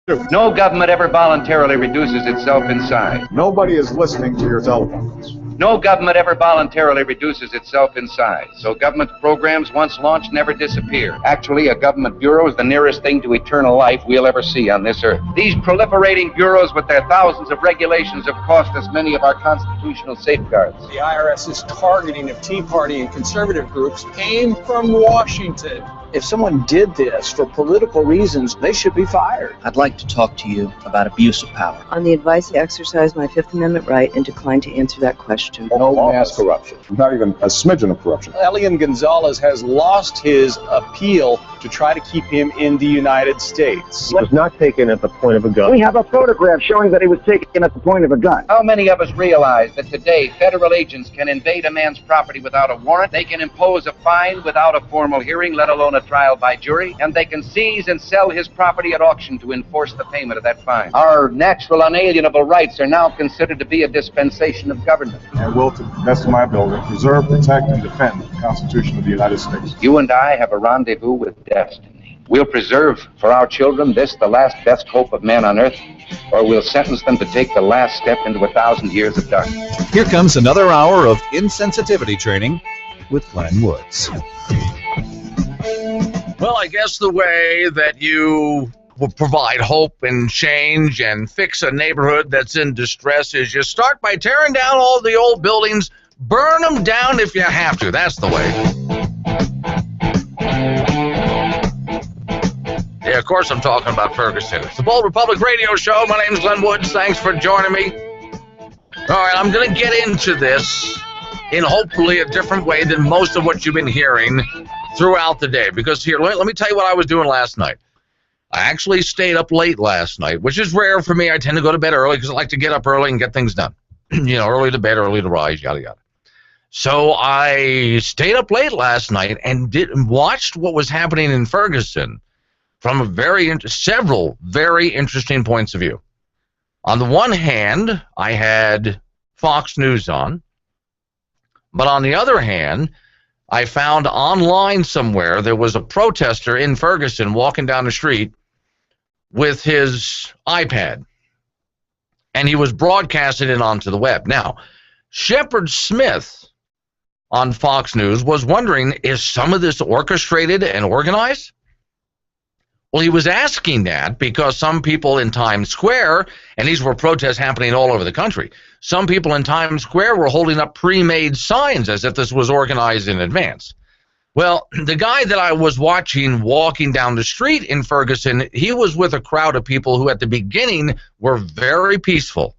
No government ever voluntarily reduces itself in size. Nobody is listening to your telephones. No government ever voluntarily reduces itself in size. So government programs once launched never disappear. Actually, a government bureau is the nearest thing to eternal life we'll ever see on this earth. These proliferating bureaus with their thousands of regulations have cost us many of our constitutional safeguards. The IRS's targeting of Tea Party and conservative groups came from Washington. If someone did this for political reasons, they should be fired. I'd like to talk to you about abuse of power. On the advice, I exercise my Fifth Amendment right and decline to answer that question. No mass corruption. Not even a smidgen of corruption. Elian Gonzalez has lost his appeal to try to keep him in the United States. He was not taken at the point of a gun. We have a photograph showing that he was taken at the point of a gun. How many of us realize that today federal agents can invade a man's property without a warrant, they can impose a fine without a formal hearing, let alone a trial by jury, and they can seize and sell his property at auction to enforce the payment of that fine? Our natural unalienable rights are now considered to be a dispensation of government. I will, to the best of my ability, preserve, protect, and defend the Constitution of the United States. You and I have a rendezvous with destiny. We'll preserve for our children this, the last best hope of man on earth, or we'll sentence them to take the last step into 1,000 years of darkness. Here comes another hour of insensitivity training with Glenn Woods. Well, I guess the way that you will provide hope and change and fix a neighborhood that's in distress is you start by tearing down all the old buildings, burn them down if you have to. That's the way. Yeah, of course I'm talking about Ferguson. It's the Bold Republic Radio Show. My name's Glenn Woods. Thanks for joining me. All right, I'm going to get into this in hopefully a different way than most of what you've been hearing throughout the day. Because here, let me tell you what I was doing last night. I actually stayed up late last night, which is rare for me. I tend to go to bed early because I like to get up early and get things done. You know, early to bed, early to rise, yada, yada. So I stayed up late last night and watched what was happening in Ferguson from several very interesting points of view. On the one hand, I had Fox News on, but on the other hand, I found online somewhere there was a protester in Ferguson walking down the street with his iPad, and he was broadcasting it onto the web. Now, Shepard Smith on Fox News was wondering, is some of this orchestrated and organized? Well, he was asking that because some people in Times Square, and these were protests happening all over the country, some people in Times Square were holding up pre-made signs as if this was organized in advance. Well, the guy that I was watching walking down the street in Ferguson, he was with a crowd of people who at the beginning were very peaceful.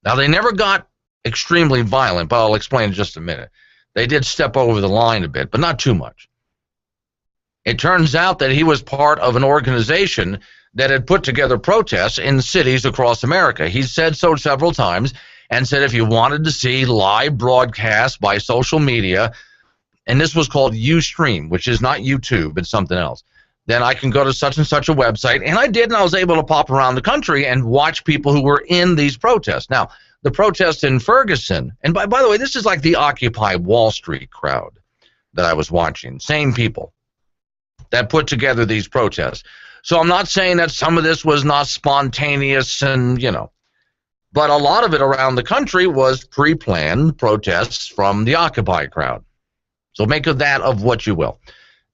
Now, they never got extremely violent, but I'll explain in just a minute. They did step over the line a bit, but not too much. It turns out that he was part of an organization that had put together protests in cities across America. He said so several times and said if you wanted to see live broadcasts by social media, and this was called Ustream, which is not YouTube, it's something else, then I can go to such and such a website. And I did, and I was able to pop around the country and watch people who were in these protests. Now, the protest in Ferguson, and by the way, this is like the Occupy Wall Street crowd that I was watching, same people that put together these protests. So I'm not saying that some of this was not spontaneous and, you know, but a lot of it around the country was pre-planned protests from the Occupy crowd. So make of that of what you will.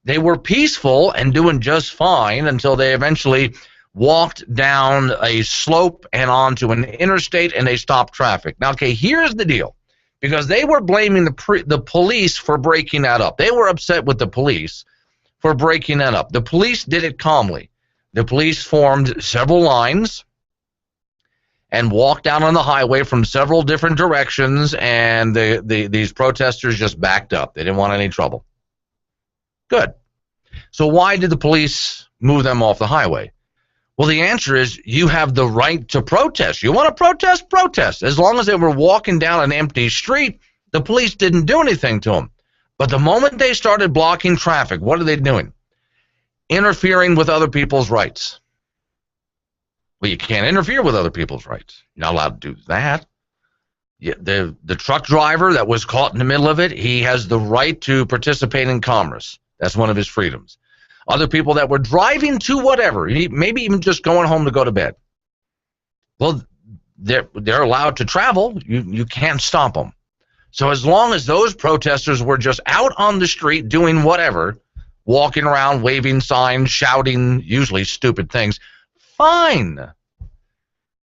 They were peaceful and doing just fine until they eventually walked down a slope and onto an interstate and they stopped traffic. Now, okay, here's the deal. Because they were blaming the police for breaking that up. They were upset with the police for breaking that up. The police did it calmly. The police formed several lines and walked down on the highway from several different directions, and these protesters just backed up. They didn't want any trouble. Good. So why did the police move them off the highway? Well, the answer is you have the right to protest. You want to protest? Protest. As long as they were walking down an empty street, the police didn't do anything to them. But the moment they started blocking traffic, what are they doing? Interfering with other people's rights. Well, you can't interfere with other people's rights. You're not allowed to do that. The truck driver that was caught in the middle of it, he has the right to participate in commerce. That's one of his freedoms. other people that were driving to whatever, maybe even just going home to go to bed. Well, they're allowed to travel. You can't stop them. So as long as those protesters were just out on the street doing whatever, walking around, waving signs, shouting, usually stupid things, fine.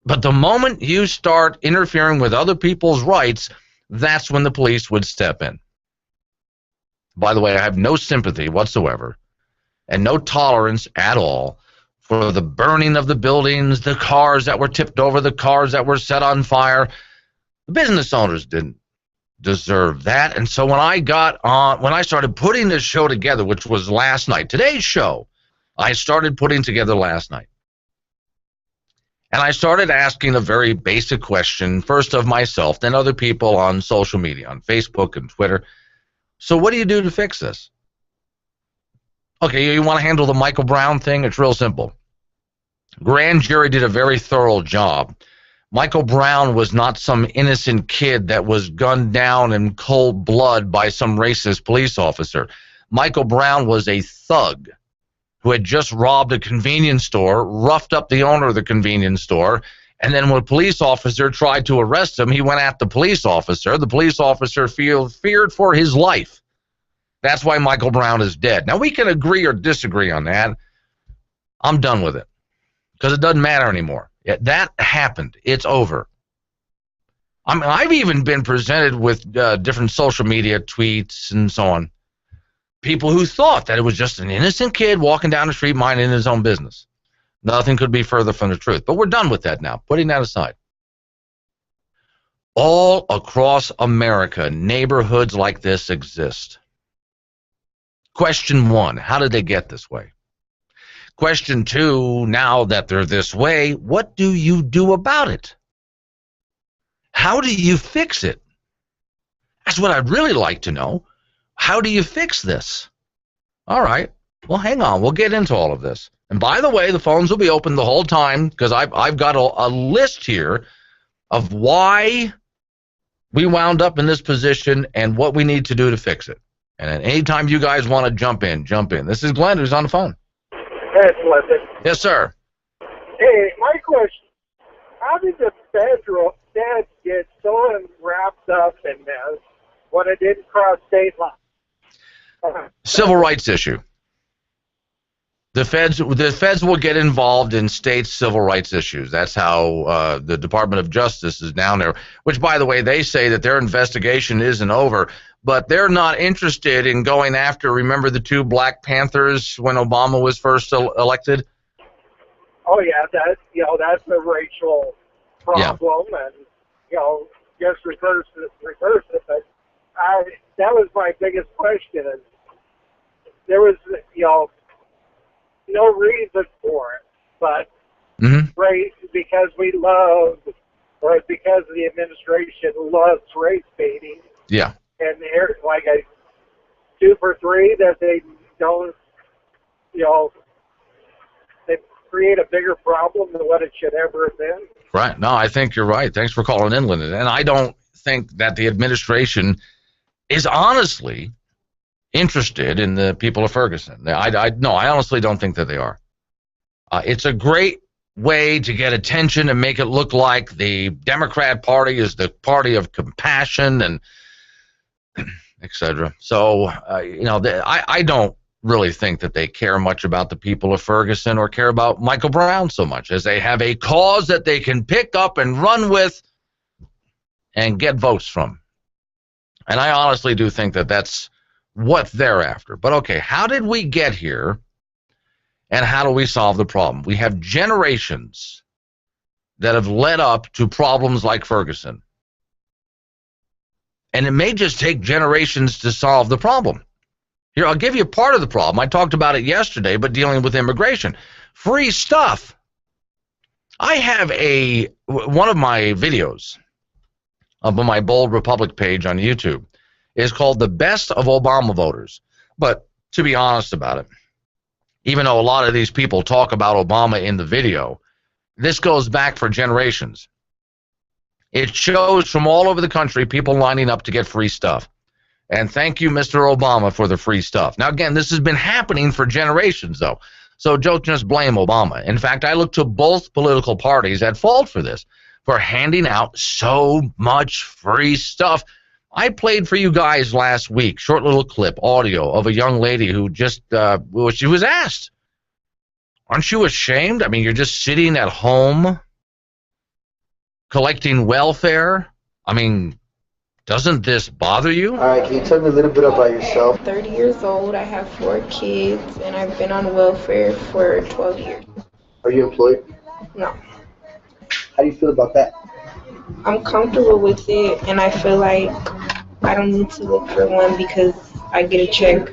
But the moment you start interfering with other people's rights, that's when the police would step in. By the way, I have no sympathy whatsoever and no tolerance at all for the burning of the buildings, the cars that were tipped over, the cars that were set on fire. The business owners didn't deserve that. And so when I started putting this show together, which was last night, today's show, I started putting together last night. And I started asking a very basic question, first of myself, then other people on social media, on Facebook and Twitter. So what do you do to fix this? Okay, you want to handle the Michael Brown thing? It's real simple. Grand jury did a very thorough job. Michael Brown was not some innocent kid that was gunned down in cold blood by some racist police officer. Michael Brown was a thug who had just robbed a convenience store, roughed up the owner of the convenience store, and then when a police officer tried to arrest him, he went at the police officer. The police officer feared for his life. That's why Michael Brown is dead. Now, we can agree or disagree on that. I'm done with it because it doesn't matter anymore. That happened. It's over. I mean, I've even been presented with different social media tweets and so on. People who thought that it was just an innocent kid walking down the street minding his own business. Nothing could be further from the truth. But we're done with that now, putting that aside. All across America, neighborhoods like this exist. Question 1, how did they get this way? Question 2, now that they're this way, what do you do about it? How do you fix it? That's what I'd really like to know. How do you fix this? All right, well, hang on. We'll get into all of this. And by the way, the phones will be open the whole time because I've got a list here of why we wound up in this position and what we need to do to fix it. And anytime you guys want to jump in, jump in. This is Glenn who's on the phone. Hey, Glenn. Yes, sir. Hey, my question, how did the feds get so wrapped up in this when it didn't cross state lines? Civil rights issue. The feds will get involved in state civil rights issues. That's how the Department of Justice is down there, which, by the way, they say that their investigation isn't over, but they're not interested in going after, remember the 2 Black Panthers when Obama was first elected? Oh, yeah, that's a racial problem, and, just reverse it, but that was my biggest question, is there was, no reason for it, but right, because we love, or because the administration loves race baiting. Yeah. And they're like a 2 for 3 that they don't, they create a bigger problem than what it should ever have been. Right. No, I think you're right. Thanks for calling in, Lyndon. And I don't think that the administration is honestly interested in the people of Ferguson. No, I honestly don't think that they are. It's a great way to get attention and make it look like the Democrat Party is the party of compassion and etc. So, I don't really think that they care much about the people of Ferguson or care about Michael Brown so much as they have a cause that they can pick up and run with and get votes from. And I honestly do think that that's what they're after. But okay, how did we get here and how do we solve the problem? We have generations that have led up to problems like Ferguson. And it may just take generations to solve the problem. Here, I'll give you part of the problem. I talked about it yesterday, but dealing with immigration. Free stuff. I have one of my videos up on my Bold Republic page on YouTube is called The Best of Obama Voters. But to be honest about it, even though a lot of these people talk about Obama in the video, this goes back for generations. It shows from all over the country people lining up to get free stuff. And thank you, Mr. Obama, for the free stuff. Now, again, this has been happening for generations, though. So don't just blame Obama. In fact, I look to both political parties at fault for this, for handing out so much free stuff. I played for you guys last week, short little clip, audio of a young lady who just, she was asked, aren't you ashamed? I mean, you're just sitting at home collecting welfare. I mean, doesn't this bother you? All right, can you tell me a little bit about yourself? 30 years old, I have 4 kids, and I've been on welfare for 12 years. Are you employed? No. How do you feel about that? I'm comfortable with it, and I feel like I don't need to look for one because I get a check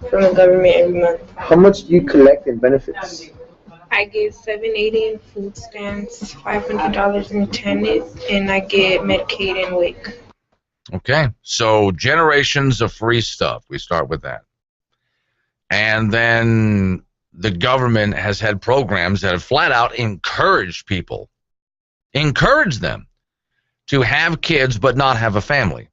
from the government every month. How much do you collect in benefits? I get $780 in food stamps, $500 in tenants, and I get Medicaid and WIC. Okay, so generations of free stuff. We start with that. And then the government has had programs that have flat out encouraged people, encouraged them to have kids but not have a family.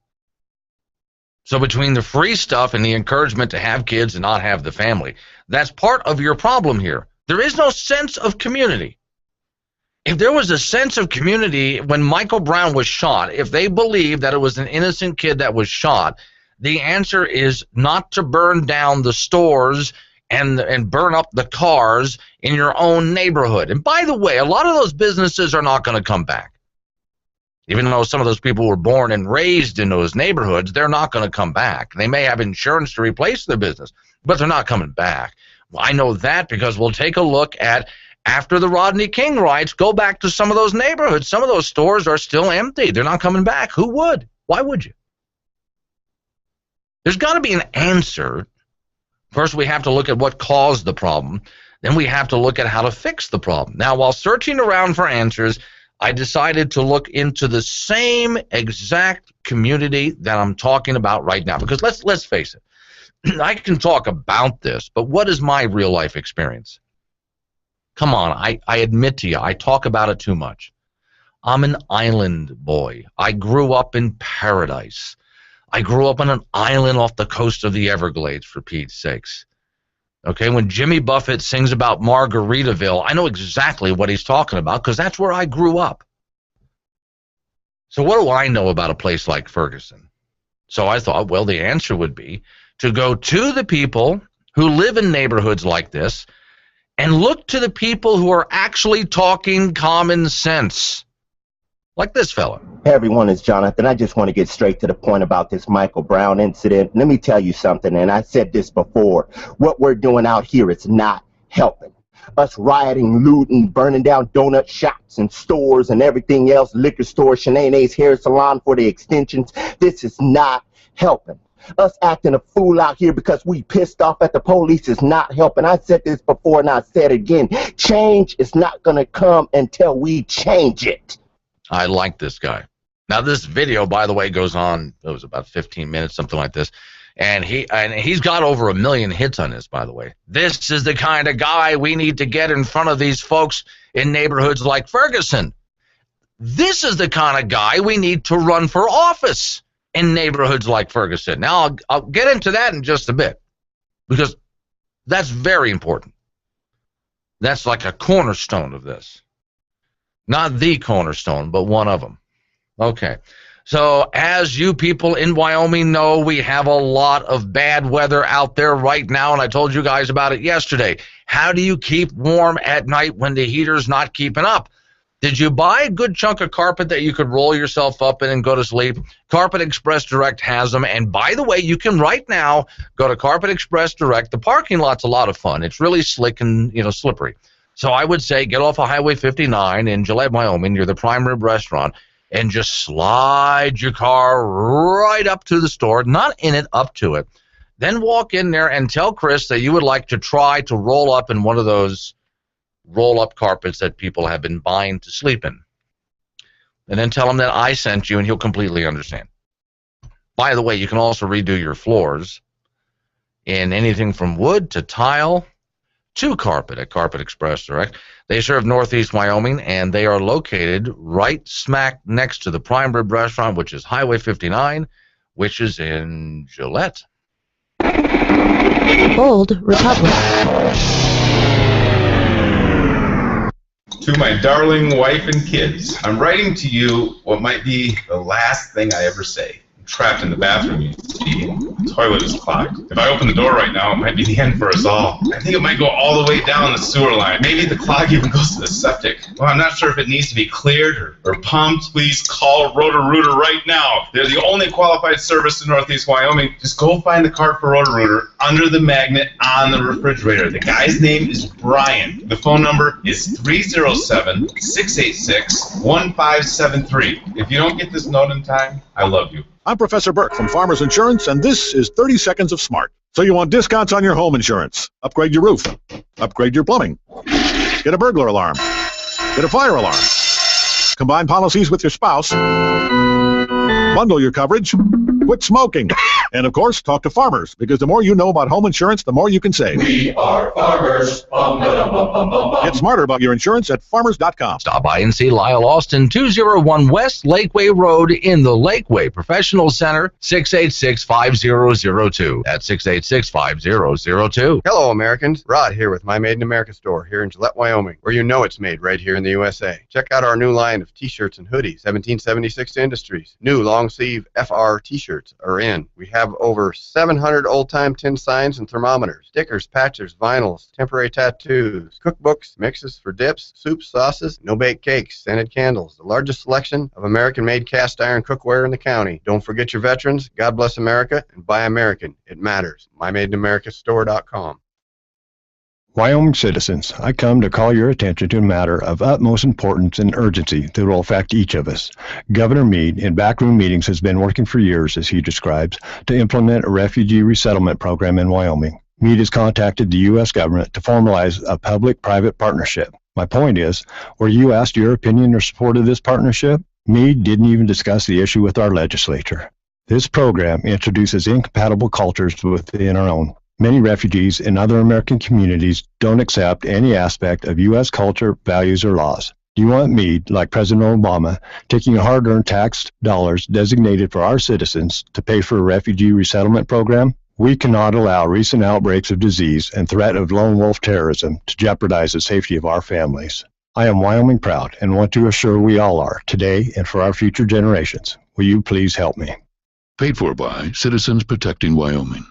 So between the free stuff and the encouragement to have kids and not have the family, that's part of your problem here. There is no sense of community. If there was a sense of community when Michael Brown was shot, if they believed that it was an innocent kid that was shot, the answer is not to burn down the stores and burn up the cars in your own neighborhood. And by the way, a lot of those businesses are not going to come back. Even though some of those people were born and raised in those neighborhoods, they're not going to come back. They may have insurance to replace their business, but they're not coming back. Well, I know that because we'll take a look at, after the Rodney King riots, go back to some of those neighborhoods. Some of those stores are still empty. They're not coming back. Who would? Why would you? There's got to be an answer. First, we have to look at what caused the problem. Then we have to look at how to fix the problem. Now, while searching around for answers, I decided to look into the same exact community that I'm talking about right now. Because let's face it, I can talk about this, but what is my real life experience? Come on, I admit to you, I talk about it too much. I'm an island boy. I grew up in paradise. I grew up on an island off the coast of the Everglades, for Pete's sakes. Okay, when Jimmy Buffett sings about Margaritaville, I know exactly what he's talking about because that's where I grew up. So what do I know about a place like Ferguson? So I thought, well, the answer would be to go to the people who live in neighborhoods like this and look to the people who are actually talking common sense. Like this fella. Hey everyone, it's Jonathan. I just want to get straight to the point about this Michael Brown incident. Let me tell you something, and I said this before. What we're doing out here is not helping. Us rioting, looting, burning down donut shops and stores and everything else, liquor store, Shanae's hair salon for the extensions. This is not helping. Us acting a fool out here because we pissed off at the police is not helping. I said this before and I said it again. Change is not going to come until we change it. I like this guy. Now this video, by the way, goes on, it was about 15 minutes, something like this. And he's got over 1 million hits on this, by the way. This is the kind of guy we need to get in front of these folks in neighborhoods like Ferguson. This is the kind of guy we need to run for office in neighborhoods like Ferguson. Now, I'll get into that in just a bit because that's very important. That's like a cornerstone of this. Not the cornerstone, but one of them. Okay. So as you people in Wyoming know, we have a lot of bad weather out there right now, and I told you guys about it yesterday. How do you keep warm at night when the heater's not keeping up? Did you buy a good chunk of carpet that you could roll yourself up in and go to sleep? Carpet Express Direct has them, and by the way, you can right now go to Carpet Express Direct. The parking lot's a lot of fun. It's really slick and slippery. So I would say get off of Highway 59 in Gillette, Wyoming, near the Prime Rib restaurant, and just slide your car right up to the store, not in it, up to it. Then walk in there and tell Chris that you would like to try to roll up in one of those roll-up carpets that people have been buying to sleep in. And then tell him that I sent you, and he'll completely understand. By the way, you can also redo your floors in anything from wood to tile to carpet at Carpet Express Direct. They serve Northeast Wyoming, and they are located right smack next to the Prime Rib restaurant, which is Highway 59, which is in Gillette. Bold Republic. To my darling wife and kids, I'm writing to you what might be the last thing I ever say. I'm trapped in the bathroom, you see. The toilet is clogged. If I open the door right now, it might be the end for us all. I think it might go all the way down the sewer line. Maybe the clog even goes to the septic. Well, I'm not sure if it needs to be cleared or pumped. Please call Roto-Rooter right now. They're the only qualified service in Northeast Wyoming. Just go find the card for Roto-Rooter under the magnet on the refrigerator. The guy's name is Brian. The phone number is 307-686-1573. If you don't get this note in time, I love you. I'm Professor Burke from Farmers Insurance, and this is 30 Seconds of Smart. So you want discounts on your home insurance. Upgrade your roof. Upgrade your plumbing. Get a burglar alarm. Get a fire alarm. Combine policies with your spouse. Bundle your coverage. Quit smoking. And, of course, talk to farmers, because the more you know about home insurance, the more you can save. We are farmers. Get smarter about your insurance at farmers.com. Stop by and see Lyle Austin, 201 West Lakeway Road in the Lakeway Professional Center, 686-5002. That's 686-5002. Hello, Americans. Rod here with My Made in America store here in Gillette, Wyoming, where you know it's made right here in the USA. Check out our new line of t-shirts and hoodies, 1776 Industries. New long-sleeve FR t-shirts are in. We have over 700 old-time tin signs and thermometers, stickers, patches, vinyls, temporary tattoos, cookbooks, mixes for dips, soups, sauces, no-bake cakes, scented candles, the largest selection of American-made cast iron cookware in the county. Don't forget your veterans, God bless America, and buy American. It matters. MyMadeInAmericaStore.com. Wyoming citizens, I come to call your attention to a matter of utmost importance and urgency that will affect each of us. Governor Meade, in backroom meetings, has been working for years, as he describes, to implement a refugee resettlement program in Wyoming. Meade has contacted the U.S. government to formalize a public-private partnership. My point is, were you asked your opinion or support of this partnership? Meade didn't even discuss the issue with our legislature. This program introduces incompatible cultures within our own. Many refugees in other American communities don't accept any aspect of U.S. culture, values, or laws. Do you want Meade, like President Obama, taking hard-earned tax dollars designated for our citizens to pay for a refugee resettlement program? We cannot allow recent outbreaks of disease and threat of lone wolf terrorism to jeopardize the safety of our families. I am Wyoming proud and want to assure we all are, today and for our future generations. Will you please help me? Paid for by Citizens Protecting Wyoming.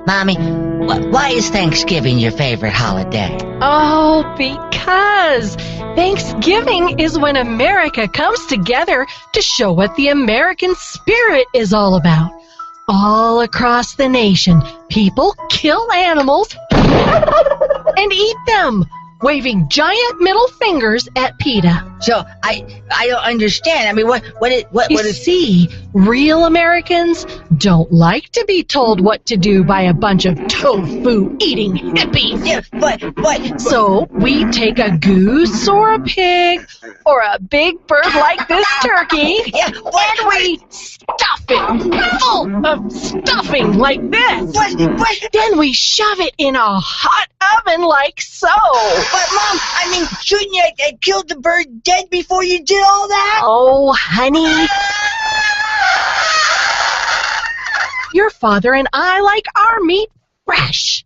Mommy, why is Thanksgiving your favorite holiday? Oh, because Thanksgiving is when America comes together to show what the American spirit is all about. All across the nation, people kill animals and eat them, waving giant middle fingers at PETA. So I don't understand. I mean, what You see, real Americans don't like to be told what to do by a bunch of tofu-eating hippies. Yeah, but So we take a goose or a pig or a big bird like this turkey, and we stuff it full of stuffing like this. Then we shove it in a hot oven like so. But Mom, I mean, shouldn't you have killed the bird dead before you did all that? Oh, honey. Your father and I like our meat fresh.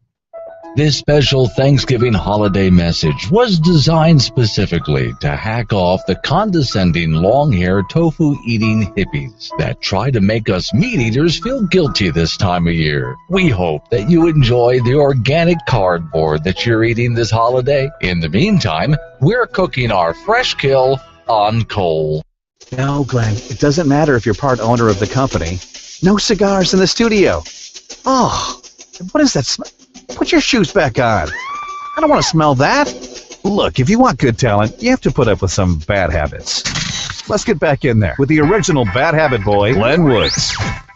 This special Thanksgiving holiday message was designed specifically to hack off the condescending long-haired tofu-eating hippies that try to make us meat-eaters feel guilty this time of year. We hope that you enjoy the organic cardboard that you're eating this holiday. In the meantime, we're cooking our fresh kill on coal. No, Glenn, it doesn't matter if you're part owner of the company. No cigars in the studio. Oh, what is that smell? Put your shoes back on. I don't want to smell that. Look, if you want good talent, you have to put up with some bad habits. Let's get back in there with the original bad habit boy, Glenn Woods.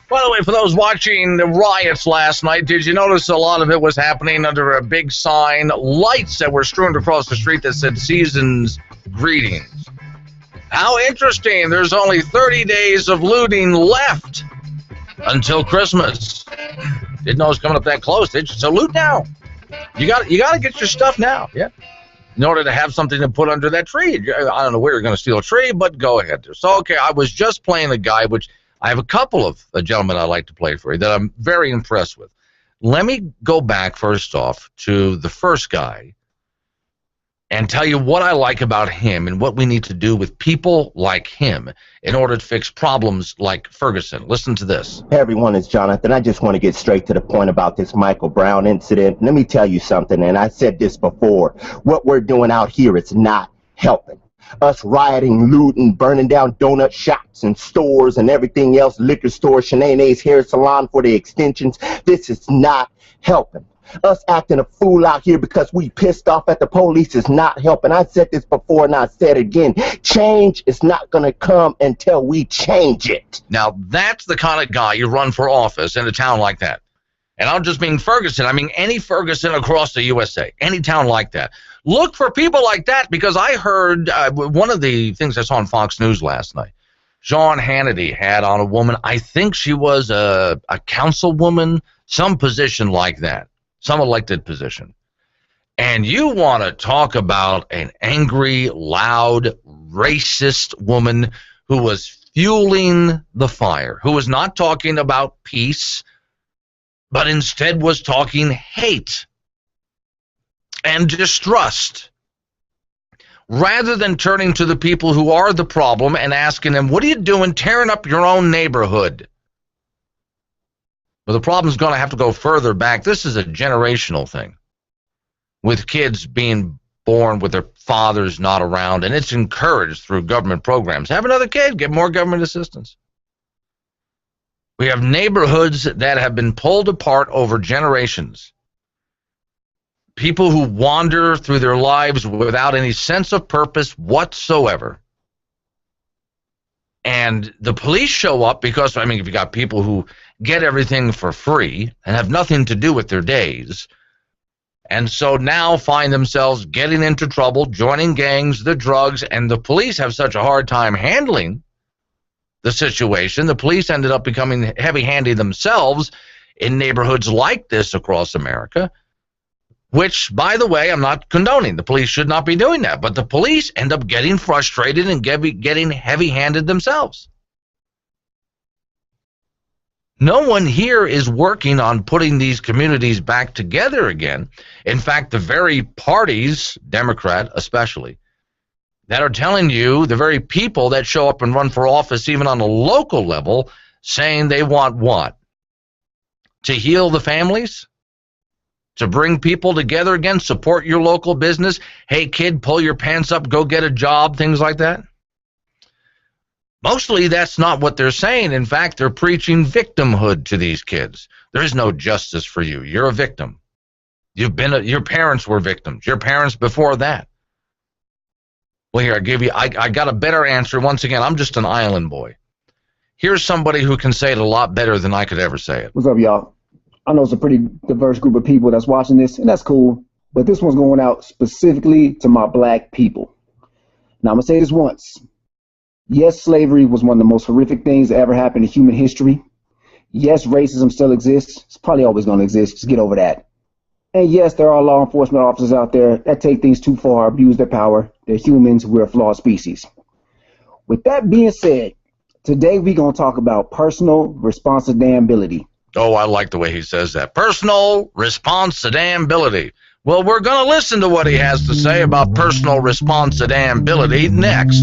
By the way, for those watching the riots last night, did you notice a lot of it was happening under a big sign, lights that were strewn across the street that said Season's Greetings? How interesting. There's only 30 days of looting left until Christmas. Didn't know it was coming up that close, did you? So loot now. You got to get your stuff now. Yeah. in order to have something to put under that tree. I don't know where you're going to steal a tree, but go ahead. So, okay, I was just playing a guy, which I have a couple of gentlemen I like to play for you that I'm very impressed with. Let me go back first off to the first guy and tell you what I like about him and what we need to do with people like him in order to fix problems like Ferguson. Listen to this. Hey everyone, it's Jonathan. I just want to get straight to the point about this Michael Brown incident. Let me tell you something, and I said this before. What we're doing out here, it's not helping. Us rioting, looting, burning down donut shops and stores and everything else, liquor store, Shanae's hair salon for the extensions, this is not helping. Us acting a fool out here because we pissed off at the police is not helping. I said this before and I said it again. Change is not going to come until we change it. Now, that's the kind of guy you run for office in a town like that. And I don't just mean Ferguson. I mean any Ferguson across the USA, any town like that. Look for people like that, because I heard one of the things I saw on Fox News last night, Sean Hannity had on a woman, I think she was a councilwoman, some position like that. Some elected position. And you want to talk about an angry, loud, racist woman who was fueling the fire, who was not talking about peace, but instead was talking hate and distrust, rather than turning to the people who are the problem and asking them, what are you doing tearing up your own neighborhood? Well, the problem's going to have to go further back. This is a generational thing, with kids being born with their fathers not around, and it's encouraged through government programs. Have another kid, get more government assistance. We have neighborhoods that have been pulled apart over generations. People who wander through their lives without any sense of purpose whatsoever. And the police show up because, I mean, if you got people who get everything for free and have nothing to do with their days, and so now find themselves getting into trouble, joining gangs, the drugs, and the police have such a hard time handling the situation. The police ended up becoming heavy-handed themselves in neighborhoods like this across America, which, by the way, I'm not condoning. The police should not be doing that. But the police end up getting frustrated and getting heavy-handed themselves. No one here is working on putting these communities back together again. In fact, the very parties, Democrat especially, that are telling you, the very people that show up and run for office, even on a local level, saying they want what? To heal the families? To bring people together again, support your local business. Hey, kid, pull your pants up, go get a job, things like that. Mostly that's not what they're saying. In fact, they're preaching victimhood to these kids. There is no justice for you. You're a victim. Your parents were victims. Your parents before that. Well, here, I got a better answer. Once again, I'm just an island boy. Here's somebody who can say it a lot better than I could ever say it. What's up, y'all? I know it's a pretty diverse group of people that's watching this, and that's cool. But this one's going out specifically to my black people. Now, I'm going to say this once. Yes, slavery was one of the most horrific things that ever happened in human history. Yes, racism still exists. It's probably always going to exist. Just get over that. And yes, there are law enforcement officers out there that take things too far, abuse their power. They're humans. We're a flawed species. With that being said, today we're going to talk about personal responsibility. Oh, I like the way he says that. Personal responsibility. Well, we're going to listen to what he has to say about personal responsibility next.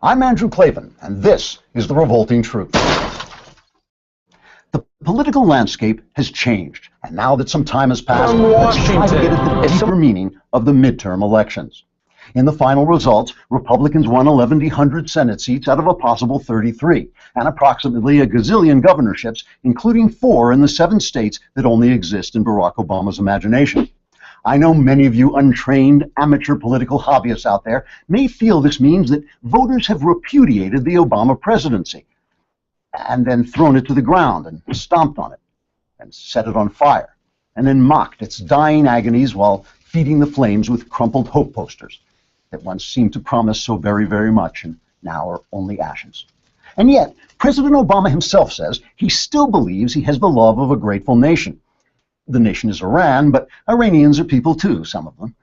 I'm Andrew Klavan, and this is The Revolting Truth. The political landscape has changed, and now that some time has passed, let's try to get at the deeper meaning of the midterm elections. In the final results, Republicans won 1,100 Senate seats out of a possible 33, and approximately a gazillion governorships, including 4 in the 7 states that only exist in Barack Obama's imagination. I know many of you untrained amateur political hobbyists out there may feel this means that voters have repudiated the Obama presidency and then thrown it to the ground and stomped on it and set it on fire and then mocked its dying agonies while feeding the flames with crumpled hope posters that once seemed to promise so very, very much and now are only ashes. And yet, President Obama himself says he still believes he has the love of a grateful nation. The nation is Iran, but Iranians are people too, some of them.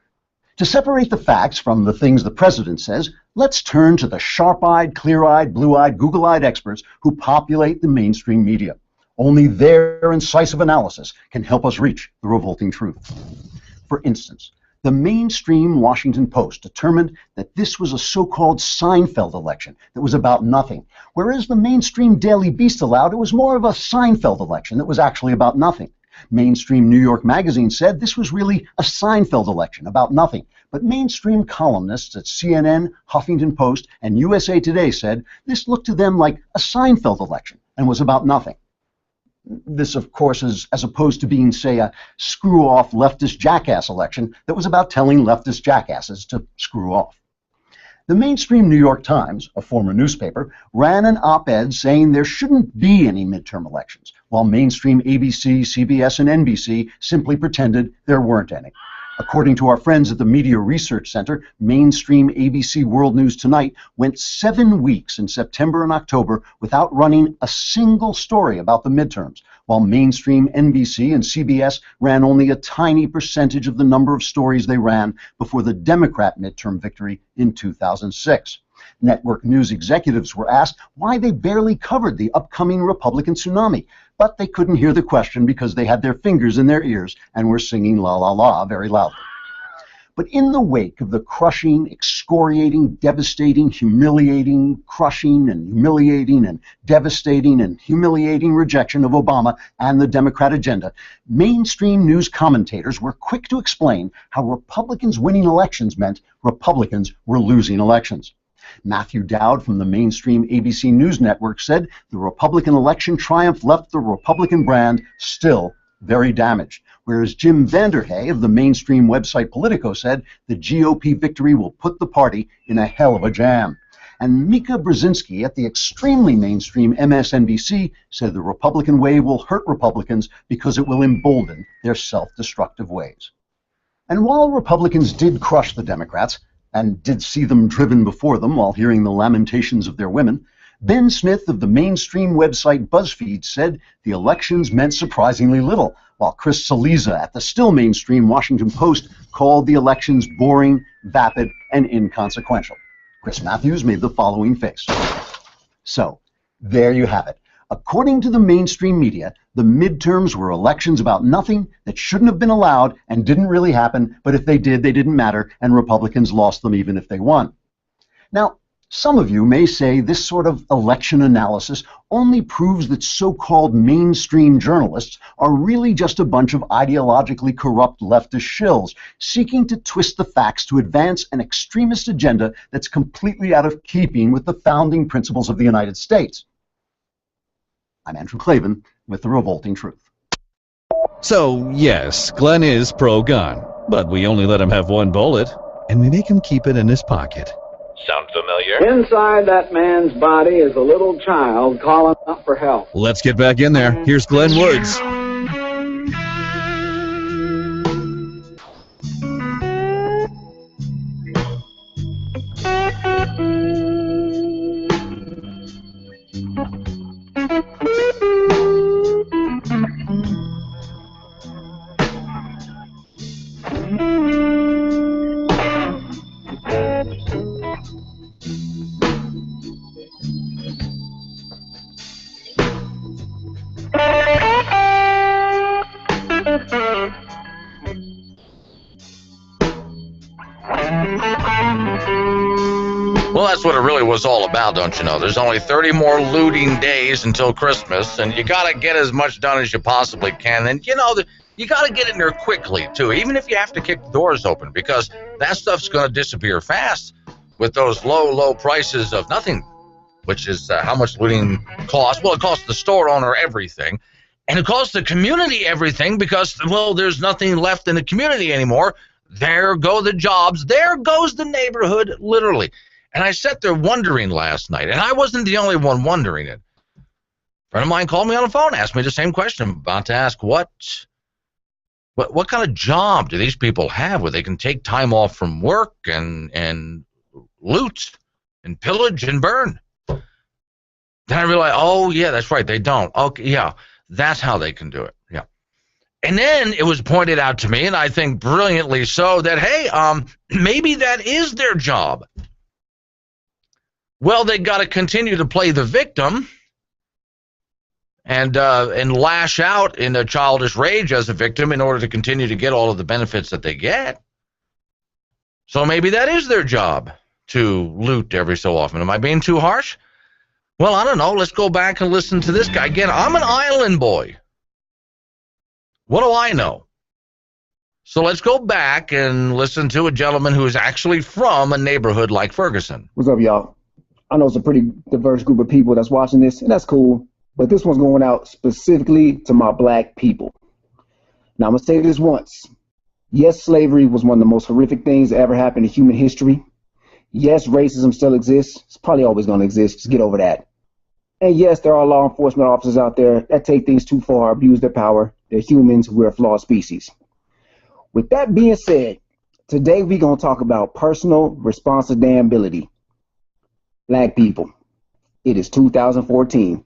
To separate the facts from the things the president says, let's turn to the sharp-eyed, clear-eyed, blue-eyed, Google-eyed experts who populate the mainstream media. Only their incisive analysis can help us reach the revolting truth. For instance, the mainstream Washington Post determined that this was a so-called Seinfeld election that was about nothing, whereas the mainstream Daily Beast allowed it was more of a Seinfeld election that was actually about nothing. Mainstream New York Magazine said this was really a Seinfeld election about nothing, but mainstream columnists at CNN, Huffington Post, and USA Today said this looked to them like a Seinfeld election and was about nothing. This, of course, is as opposed to being, say, a screw-off leftist jackass election that was about telling leftist jackasses to screw off. The mainstream New York Times, a former newspaper, ran an op-ed saying there shouldn't be any midterm elections, while mainstream ABC, CBS, and NBC simply pretended there weren't any. According to our friends at the Media Research Center, mainstream ABC World News Tonight went 7 weeks in September and October without running a single story about the midterms, while mainstream NBC and CBS ran only a tiny percentage of the number of stories they ran before the Democrat midterm victory in 2006. Network news executives were asked why they barely covered the upcoming Republican tsunami, but they couldn't hear the question because they had their fingers in their ears and were singing La La La very loudly. But in the wake of the crushing, excoriating, devastating, humiliating, crushing and humiliating and devastating and humiliating rejection of Obama and the Democrat agenda, mainstream news commentators were quick to explain how Republicans winning elections meant Republicans were losing elections. Matthew Dowd from the mainstream ABC News Network said the Republican election triumph left the Republican brand still very damaged, whereas Jim Vanderhey of the mainstream website Politico said the GOP victory will put the party in a hell of a jam. And Mika Brzezinski at the extremely mainstream MSNBC said the Republican wave will hurt Republicans because it will embolden their self-destructive ways. And while Republicans did crush the Democrats, and did see them driven before them while hearing the lamentations of their women, Ben Smith of the mainstream website BuzzFeed said the elections meant surprisingly little, while Chris Cillizza at the still mainstream Washington Post called the elections boring, vapid, and inconsequential. Chris Matthews made the following face. So, there you have it. According to the mainstream media, the midterms were elections about nothing that shouldn't have been allowed and didn't really happen, but if they did, they didn't matter, and Republicans lost them even if they won. Now, some of you may say this sort of election analysis only proves that so-called mainstream journalists are really just a bunch of ideologically corrupt leftist shills seeking to twist the facts to advance an extremist agenda that's completely out of keeping with the founding principles of the United States. I'm Andrew Klavan with The Revolting Truth. So, yes, Glenn is pro-gun, but we only let him have one bullet, and we make him keep it in his pocket. Sound familiar? Inside that man's body is a little child calling out for help. Let's get back in there. Here's Glenn Woods. Well, that's what it really was all about, don't you know? There's only 30 more looting days until Christmas, and you got to get as much done as you possibly can. And, you know, You got to get in there quickly, too, even if you have to kick the doors open, because that stuff's going to disappear fast with those low prices of nothing, which is how much looting costs. Well, it costs the store owner everything, and it costs the community everything because, well, there's nothing left in the community anymore. There go the jobs. There goes the neighborhood, literally. And I sat there wondering last night, and I wasn't the only one wondering it. A friend of mine called me on the phone, asked me the same question. I'm about to ask, what kind of job do these people have where they can take time off from work and loot and pillage and burn? Then I realized, oh, yeah, that's right, they don't. Okay, yeah, that's how they can do it, yeah. And then it was pointed out to me, and I think brilliantly so, that, hey, maybe that is their job. Well, they got to continue to play the victim and lash out in a childish rage as a victim in order to continue to get all of the benefits that they get. So maybe that is their job, to loot every so often. Am I being too harsh? Well, I don't know. Let's go back and listen to this guy. Again, I'm an island boy. What do I know? So let's go back and listen to a gentleman who is actually from a neighborhood like Ferguson. What's up, y'all? I know it's a pretty diverse group of people that's watching this, and that's cool. But this one's going out specifically to my black people. Now, I'm going to say this once. Yes, slavery was one of the most horrific things that ever happened in human history. Yes, racism still exists. It's probably always going to exist. Just get over that. And yes, there are law enforcement officers out there that take things too far, abuse their power. They're humans. We're a flawed species. With that being said, today we're going to talk about personal responsibility. Black people, it is 2014.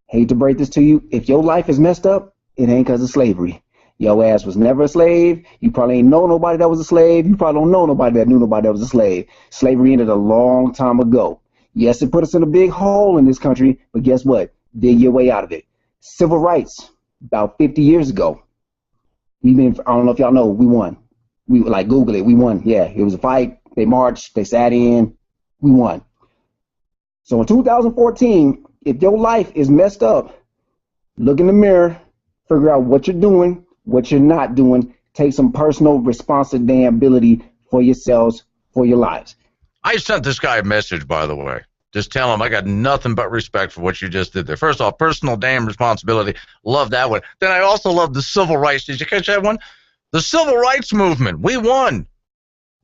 Hate to break this to you. If your life is messed up, it ain't because of slavery. Your ass was never a slave. You probably ain't know nobody that was a slave. You probably don't know nobody that knew nobody that was a slave. Slavery ended a long time ago. Yes, it put us in a big hole in this country, but guess what? Dig your way out of it. Civil rights, about 50 years ago. I don't know if y'all know, we won. We like Google it, we won. Yeah, it was a fight. They marched, they sat in, we won. So in 2014, if your life is messed up, look in the mirror, figure out what you're doing, what you're not doing, take some personal responsibility for yourselves, for your lives. I sent this guy a message, by the way. Just tell him I got nothing but respect for what you just did there. First off, personal damn responsibility. Love that one. Then I also love the civil rights. Did you catch that one? The civil rights movement. We won.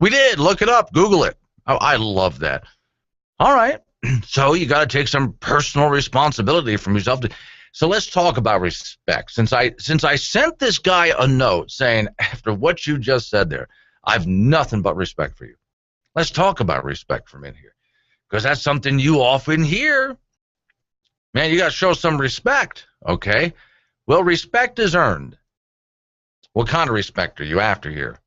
We did. Look it up. Google it. Oh, I love that. All right. So you got to take some personal responsibility from yourself. So let's talk about respect. Since I sent this guy a note saying, after what you just said there, I have nothing but respect for you. Let's talk about respect for a minute here, because that's something you often hear. Man, you got to show some respect, okay? Well, respect is earned. What kind of respect are you after here?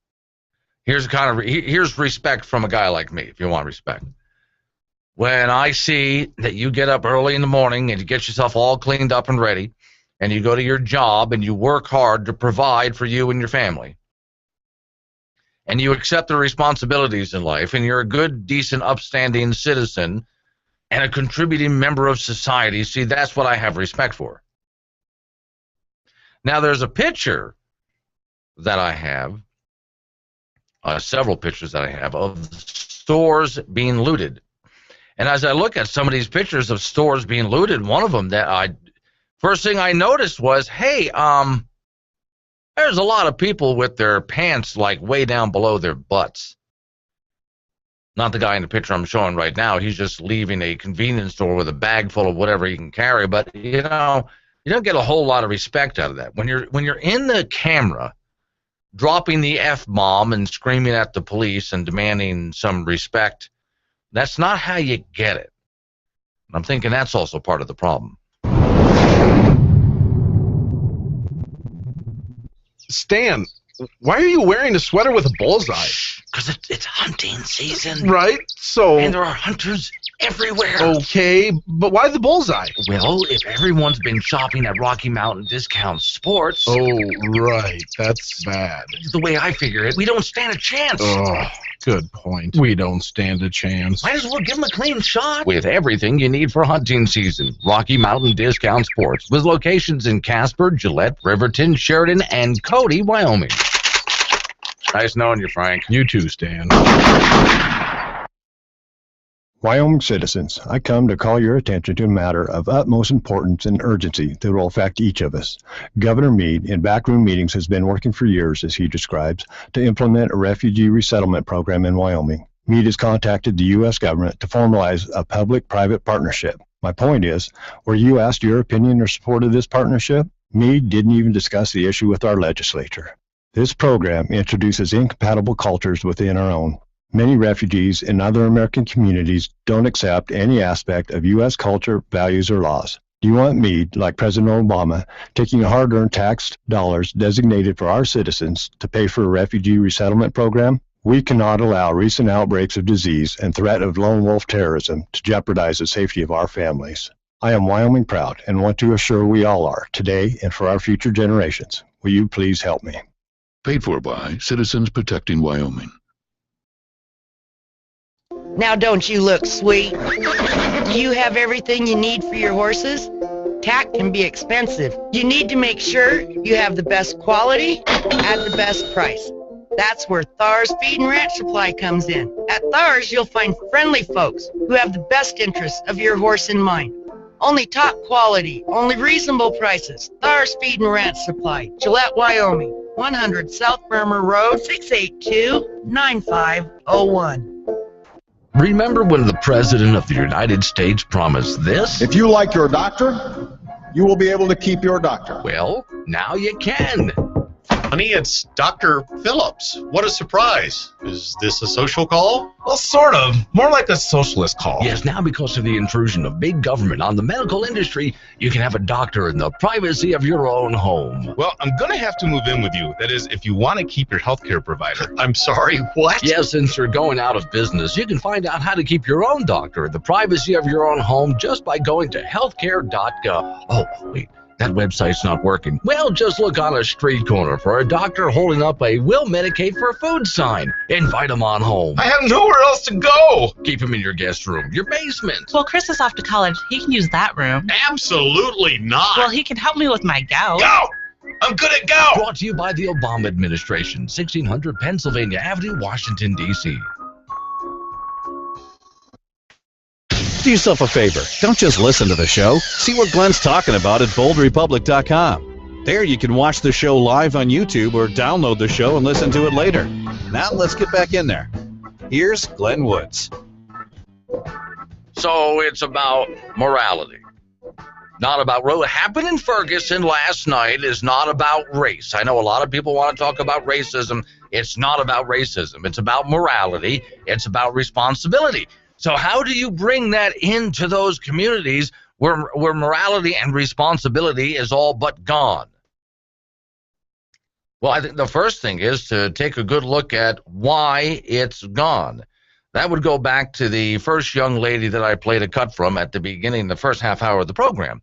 Here's respect from a guy like me, if you want respect. When I see that you get up early in the morning and you get yourself all cleaned up and ready, and you go to your job and you work hard to provide for you and your family, and you accept the responsibilities in life, and you're a good, decent, upstanding citizen and a contributing member of society, see, that's what I have respect for. Now, there's a picture that I have, several pictures that I have, of stores being looted. And as I look at some of these pictures of stores being looted, one of them first thing I noticed was, hey, there's a lot of people with their pants like way down below their butts. Not the guy in the picture I'm showing right now. He's just leaving a convenience store with a bag full of whatever he can carry. But, you know, you don't get a whole lot of respect out of that. When you're in the camera dropping the F-bomb and screaming at the police and demanding some respect, that's not how you get it. I'm thinking that's also part of the problem. Stan, why are you wearing a sweater with a bullseye? Because it's hunting season. Right, so... And there are hunters everywhere. Okay, but why the bullseye? Well, if everyone's been shopping at Rocky Mountain Discount Sports... Oh, right. That's bad. The way I figure it, we don't stand a chance. Oh, good point. We don't stand a chance. Might as well give them a clean shot. With everything you need for hunting season, Rocky Mountain Discount Sports, with locations in Casper, Gillette, Riverton, Sheridan, and Cody, Wyoming. Nice knowing you, Frank. You too, Stan. Wyoming citizens, I come to call your attention to a matter of utmost importance and urgency that will affect each of us. Governor Meade, in backroom meetings, has been working for years, as he describes, to implement a refugee resettlement program in Wyoming. Meade has contacted the U.S. government to formalize a public-private partnership. My point is, were you asked your opinion or support of this partnership? Meade didn't even discuss the issue with our legislature. This program introduces incompatible cultures within our own. Many refugees in other American communities don't accept any aspect of U.S. culture, values, or laws. Do you want me, like President Obama, taking hard-earned tax dollars designated for our citizens to pay for a refugee resettlement program? We cannot allow recent outbreaks of disease and threat of lone wolf terrorism to jeopardize the safety of our families. I am Wyoming proud and want to assure we all are, today and for our future generations. Will you please help me? Paid for by Citizens Protecting Wyoming. Now don't you look sweet? Do you have everything you need for your horses? Tack can be expensive. You need to make sure you have the best quality at the best price. That's where Thar's Feed and Ranch Supply comes in. At Thar's, you'll find friendly folks who have the best interests of your horse in mind. Only top quality, only reasonable prices. Thar's Feed and Ranch Supply, Gillette, Wyoming, 100 South Burmer Road, 682-9501. Remember when the President of the United States promised this? If you like your doctor, you will be able to keep your doctor. Well, now you can. Honey, it's Dr. Phillips. What a surprise. Is this a social call? Well, sort of. More like a socialist call. Yes, now because of the intrusion of big government on the medical industry, you can have a doctor in the privacy of your own home. Well, I'm going to have to move in with you. That is, if you want to keep your healthcare provider. I'm sorry, what? Yes, since you're going out of business, you can find out how to keep your own doctor in the privacy of your own home just by going to healthcare.gov. Oh, wait. That website's not working. Well, just look on a street corner for a doctor holding up a "Will Medicate for Food" sign. Invite him on home. I have nowhere else to go. Keep him in your guest room, your basement. Well, Chris is off to college. He can use that room. Absolutely not. Well, he can help me with my gout. Go! I'm good at go! Brought to you by the Obama administration, 1600 Pennsylvania Avenue, Washington, D.C. Do yourself a favor. Don't just listen to the show. See what Glenn's talking about at boldrepublic.com. There you can watch the show live on YouTube or download the show and listen to it later. Now let's get back in there. Here's Glenn Woods. So it's about morality. Not about what happened in Ferguson last night is not about race. I know a lot of people want to talk about racism. It's not about racism. It's about morality. It's about responsibility. So how do you bring that into those communities where morality and responsibility is all but gone? Well, I think the first thing is to take a good look at why it's gone. That would go back to the first young lady that I played a cut from at the beginning, the first half hour of the program.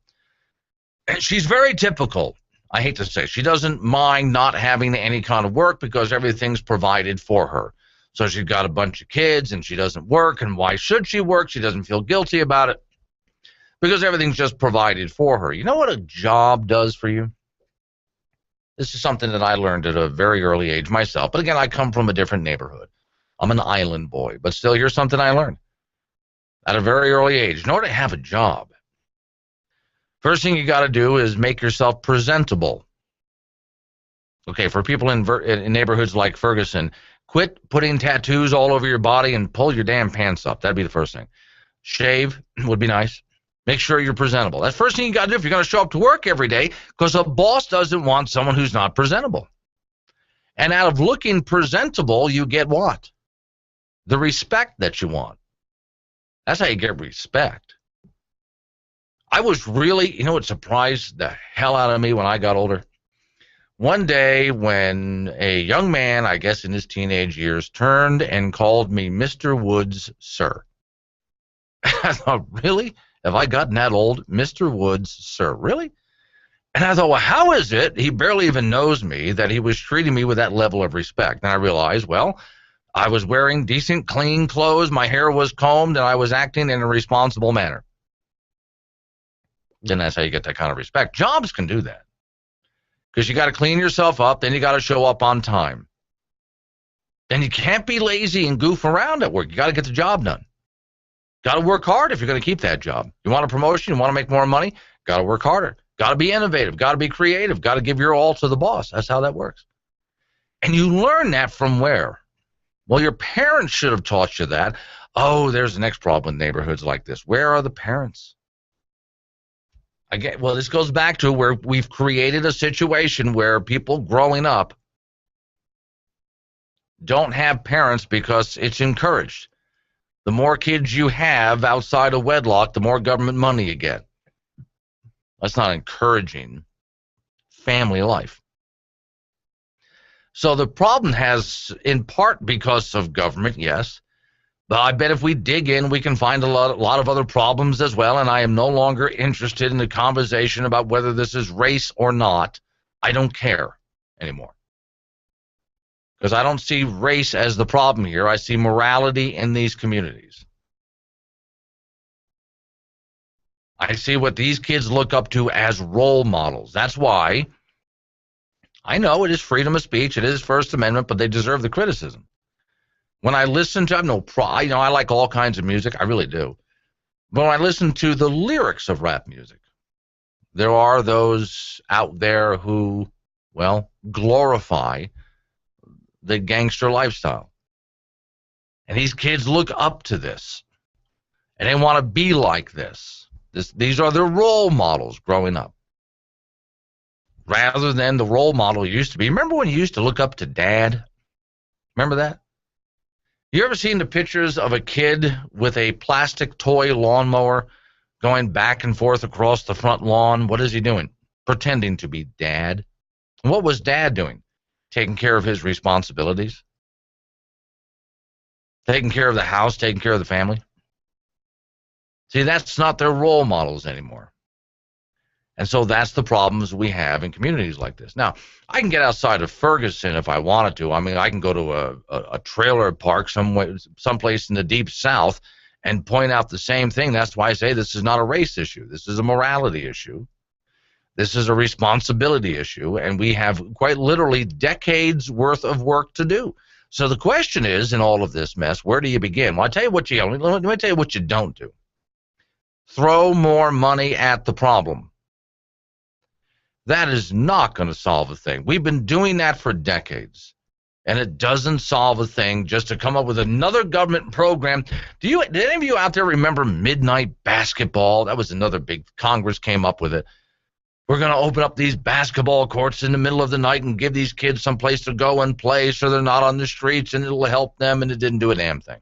And she's very typical. I hate to say, she doesn't mind not having any kind of work because everything's provided for her. So she's got a bunch of kids and she doesn't work. And why should she work? She doesn't feel guilty about it because everything's just provided for her. You know what a job does for you? This is something that I learned at a very early age myself. But again, I come from a different neighborhood. I'm an island boy. But still, here's something I learned at a very early age. In order to have a job, first thing you got to do is make yourself presentable. Okay, for people in neighborhoods like Ferguson, quit putting tattoos all over your body and pull your damn pants up. That'd be the first thing. Shave would be nice. Make sure you're presentable. That's the first thing you got to do if you're going to show up to work every day, because a boss doesn't want someone who's not presentable. And out of looking presentable, you get what? The respect that you want. That's how you get respect. I was really, you know what surprised the hell out of me when I got older? One day when a young man, I guess in his teenage years, turned and called me Mr. Woods, sir. I thought, really? Have I gotten that old? Mr. Woods, sir, really? And I thought, well, how is it he barely even knows me that he was treating me with that level of respect? And I realized, well, I was wearing decent, clean clothes, my hair was combed, and I was acting in a responsible manner. Then that's how you get that kind of respect. Jobs can do that. Because you got to clean yourself up, then you got to show up on time. Then you can't be lazy and goof around at work. You got to get the job done. Got to work hard if you're going to keep that job. You want a promotion, you want to make more money, got to work harder. Got to be innovative, got to be creative, got to give your all to the boss. That's how that works. And you learn that from where? Well, your parents should have taught you that. Oh, there's the next problem in neighborhoods like this. Where are the parents? Again, well, this goes back to where we've created a situation where people growing up don't have parents because it's encouraged. The more kids you have outside of wedlock, the more government money you get. That's not encouraging family life. So the problem has, in part because of government, yes, but I bet if we dig in, we can find a lot of other problems as well, and I am no longer interested in the conversation about whether this is race or not. I don't care anymore. Because I don't see race as the problem here. I see morality in these communities. I see what these kids look up to as role models. That's why I know it is freedom of speech, it is First Amendment, but they deserve the criticism. When I listen to, I like all kinds of music, I really do. But when I listen to the lyrics of rap music, there are those out there who, well, glorify the gangster lifestyle. And these kids look up to this, and they want to be like this. These are their role models growing up. Rather than the role model used to be. Remember when you used to look up to Dad? Remember that? You ever seen the pictures of a kid with a plastic toy lawnmower going back and forth across the front lawn? What is he doing? Pretending to be Dad. And what was Dad doing? Taking care of his responsibilities. Taking care of the house, taking care of the family. See, that's not their role models anymore. And so that's the problems we have in communities like this. Now, I can get outside of Ferguson if I wanted to. I mean, I can go to a trailer park someplace in the deep south and point out the same thing. That's why I say this is not a race issue. This is a morality issue. This is a responsibility issue, and we have quite literally decades worth of work to do. So the question is, in all of this mess, where do you begin? Well, let me tell you what you don't do. Throw more money at the problem. That is not going to solve a thing. We've been doing that for decades, and it doesn't solve a thing just to come up with another government program. Did any of you out there remember midnight basketball? That was another big, Congress came up with it. We're going to open up these basketball courts in the middle of the night and give these kids some place to go and play so they're not on the streets, and it'll help them, and it didn't do a damn thing.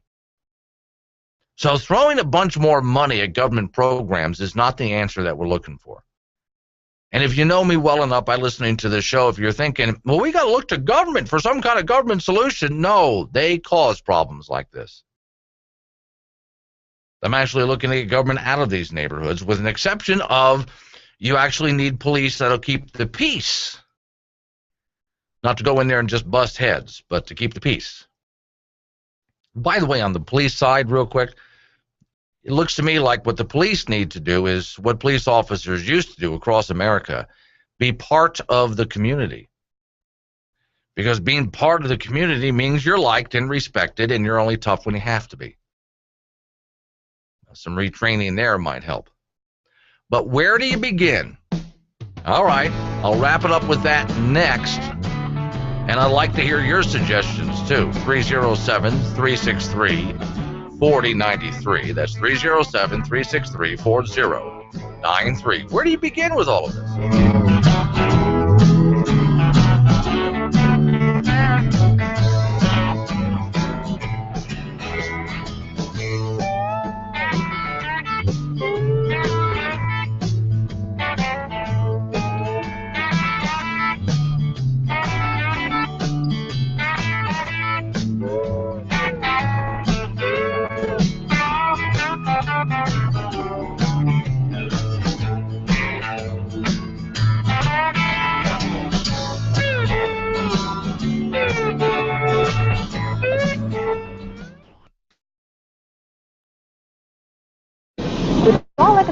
So throwing a bunch more money at government programs is not the answer that we're looking for. And if you know me well enough by listening to this show, if you're thinking, well, we got to look to government for some kind of government solution, no, they cause problems like this. I'm actually looking to get government out of these neighborhoods, with an exception of you actually need police that'll keep the peace. Not to go in there and just bust heads, but to keep the peace. By the way, on the police side, real quick, it looks to me like what the police need to do is what police officers used to do across America, be part of the community. Because being part of the community means you're liked and respected, and you're only tough when you have to be. Some retraining there might help. But where do you begin? All right, I'll wrap it up with that next. And I'd like to hear your suggestions, too. 307-363-4093. That's 307-363-4093. Where do you begin with all of this?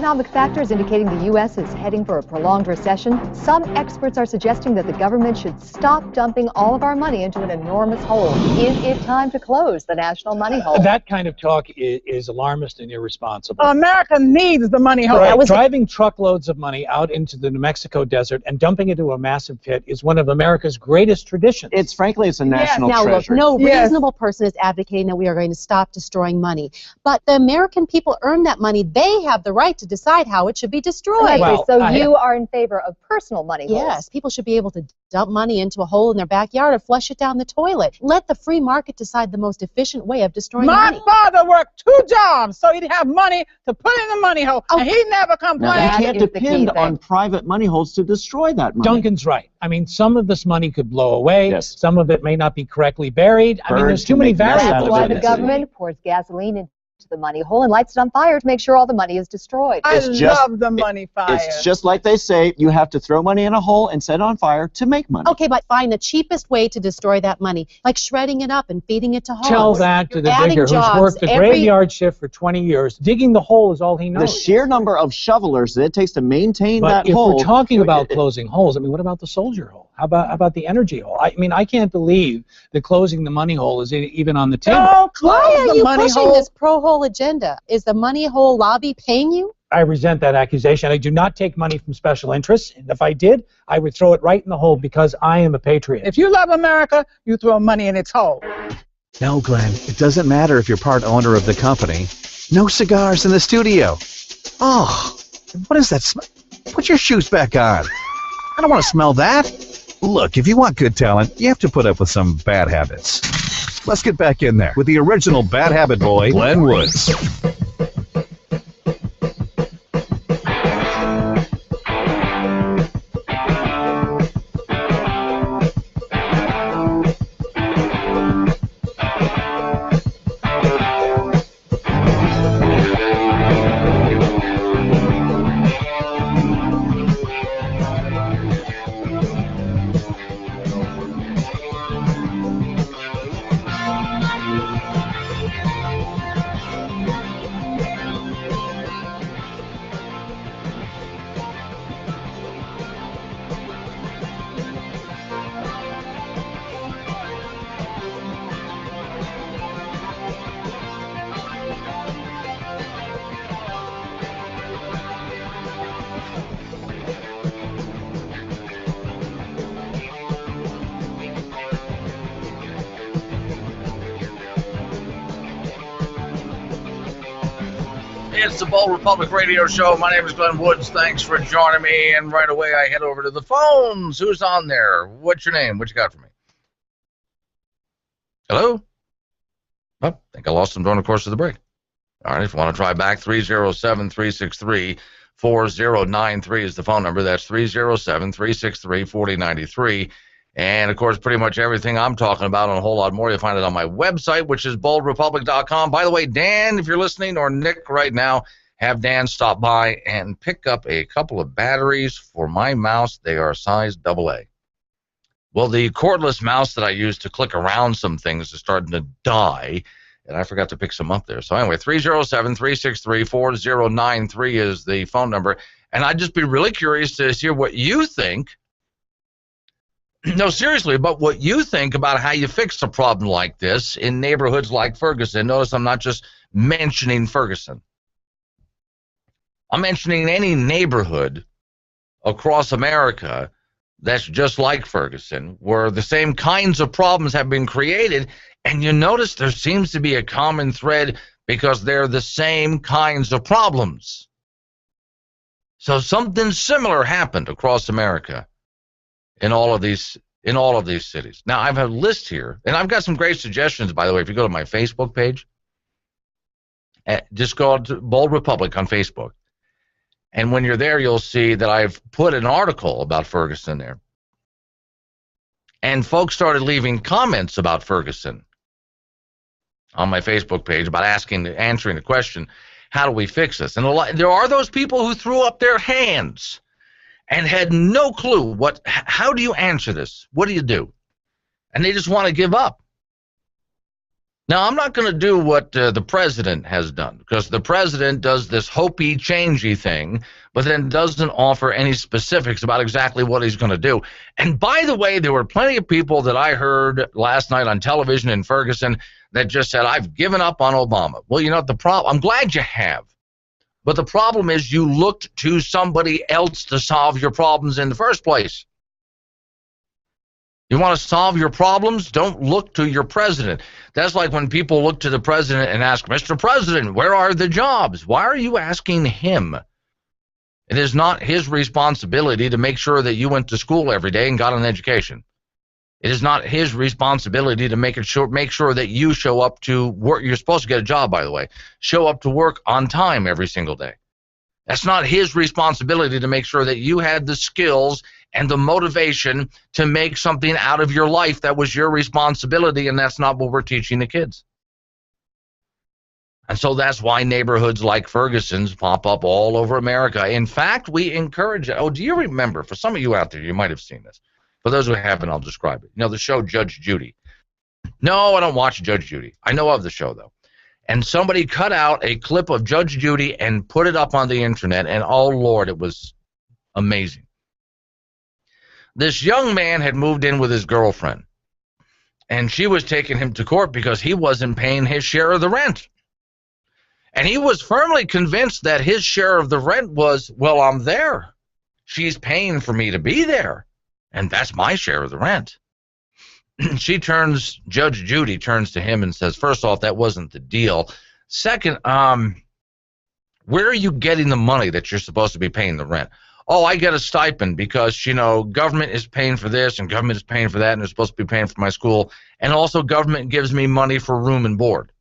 economic factors indicating the U.S. is heading for a prolonged recession, some experts are suggesting that the government should stop dumping all of our money into an enormous hole. Is it time to close the national money hole? That kind of talk is alarmist and irresponsible. America needs the money hole. Right. Driving truckloads of money out into the New Mexico desert and dumping it into a massive pit is one of America's greatest traditions. It's frankly, it's a national now, treasure. Look, no reasonable person is advocating that we are going to stop destroying money. But the American people earn that money. They have the right to decide how it should be destroyed. Well, so you are in favor of personal money holes? Yes, people should be able to dump money into a hole in their backyard or flush it down the toilet. Let the free market decide the most efficient way of destroying My money. father worked 2 jobs so he'd have money to put in the money hole, and he never complained. Now, you can't depend on private money holes to destroy that money. Duncan's right. I mean, some of this money could blow away. Yes. Some of it may not be correctly buried. I mean, there's too many variables. That's why the government pours gasoline into the money hole and lights it on fire to make sure all the money is destroyed. I love the money fire. It's just like they say, you have to throw money in a hole and set it on fire to make money. Okay, but find the cheapest way to destroy that money, like shredding it up and feeding it to hogs. Tell that to the Adding digger who's jobs worked the graveyard shift for 20 years. Digging the hole is all he knows. The sheer number of shovelers that it takes to maintain But that if hole. we're talking about closing holes, I mean, what about the soldier hole? How about the energy hole? I mean, I can't believe that closing the money hole is even on the table. Why are you pushing this pro-hole agenda? Is the money hole lobby paying you? I resent that accusation. I do not take money from special interests, and if I did, I would throw it right in the hole because I am a patriot. If you love America, you throw money in its hole. No, Glenn, it doesn't matter if you're part owner of the company. No cigars in the studio. Oh, what is that smell? Put your shoes back on. I don't want to smell that. Look, if you want good talent, you have to put up with some bad habits. Let's get back in there with the original bad habit boy, Glenn Woods. It's the Bold Republic Radio Show. My name is Glenn Woods. Thanks for joining me. And right away, I head over to the phones. Who's on there? What's your name? What you got for me? Hello? Oh, I think I lost him during the course of the break. All right, if you want to try back, 307-363-4093 is the phone number. That's 307-363-4093. And, of course, pretty much everything I'm talking about and a whole lot more, you'll find it on my website, which is boldrepublic.com. By the way, Dan, if you're listening, or Nick right now, have Dan stop by and pick up a couple of batteries for my mouse. They are size AA. Well, the cordless mouse that I use to click around some things is starting to die, and I forgot to pick some up there. So anyway, 307-363-4093 is the phone number. And I'd just be really curious to hear what you think. No, seriously, but what you think about how you fix a problem like this in neighborhoods like Ferguson. Notice I'm not just mentioning Ferguson. I'm mentioning any neighborhood across America that's just like Ferguson, where the same kinds of problems have been created, and you notice there seems to be a common thread because they're the same kinds of problems. So something similar happened across America. In all of these cities. Now, I have a list here, and I've got some great suggestions, by the way. If you go to my Facebook page, just go to Bold Republic on Facebook, and when you're there, you'll see that I've put an article about Ferguson there. And folks started leaving comments about Ferguson on my Facebook page about answering the question, how do we fix this? And there are those people who threw up their hands and had no clue how do you answer this? What do you do? And they just want to give up. Now, I'm not going to do what the president has done, because the president does this hopey, changey thing, but then doesn't offer any specifics about exactly what he's going to do. And by the way, there were plenty of people that I heard last night on television in Ferguson that just said, I've given up on Obama. Well, you know, the problem, I'm glad you have. But the problem is you looked to somebody else to solve your problems in the first place. You want to solve your problems? Don't look to your president. That's like when people look to the president and ask, Mr. President, where are the jobs? Why are you asking him? It is not his responsibility to make sure that you went to school every day and got an education. It is not his responsibility to make sure that you show up to work. You're supposed to get a job, by the way. Show up to work on time every single day. That's not his responsibility to make sure that you had the skills and the motivation to make something out of your life. That was your responsibility, and that's not what we're teaching the kids. And so that's why neighborhoods like Ferguson's pop up all over America. In fact, we encourage it. Oh, do you remember? For some of you out there, you might have seen this. For those who haven't, I'll describe it. You know, the show Judge Judy. No, I don't watch Judge Judy. I know of the show, though. And somebody cut out a clip of Judge Judy and put it up on the internet, and oh, Lord, it was amazing. This young man had moved in with his girlfriend, and she was taking him to court because he wasn't paying his share of the rent. And he was firmly convinced that his share of the rent was, well, I'm there. She's paying for me to be there, and that's my share of the rent. Judge Judy turns to him and says, first off, that wasn't the deal. Second, where are you getting the money that you're supposed to be paying the rent? Oh, I get a stipend because, you know, government is paying for this and government is paying for that and they're supposed to be paying for my school. And also government gives me money for room and board.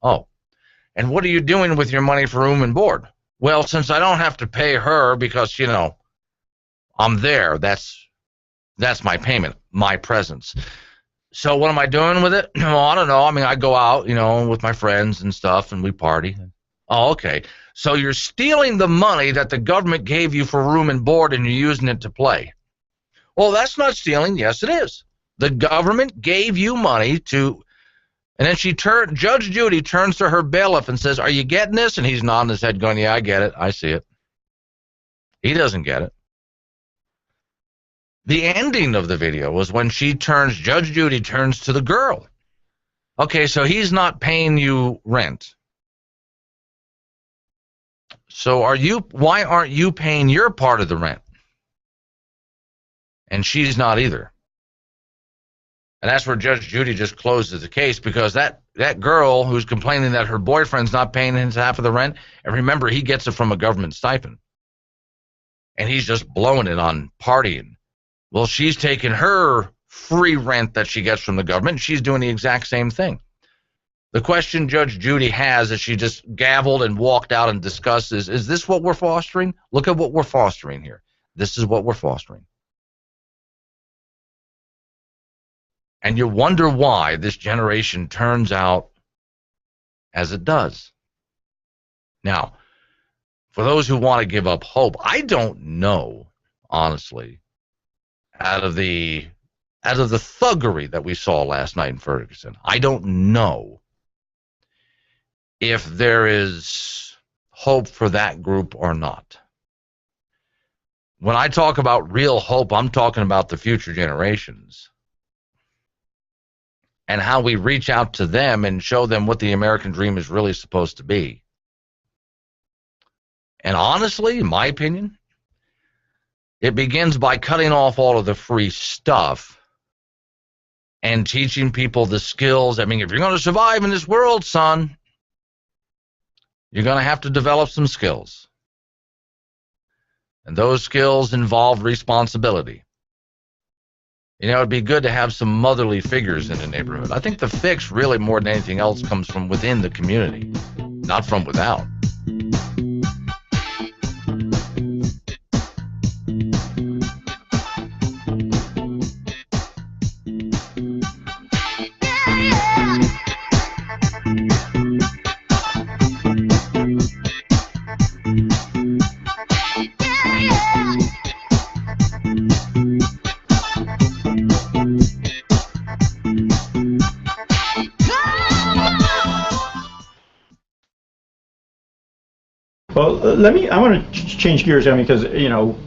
Oh, and what are you doing with your money for room and board? Well, since I don't have to pay her because, you know, I'm there, that's my payment, my presence. So what am I doing with it? Well, I don't know. I mean, I go out, you know, with my friends and stuff and we party. Oh, okay. So you're stealing the money that the government gave you for room and board and you're using it to play. Well, that's not stealing. Yes, it is. The government gave you money to, and then Judge Judy turns to her bailiff and says, are you getting this? And he's nodding his head going, yeah, I get it. I see it. He doesn't get it. The ending of the video was when Judge Judy turns to the girl. Okay, so he's not paying you rent. So why aren't you paying your part of the rent? And she's not either. And that's where Judge Judy just closes the case, because that girl who's complaining that her boyfriend's not paying his half of the rent, and remember, he gets it from a government stipend. And he's just blowing it on partying. Well, she's taking her free rent that she gets from the government, and she's doing the exact same thing. The question Judge Judy has, as she just gavelled and walked out and discussed, is this what we're fostering? Look at what we're fostering here. This is what we're fostering. And you wonder why this generation turns out as it does. Now, for those who want to give up hope, I don't know, honestly, out of the thuggery that we saw last night in Ferguson, I don't know if there is hope for that group or not. When I talk about real hope, I'm talking about the future generations and how we reach out to them and show them what the American dream is really supposed to be. And honestly, in my opinion, it begins by cutting off all of the free stuff and teaching people the skills. I mean, if you're going to survive in this world, son, you're going to have to develop some skills. And those skills involve responsibility. You know, it'd be good to have some motherly figures in the neighborhood. I think the fix, really more than anything else, comes from within the community, not from without. Go! I want to change gears, I mean, because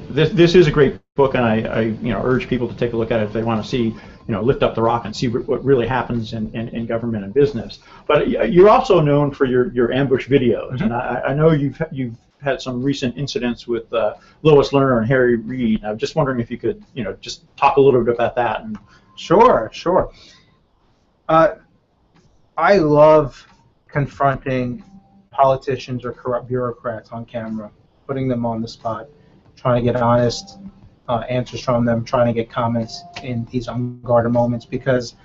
this is a great book, and I urge people to take a look at it if they want to see, lift up the rock and see what really happens in government and business. But you're also known for your ambush videos, and I know you've had some recent incidents with Lois Lerner and Harry Reid. I'm just wondering if you could, just talk a little bit about that. And Sure. I love confronting politicians or corrupt bureaucrats on camera, putting them on the spot, trying to get honest answers from them, trying to get comments in these unguarded moments, because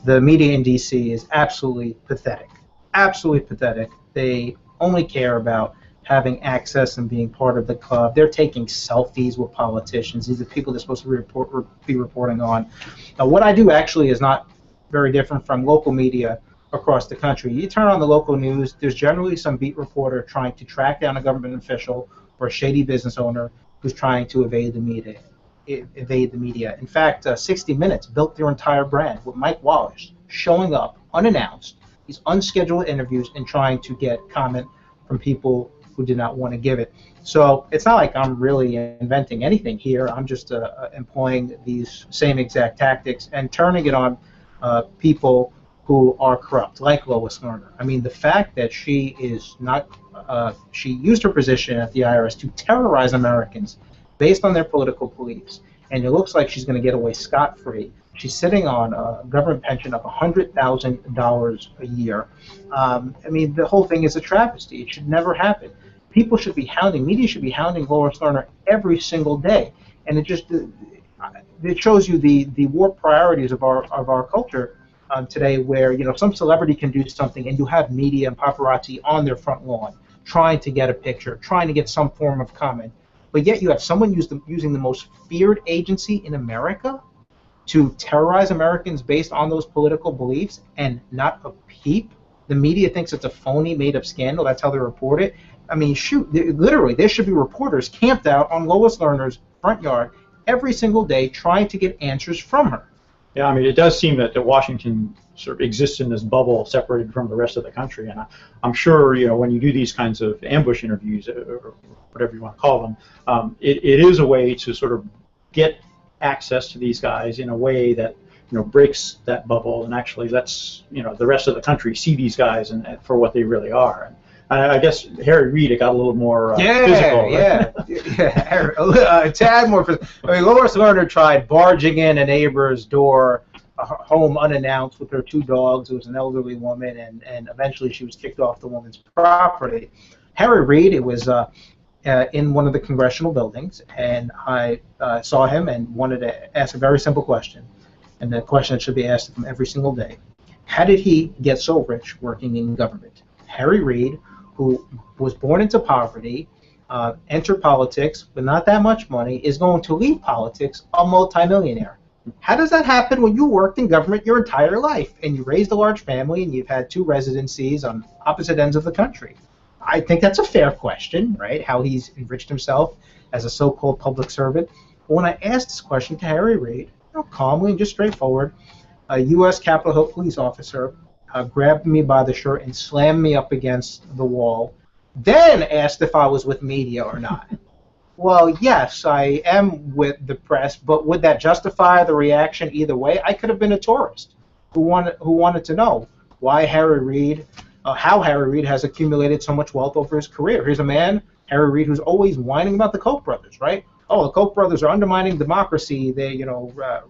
the media in D.C. is absolutely pathetic. Absolutely pathetic. They only care about having access and being part of the club. They're taking selfies with politicians. These are people they're supposed to be reporting on. Now, what I do actually is not very different from local media across the country. You turn on the local news, there's generally some beat reporter trying to track down a government official or a shady business owner who's trying to evade the media. In fact, 60 Minutes built their entire brand with Mike Wallace showing up unannounced, these unscheduled interviews, and trying to get comment from people who did not want to give it. So it's not like I'm really inventing anything here. I'm just employing these same exact tactics and turning it on people who are corrupt, like Lois Lerner. I mean, the fact that she is not, she used her position at the IRS to terrorize Americans based on their political beliefs, and it looks like she's going to get away scot-free. She's sitting on a government pension of $100,000 a year. I mean, the whole thing is a travesty. It should never happen. People should be hounding, media should be hounding Lois Lerner every single day, and it shows you the warped priorities of our culture today, where some celebrity can do something and you have media and paparazzi on their front lawn trying to get a picture, trying to get some form of comment, but yet you have someone using the most feared agency in America to terrorize Americans based on those political beliefs, and not a peep. The media thinks it's a phony, made-up scandal. That's how they report it. I mean, shoot, literally, there should be reporters camped out on Lois Lerner's front yard every single day trying to get answers from her. Yeah, I mean, it does seem that Washington sort of exists in this bubble separated from the rest of the country, and I'm sure, when you do these kinds of ambush interviews, or whatever you want to call them, it is a way to sort of get access to these guys in a way that breaks that bubble and actually lets the rest of the country see these guys and for what they really are. And I guess Harry Reid, it got a little more physical. Right? A tad more physical. I mean, Lois Lerner tried barging in a neighbor's door, home unannounced, with her 2 dogs. It was an elderly woman, and eventually she was kicked off the woman's property. Harry Reid, it was in one of the congressional buildings, and I saw him and wanted to ask a very simple question, and the question that should be asked of him every single day. How did he get so rich working in government? Harry Reid, who was born into poverty, entered politics with not that much money, is going to leave politics a multimillionaire. How does that happen when you worked in government your entire life and you raised a large family and you've had 2 residencies on opposite ends of the country? I think that's a fair question, right? How he's enriched himself as a so-called public servant. But when I asked this question to Harry Reid, calmly and just straightforward, a U.S. Capitol Hill police officer grabbed me by the shirt and slammed me up against the wall, then asked if I was with media or not. Well, yes, I am with the press, but would that justify the reaction either way? I could have been a tourist who wanted to know why Harry Reid, how Harry Reid has accumulated so much wealth over his career. Here's a man, Harry Reid, who's always whining about the Koch brothers, right? Oh, the Koch brothers are undermining democracy. They,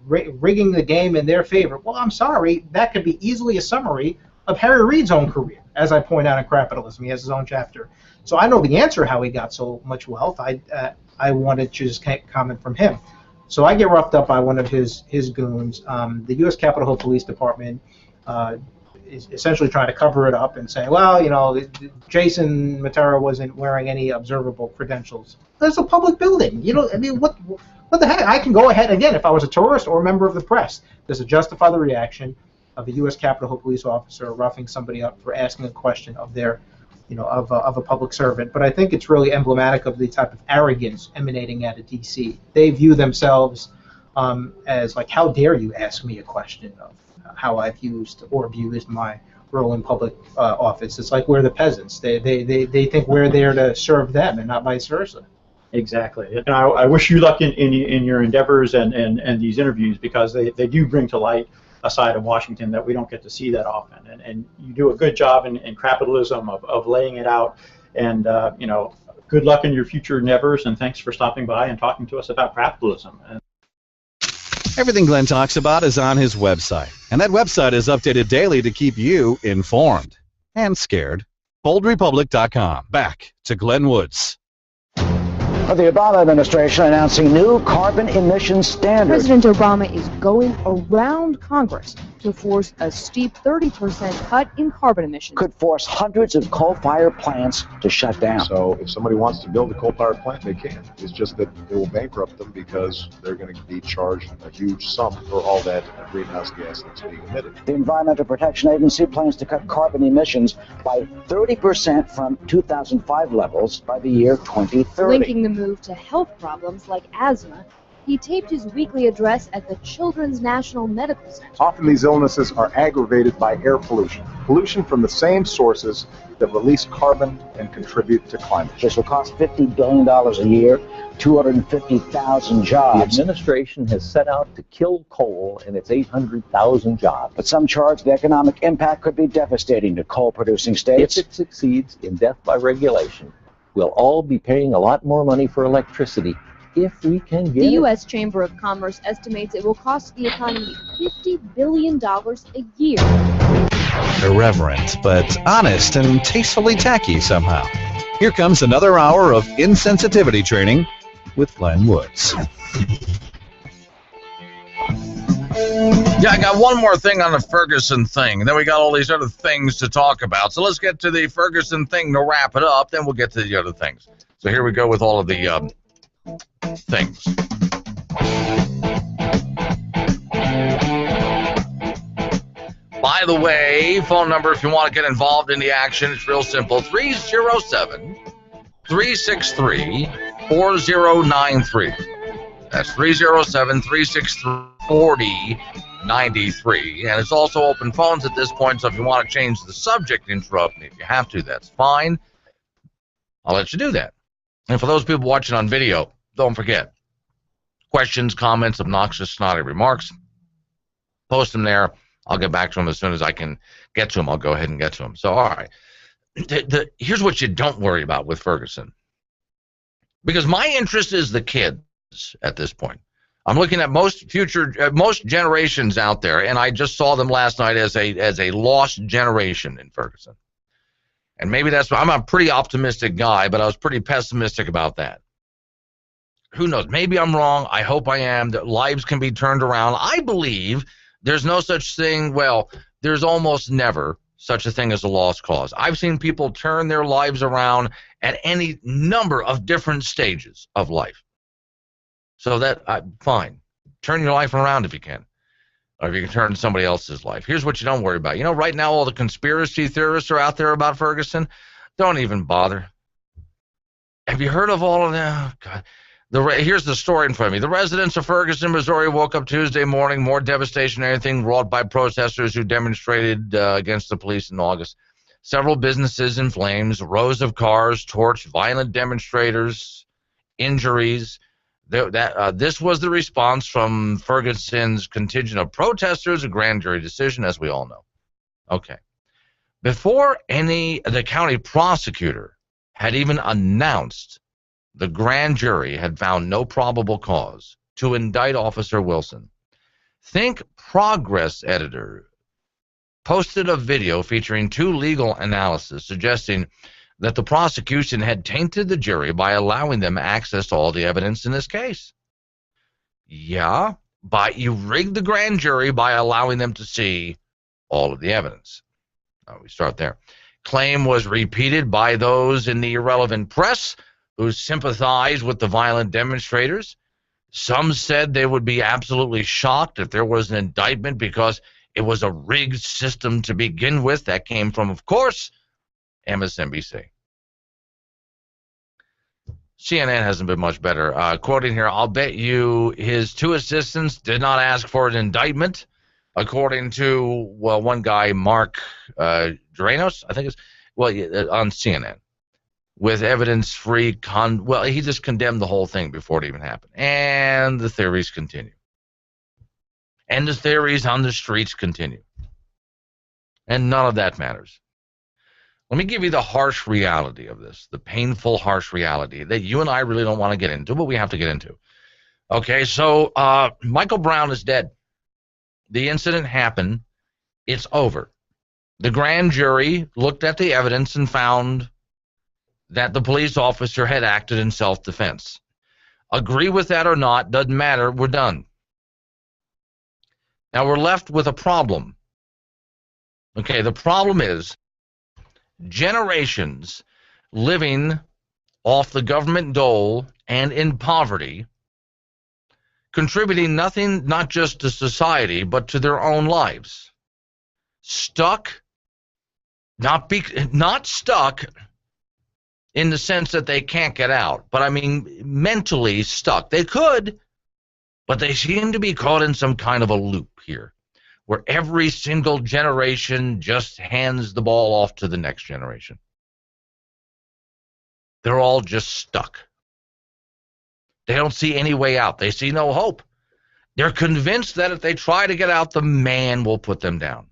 rigging the game in their favor. Well, I'm sorry, that could be easily a summary of Harry Reid's own career, as I point out in Capitalism. He has his own chapter. So I know the answer how he got so much wealth. I wanted to just comment from him. So I get roughed up by one of his goons. The U.S. Capitol Hill Police Department is essentially trying to cover it up and saying, well, Jason Matera wasn't wearing any observable credentials. It's a public building. I mean, what the heck? I can go ahead, again, if I was a tourist or a member of the press. Does it justify the reaction of a U.S. Capitol Hill police officer roughing somebody up for asking a question of their, of a public servant? But I think it's really emblematic of the type of arrogance emanating out of D.C. They view themselves as like, how dare you ask me a question of how I've used or abused my grow in public office. It's like we're the peasants. They think we're there to serve them and not vice versa. Exactly. And I wish you luck in your endeavors and these interviews, because they do bring to light a side of Washington that we don't get to see that often. And you do a good job in capitalism of laying it out. And, good luck in your future endeavors, and thanks for stopping by and talking to us about capitalism. Everything Glenn talks about is on his website, and that website is updated daily to keep you informed and scared. BoldRepublic.com. Back to Glenn Woods. The Obama administration announcing new carbon emission standards. President Obama is going around Congress to force a steep 30% cut in carbon emissions. Could force hundreds of coal-fired plants to shut down. So if somebody wants to build a coal-fired plant, they can. It's just that it will bankrupt them because they're going to be charged a huge sum for all that greenhouse gas that's being emitted. The Environmental Protection Agency plans to cut carbon emissions by 30% from 2005 levels by the year 2030. Linking the move to health problems like asthma, he taped his weekly address at the Children's National Medical Center. Often these illnesses are aggravated by air pollution. Pollution from the same sources that release carbon and contribute to climate change. This will cost $50 billion a year, 250,000 jobs. The administration has set out to kill coal and its 800,000 jobs. But some charge the economic impact could be devastating to coal-producing states. If it succeeds in death by regulation, we'll all be paying a lot more money for electricity if we can get The U.S. Chamber of Commerce estimates it will cost the economy $50 billion a year. Irreverent, but honest and tastefully tacky somehow. Here comes another hour of insensitivity training with Glenn Woods. Yeah, I got one more thing on the Ferguson thing, and then we got all these other things to talk about. So let's get to the Ferguson thing to wrap it up, then we'll get to the other things. So here we go with all of the things. By the way, phone number if you want to get involved in the action, it's real simple, 307-363-4093. That's 307-363-4093. And it's also open phones at this point, so if you want to change the subject, interrupt me. If you have to, that's fine. I'll let you do that. And for those people watching on video, don't forget, questions, comments, obnoxious, snotty remarks, post them there. I'll get back to them as soon as I can get to them. I'll go ahead and get to them. So, all right. Here's what you don't worry about with Ferguson. Because my interest is the kids at this point. I'm looking at most generations out there, and I just saw them last night as a lost generation in Ferguson. And maybe that's why I'm a pretty optimistic guy, but I was pretty pessimistic about that. Who knows? Maybe I'm wrong. I hope I am. That lives can be turned around. I believe there's no such thing. Well, there's almost never such a thing as a lost cause. I've seen people turn their lives around at any number of different stages of life. So that, fine. Turn your life around if you can. Or if you can turn somebody else's life. Here's what you don't worry about. You know, right now all the conspiracy theorists are out there about Ferguson. Don't even bother. Have you heard of all of them? Oh, God. Here's the story in front of me. The residents of Ferguson, Missouri woke up Tuesday morning, more devastation than anything wrought by protesters who demonstrated against the police in August. Several businesses in flames, rows of cars torched, violent demonstrators, injuries. This was the response from Ferguson's contingent of protesters, a grand jury decision, as we all know. Okay. Before the county prosecutor had even announced the grand jury had found no probable cause to indict Officer Wilson, Think Progress editor posted a video featuring two legal analyses suggesting that the prosecution had tainted the jury by allowing them access to all the evidence in this case. Yeah, but you rigged the grand jury by allowing them to see all of the evidence. We start there. Claim was repeated by those in the irrelevant press who sympathized with the violent demonstrators. Some said they would be absolutely shocked if there was an indictment because it was a rigged system to begin with. That came from, of course, MSNBC. CNN hasn't been much better. Quoting here, I'll bet you his two assistants did not ask for an indictment. according to, well, one guy, Mark Dranos, I think it's, well, on CNN, with evidence-free, well, he just condemned the whole thing before it even happened. And the theories continue. And the theories on the streets continue. And none of that matters. Let me give you the harsh reality of this, the painful, harsh reality that you and I really don't want to get into, but we have to get into. Okay, so Michael Brown is dead. The incident happened. It's over. The grand jury looked at the evidence and found that the police officer had acted in self-defense. Agree with that or not, doesn't matter, we're done. Now we're left with a problem. Okay, the problem is generations living off the government dole and in poverty, contributing nothing, not just to society, but to their own lives. Stuck, not stuck in the sense that they can't get out, but I mean mentally stuck. They could, but they seem to be caught in some kind of a loop here, where every single generation just hands the ball off to the next generation. They're all just stuck. They don't see any way out. They see no hope. They're convinced that if they try to get out, the man will put them down.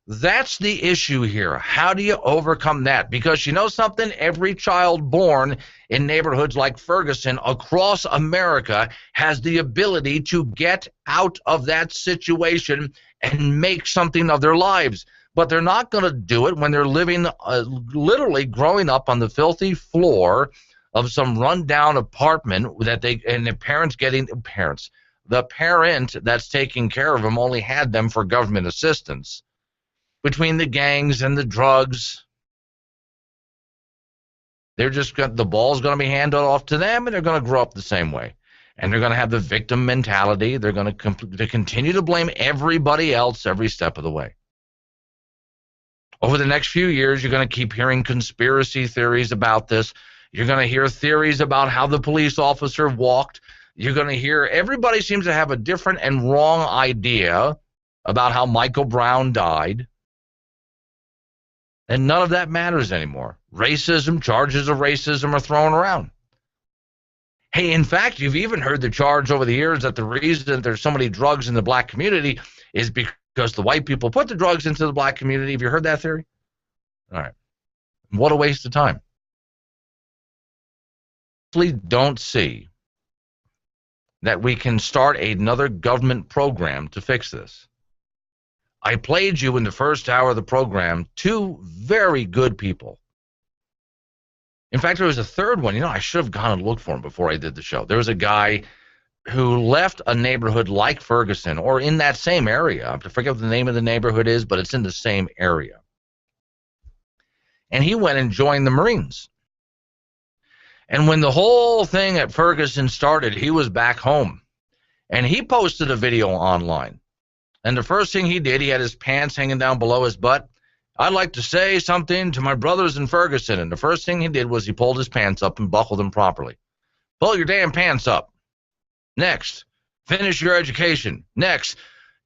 That's the issue here. How do you overcome that? Because you know something? Every child born in neighborhoods like Ferguson across America has the ability to get out of that situation and make something of their lives. But they're not going to do it when they're living, literally growing up on the filthy floor of some rundown apartment that and the the parent that's taking care of them only had them for government assistance. Between the gangs and the drugs, they're just the ball's going to be handed off to them, and they're going to grow up the same way. And they're going to have the victim mentality. They're going to continue to blame everybody else every step of the way. Over the next few years, you're going to keep hearing conspiracy theories about this. You're going to hear theories about how the police officer walked. You're going to hear everybody seems to have a different and wrong idea about how Michael Brown died. And none of that matters anymore. Racism, charges of racism are thrown around. Hey, in fact, you've even heard the charge over the years that the reason there's so many drugs in the black community is because the white people put the drugs into the black community. Have you heard that theory? All right. What a waste of time. Please don't see that we can start another government program to fix this. I played you in the first hour of the program two very good people. In fact, there was a third one. You know, I should have gone and looked for him before I did the show. There was a guy who left a neighborhood like Ferguson or in that same area. I forget what the name of the neighborhood is, but it's in the same area. And he went and joined the Marines. And when the whole thing at Ferguson started, he was back home. And he posted a video online. And the first thing he did, he had his pants hanging down below his butt. I'd like to say something to my brothers in Ferguson. And the first thing he did was he pulled his pants up and buckled them properly. Pull your damn pants up. Next, finish your education. Next,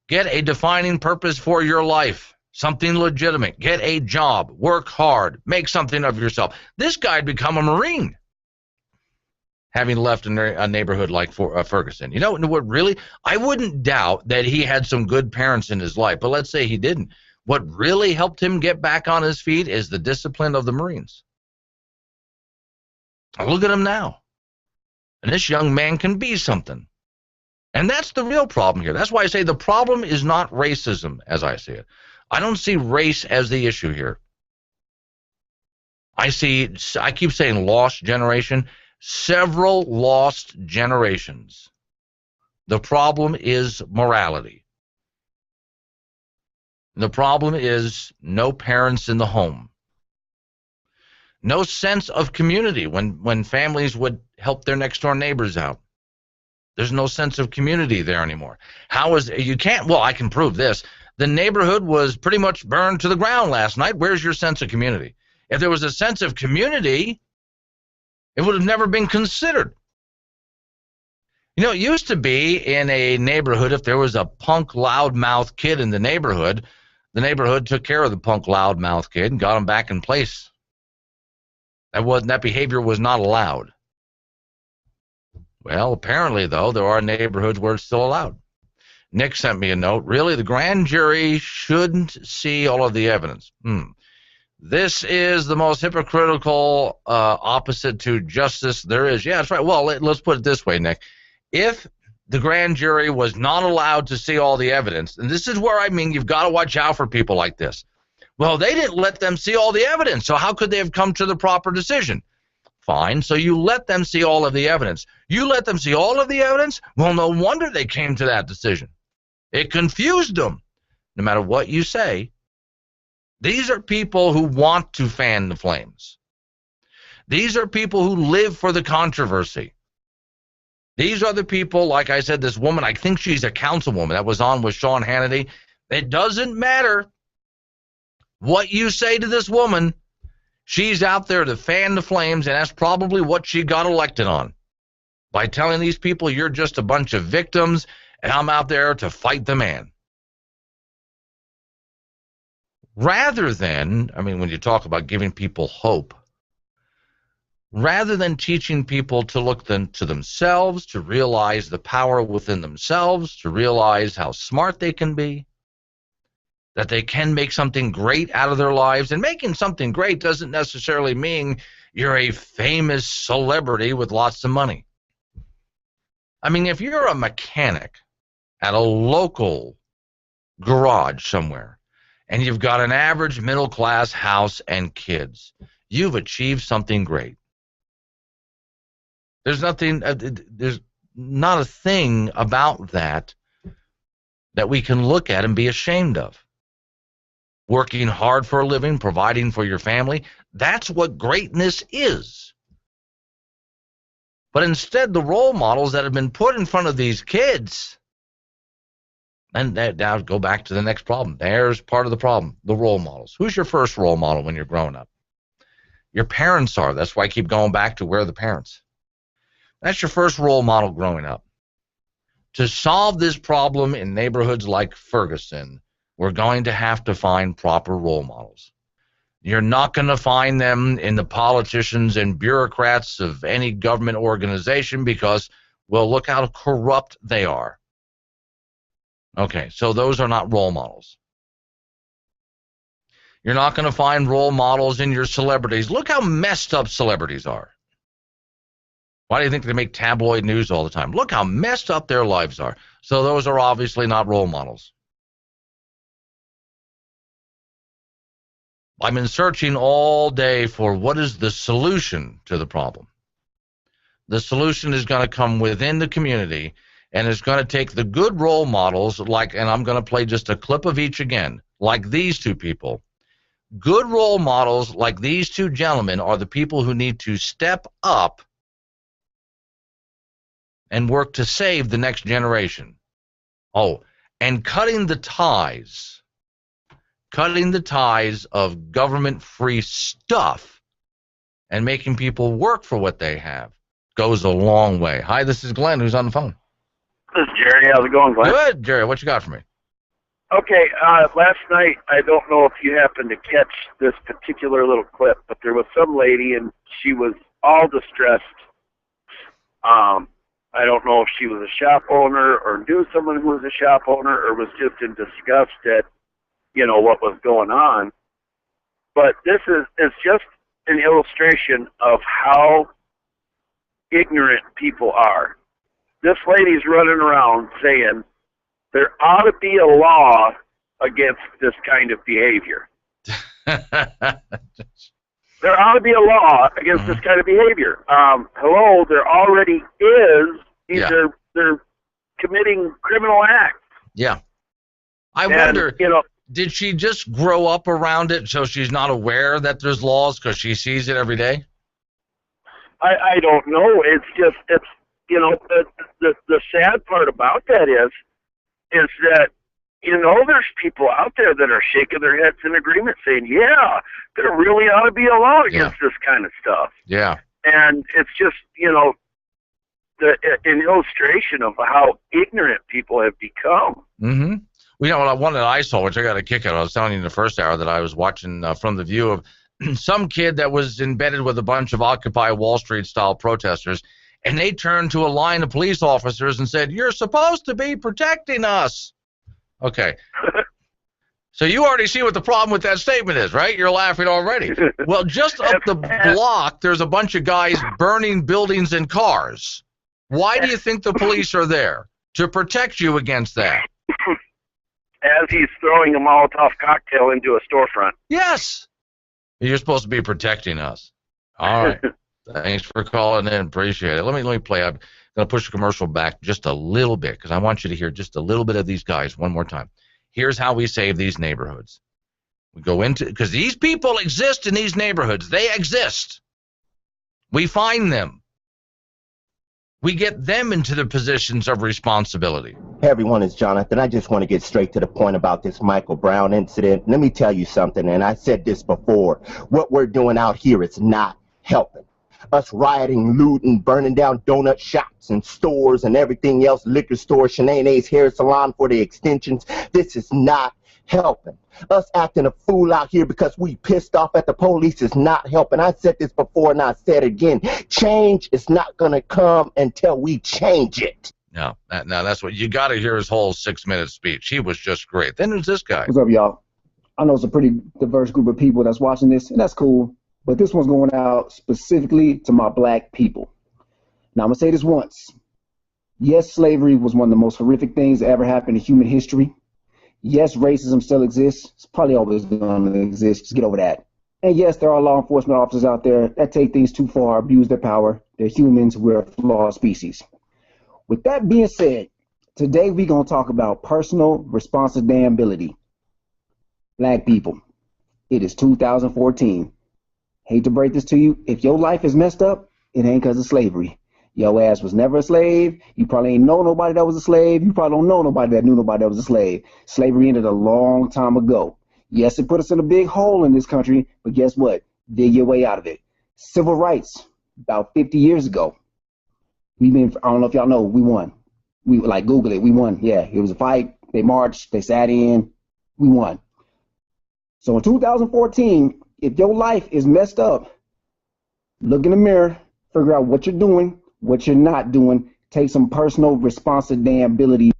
get a defining purpose for your life. Something legitimate. Get a job. Work hard. Make something of yourself. This guy'd become a Marine, having left a neighborhood like Ferguson. You know what really? I wouldn't doubt that he had some good parents in his life, but let's say he didn't. What really helped him get back on his feet is the discipline of the Marines. Look at him now. And this young man can be something. And that's the real problem here. That's why I say the problem is not racism, as I see it. I don't see race as the issue here. I keep saying lost generation. Several lost generations. The problem is morality. The problem is no parents in the home. No sense of community when families would help their next door neighbors out. There's no sense of community there anymore. I can prove this. The neighborhood was pretty much burned to the ground last night. Where's your sense of community? If there was a sense of community, it would have never been considered. You know, it used to be in a neighborhood, if there was a punk loudmouth kid in the neighborhood took care of the punk loudmouth kid and got him back in place. That behavior was not allowed. Well, apparently, though, there are neighborhoods where it's still allowed. Nick sent me a note. Really, the grand jury shouldn't see all of the evidence. This is the most hypocritical opposite to justice there is. Yeah, that's right. Well, let's put it this way, Nick. If the grand jury was not allowed to see all the evidence, and this is where I mean you've got to watch out for people like this. Well, they didn't let them see all the evidence, so how could they have come to the proper decision? Fine, so you let them see all of the evidence. You let them see all of the evidence? Well, no wonder they came to that decision. It confused them. No matter what you say, these are people who want to fan the flames. These are people who live for the controversy. These are the people, like I said, this woman, I think she's a councilwoman that was on with Sean Hannity. It doesn't matter what you say to this woman. She's out there to fan the flames, and that's probably what she got elected on. By telling these people you're just a bunch of victims, and I'm out there to fight the man. Rather than, I mean, when you talk about giving people hope, rather than teaching people to look to themselves, to realize the power within themselves, to realize how smart they can be, that they can make something great out of their lives. And making something great doesn't necessarily mean you're a famous celebrity with lots of money. I mean, if you're a mechanic at a local garage somewhere, and you've got an average middle-class house and kids, you've achieved something great. There's not a thing about that we can look at and be ashamed of. Working hard for a living, providing for your family, that's what greatness is. But instead, the role models that have been put in front of these kids, and now go back to the next problem. There's part of the problem, the role models. Who's your first role model when you're growing up? Your parents are. That's why I keep going back to where are the parents. That's your first role model growing up. To solve this problem in neighborhoods like Ferguson, we're going to have to find proper role models. You're not going to find them in the politicians and bureaucrats of any government organization because, well, look how corrupt they are. Okay, so those are not role models. You're not going to find role models in your celebrities. Look how messed up celebrities are. Why do you think they make tabloid news all the time? Look how messed up their lives are. So those are obviously not role models. I've been searching all day for what is the solution to the problem. The solution is going to come within the community, and it's going to take the good role models, like, and I'm going to play just a clip of each again, like these two people. Good role models like these two gentlemen are the people who need to step up and work to save the next generation. Oh, and cutting the ties of government-free stuff and making people work for what they have goes a long way. Hi, this is Glenn, who's on the phone. This is Jerry. How's it going, Glenn? Good, Jerry. What you got for me? Okay, last night, I don't know if you happened to catch this particular little clip, but there was some lady, and she was all distressed. I don't know if she was a shop owner or knew someone who was a shop owner or was just in disgust at, what was going on. But this is just an illustration of how ignorant people are. This lady's running around saying there ought to be a law against this kind of behavior. There ought to be a law against this kind of behavior. Hello, there already is. They're committing criminal acts. Yeah. I wonder, did she just grow up around it so she's not aware that there's laws because she sees it every day? I don't know. It's the sad part about that is that, there's people out there that are shaking their heads in agreement saying, yeah, there really ought to be a law against this kind of stuff. Yeah. And it's just, an illustration of how ignorant people have become. Mm-hmm. Well, you know, one that I saw, which I got a kick out of, I was telling you in the first hour that I was watching from the view of some kid that was embedded with a bunch of Occupy Wall Street style protesters, and they turned to a line of police officers and said, "You're supposed to be protecting us." Okay. So you already see what the problem with that statement is, right? You're laughing already. Well, just up the block, there's a bunch of guys burning buildings and cars. Why do you think the police are there? To protect you against that. As he's throwing a Molotov cocktail into a storefront. Yes. You're supposed to be protecting us. All right. Thanks for calling in. Appreciate it. Let me play. I'm going to push the commercial back just a little bit because I want you to hear just a little bit of these guys one more time. Here's how we save these neighborhoods. We go into, because these people exist in these neighborhoods. They exist. We find them. We get them into the positions of responsibility. Hey everyone, it's Jonathan. I just want to get straight to the point about this Michael Brown incident. Let me tell you something, and I said this before. What we're doing out here is not helping. Us rioting, looting, burning down donut shops and stores and everything else, liquor stores, Shanae's hair salon for the extensions. This is not helping. Us acting a fool out here because we pissed off at the police is not helping. I said this before and I said it again. Change is not going to come until we change it. No, that's what you got to hear his whole 6-minute speech. He was just great. Then there's this guy. What's up, y'all? I know it's a pretty diverse group of people that's watching this, and that's cool. But this one's going out specifically to my black people. Now, I'm going to say this once. Yes, slavery was one of the most horrific things that ever happened in human history. Yes, racism still exists. It's probably always going to exist. Just get over that. And yes, there are law enforcement officers out there that take things too far, abuse their power. They're humans. We're a flawed species. With that being said, today we're going to talk about personal responsibility. Black people, it is 2014. Hate to break this to you. If your life is messed up, it ain't because of slavery. Your ass was never a slave. You probably ain't know nobody that was a slave. You probably don't know nobody that knew nobody that was a slave. Slavery ended a long time ago. Yes, it put us in a big hole in this country, but guess what? Dig your way out of it. Civil rights, about 50 years ago. I don't know if y'all know, we won. We Google it, we won. Yeah, it was a fight. They marched, they sat in, we won. So in 2014, if your life is messed up, look in the mirror, figure out what you're doing, what you're not doing, take some personal responsibility.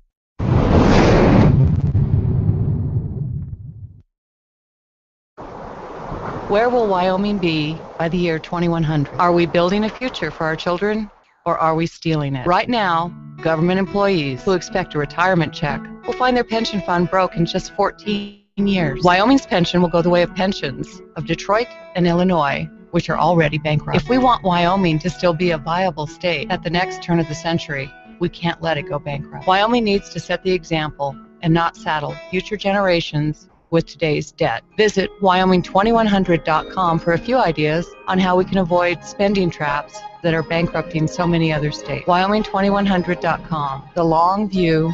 Where will Wyoming be by the year 2100? Are we building a future for our children, or are we stealing it? Right now, government employees who expect a retirement check will find their pension fund broke in just 14 years. Wyoming's pension will go the way of pensions of Detroit and Illinois, which are already bankrupt. If we want Wyoming to still be a viable state at the next turn of the century, we can't let it go bankrupt. Wyoming needs to set the example and not saddle future generations with today's debt. Visit Wyoming2100.com for a few ideas on how we can avoid spending traps that are bankrupting so many other states. Wyoming2100.com. The long view,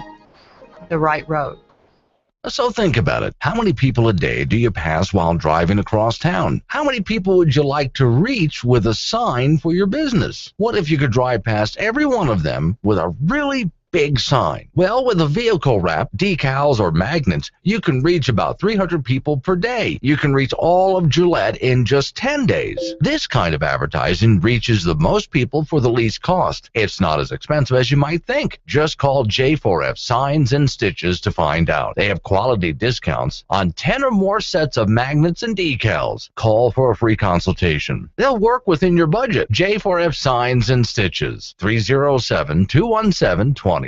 the right road. So think about it. How many people a day do you pass while driving across town? How many people would you like to reach with a sign for your business? What if you could drive past every one of them with a really big sign? Well, with a vehicle wrap, decals, or magnets, you can reach about 300 people per day. You can reach all of Gillette in just 10 days. This kind of advertising reaches the most people for the least cost. It's not as expensive as you might think. Just call J4F Signs and Stitches to find out. They have quality discounts on 10 or more sets of magnets and decals. Call for a free consultation. They'll work within your budget. J4F Signs and Stitches, 307-217-2027.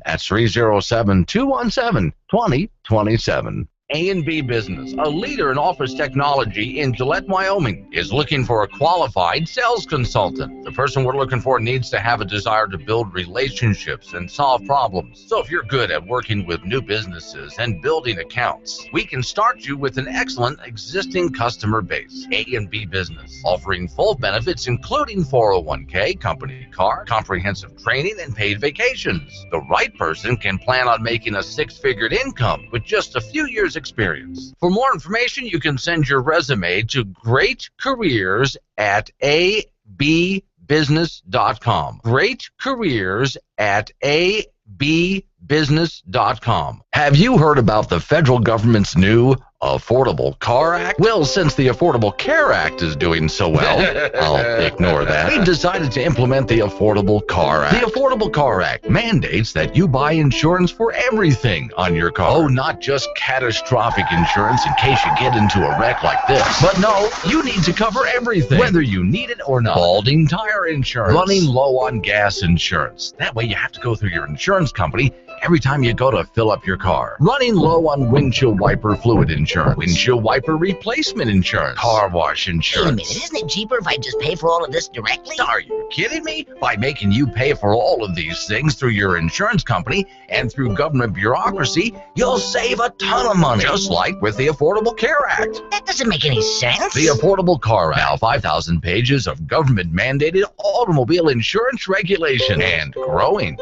That's 307-217-2027. A&B Business, a leader in office technology in Gillette, Wyoming, is looking for a qualified sales consultant. The person we're looking for needs to have a desire to build relationships and solve problems. So if you're good at working with new businesses and building accounts, we can start you with an excellent existing customer base. A&B Business, offering full benefits including 401k, company car, comprehensive training, and paid vacations. The right person can plan on making a six-figured income with just a few years experience. For more information, you can send your resume to greatcareers@abbusiness.com. abbusiness.com. Great careers at abbusiness.com. Have you heard about the federal government's new Affordable Car Act? Well, since the Affordable Care Act is doing so well, I'll ignore that. We've decided to implement the Affordable Car Act. The Affordable Car Act mandates that you buy insurance for everything on your car. Oh, not just catastrophic insurance in case you get into a wreck like this. But no, you need to cover everything, whether you need it or not. Balding tire insurance. Running low on gas insurance. That way you have to go through your insurance company every time you go to fill up your car. Running low on windshield wiper fluid insurance, windshield wiper replacement insurance, car wash insurance. Wait a minute, isn't it cheaper if I just pay for all of this directly? Are you kidding me? By making you pay for all of these things through your insurance company and through government bureaucracy, you'll save a ton of money, just like with the Affordable Care Act. That doesn't make any sense. The Affordable Car Act, now 5,000 pages of government-mandated automobile insurance regulation, and growing.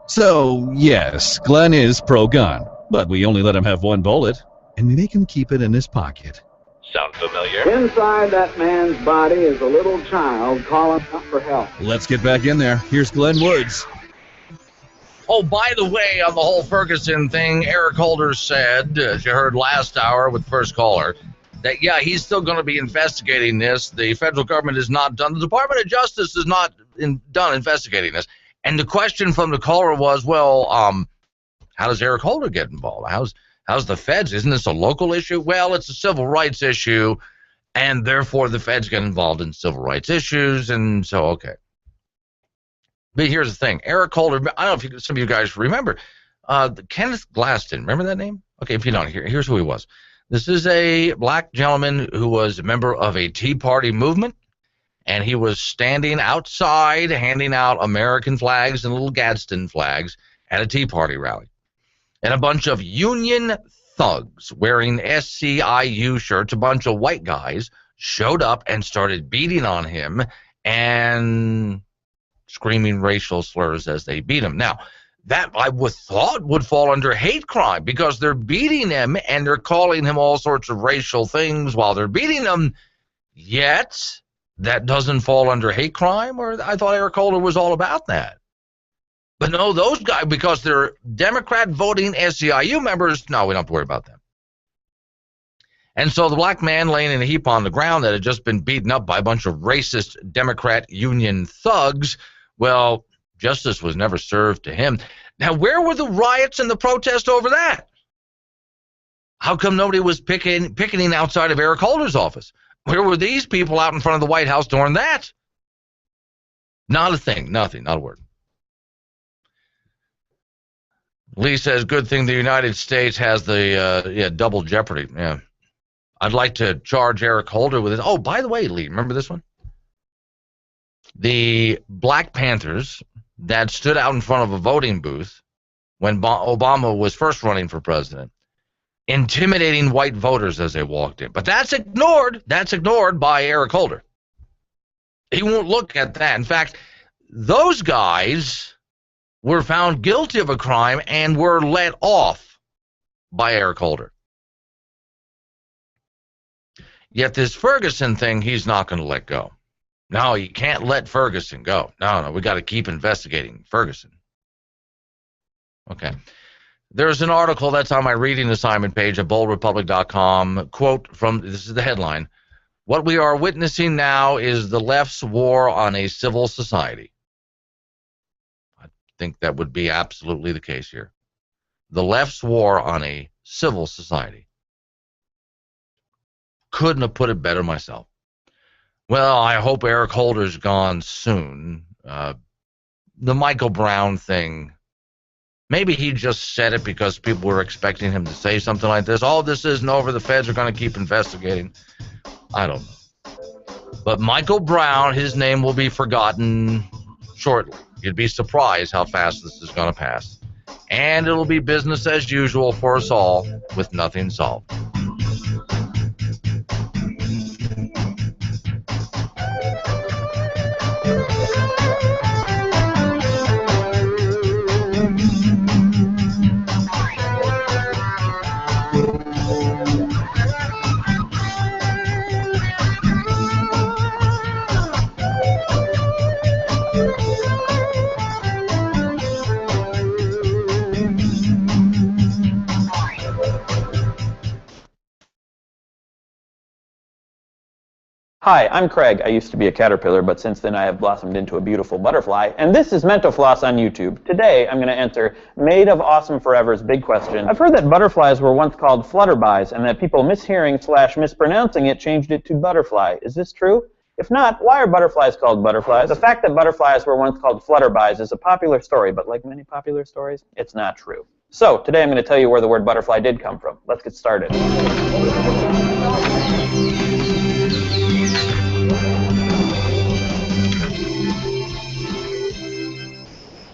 So, yes, Glenn is pro-gun, but we only let him have one bullet, and we make him keep it in his pocket. Sound familiar? Inside that man's body is a little child calling out for help. Let's get back in there. Here's Glenn Woods. Oh, by the way, on the whole Ferguson thing, Eric Holder said, as you heard last hour with first caller, that, yeah, he's still going to be investigating this. The federal government is not done. The Department of Justice is not done investigating this. And the question from the caller was, well, how does Eric Holder get involved? How's the feds? Isn't this a local issue? Well, it's a civil rights issue, and therefore the feds get involved in civil rights issues, and so, okay. But here's the thing. Eric Holder, I don't know if some of you guys remember, Kenneth Glaston, remember that name? Okay, if you don't, here's who he was. This is a black gentleman who was a member of a Tea Party movement, and he was standing outside handing out American flags and little Gadsden flags at a Tea Party rally. And a bunch of Union thugs wearing SCIU shirts, a bunch of white guys, showed up and started beating on him and screaming racial slurs as they beat him. Now, that I would thought would fall under hate crime because they're beating him and they're calling him all sorts of racial things while they're beating him, yet that doesn't fall under hate crime? Or I thought Eric Holder was all about that. But no, those guys, because they're Democrat voting SEIU members, no, we don't have to worry about them. And so the black man laying in a heap on the ground that had just been beaten up by a bunch of racist Democrat Union thugs, well, justice was never served to him. Now, where were the riots and the protest over that? How come nobody was picketing outside of Eric Holder's office? Where were these people out in front of the White House during that? Not a thing, nothing, not a word. Lee says, good thing the United States has the double jeopardy. Yeah. I'd like to charge Eric Holder with it. Oh, by the way, Lee, remember this one? The Black Panthers that stood out in front of a voting booth when Obama was first running for president, intimidating white voters as they walked in. But that's ignored. That's ignored by Eric Holder. He won't look at that. In fact, those guys were found guilty of a crime and were let off by Eric Holder. Yet this Ferguson thing, he's not going to let go. No, you can't let Ferguson go. No, we got to keep investigating Ferguson. Okay. There's an article that's on my reading assignment page at boldrepublic.com. Quote from, this is the headline, what we are witnessing now is the left's war on a civil society. I think that would be absolutely the case here. The left's war on a civil society. Couldn't have put it better myself. Well, I hope Eric Holder's gone soon. The Michael Brown thing, maybe he just said it because people were expecting him to say something like this. Oh, this isn't over. The feds are going to keep investigating. I don't know. But Michael Brown, his name will be forgotten shortly. You'd be surprised how fast this is going to pass. And it'll be business as usual for us all with nothing solved. Hi, I'm Craig. I used to be a caterpillar, but since then I have blossomed into a beautiful butterfly, and this is Mental Floss on YouTube. Today, I'm going to answer Maid of Awesome Forever's big question. I've heard that butterflies were once called flutterbys, and that people mishearing/mispronouncing it changed it to butterfly. Is this true? If not, why are butterflies called butterflies? The fact that butterflies were once called flutterbys is a popular story, but like many popular stories, it's not true. So, today I'm going to tell you where the word butterfly did come from. Let's get started.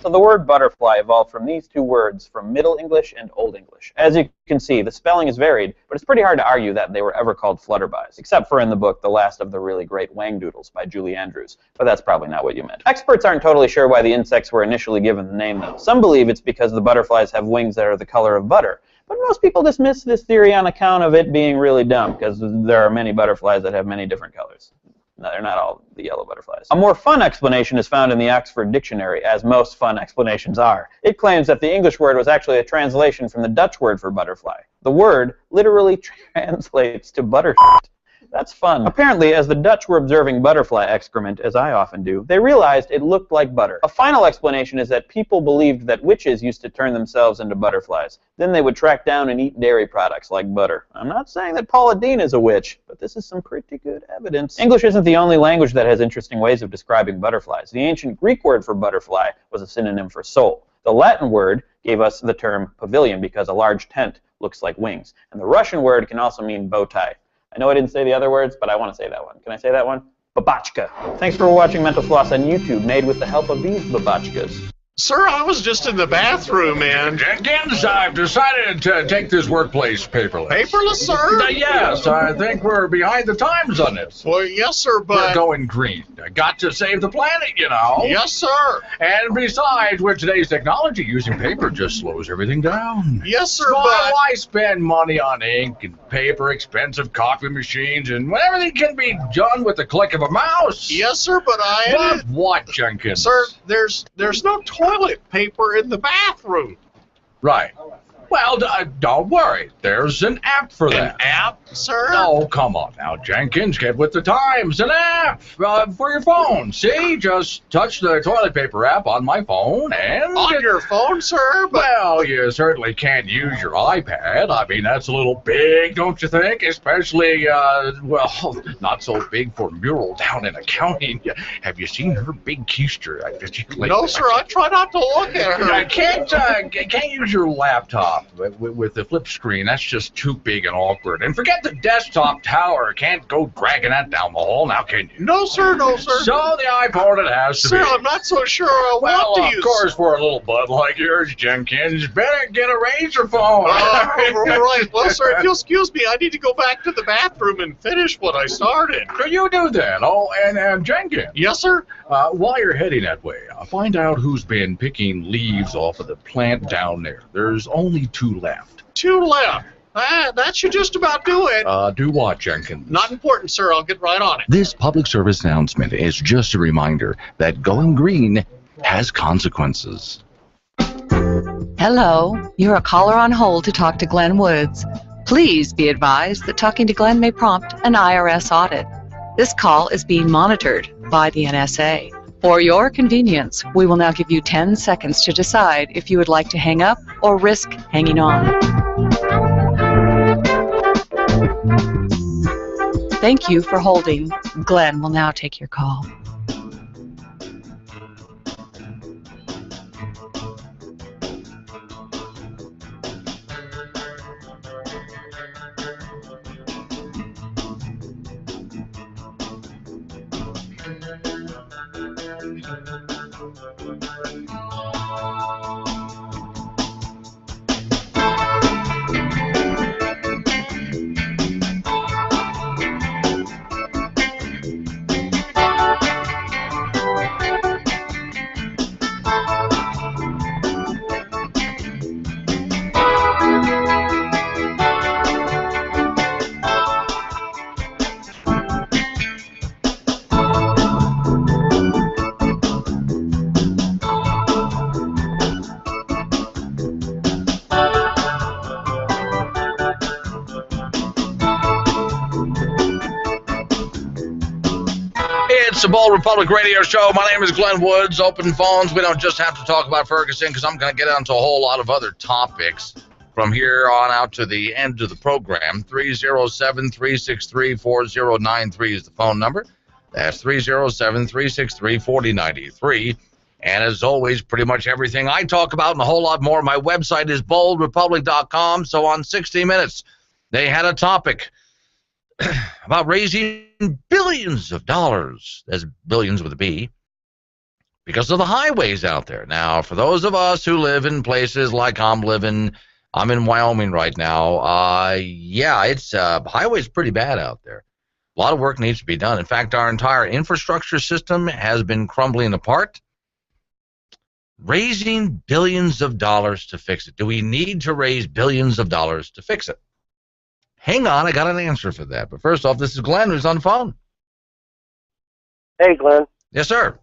So the word butterfly evolved from these two words from Middle English and Old English. As you can see, the spelling is varied, but it's pretty hard to argue that they were ever called flutterbys, except for in the book The Last of the Really Great Wangdoodles by Julie Andrews, but that's probably not what you meant. Experts aren't totally sure why the insects were initially given the name, though. Some believe it's because the butterflies have wings that are the color of butter, but most people dismiss this theory on account of it being really dumb, because there are many butterflies that have many different colors. No, they're not all the yellow butterflies. A more fun explanation is found in the Oxford Dictionary, as most fun explanations are. It claims that the English word was actually a translation from the Dutch word for butterfly. The word literally translates to butter shit. That's fun. Apparently, as the Dutch were observing butterfly excrement, as I often do, they realized it looked like butter. A final explanation is that people believed that witches used to turn themselves into butterflies. Then they would track down and eat dairy products like butter. I'm not saying that Paula Deen is a witch, but this is some pretty good evidence. English isn't the only language that has interesting ways of describing butterflies. The ancient Greek word for butterfly was a synonym for soul. The Latin word gave us the term pavilion because a large tent looks like wings. And the Russian word can also mean bow tie. I know I didn't say the other words, but I want to say that one. Can I say that one? Babachka. Thanks for watching Mental Floss on YouTube, made with the help of these babachkas. Sir, I was just in the bathroom, and... Jenkins, I've decided to take this workplace paperless. Paperless, sir? Yes, I think we're behind the times on this. Well, yes, sir, but... We're going green. I got to save the planet, you know. Yes, sir. And besides, with today's technology, using paper just slows everything down. Yes, sir, so but... why spend money on ink and paper, expensive coffee machines, and when everything can be done with the click of a mouse? Yes, sir, but I... But what, Jenkins? Sir, there's no toilet paper in the bathroom. Right. Well, don't worry. There's an app for that. An app, sir? Oh, come on now, Jenkins. Get with the times. An app for your phone. See? Just touch the toilet paper app on my phone and... On your phone, sir? But... Well, you certainly can't use your iPad. I mean, that's a little big, don't you think? Especially, well, not so big for Mural down in accounting. Have you seen her big keister? No, sir. I try not to look at her. I can't use your laptop with the flip screen. That's just too big and awkward. And forget the desktop tower. Can't go dragging that down the hall now, can you? No, sir. No, sir. So the iPhone it has to be. Sir, I'm not so sure I want to use... Of course, for a little bud like yours, Jenkins, better get a razor phone. Right. Well, sir, if you'll excuse me, I need to go back to the bathroom and finish what I started. Could you do that? Oh, and Jenkins. Yes, sir? While you're heading that way, find out who's been picking leaves off of the plant down there. There's only 2 left. 2 left? That should just about do it. Do what, Jenkins? Not important, sir. I'll get right on it. This public service announcement is just a reminder that going green has consequences. Hello, you're a caller on hold to talk to Glenn Woods. Please be advised that talking to Glenn may prompt an IRS audit. This call is being monitored by the NSA. For your convenience, we will now give you 10 seconds to decide if you would like to hang up or risk hanging on. Thank you for holding. Glenn will now take your call. Republic Radio Show. My name is Glenn Woods. Open phones. We don't just have to talk about Ferguson because I'm going to get onto a whole lot of other topics from here on out to the end of the program. 307-363-4093 is the phone number. That's 307-363-4093. And as always, pretty much everything I talk about and a whole lot more, my website is boldrepublic.com. So on 60 Minutes, they had a topic about raising billions of dollars, that's billions with a B, because of the highways out there. Now, for those of us who live in places like I'm in Wyoming right now, yeah, it's highway's pretty bad out there. A lot of work needs to be done. In fact, our entire infrastructure system has been crumbling apart. Raising billions of dollars to fix it. Do we need to raise billions of dollars to fix it? Hang on, I got an answer for that. But first off, this is Glenn who's on the phone. Hey, Glenn. Yes, sir.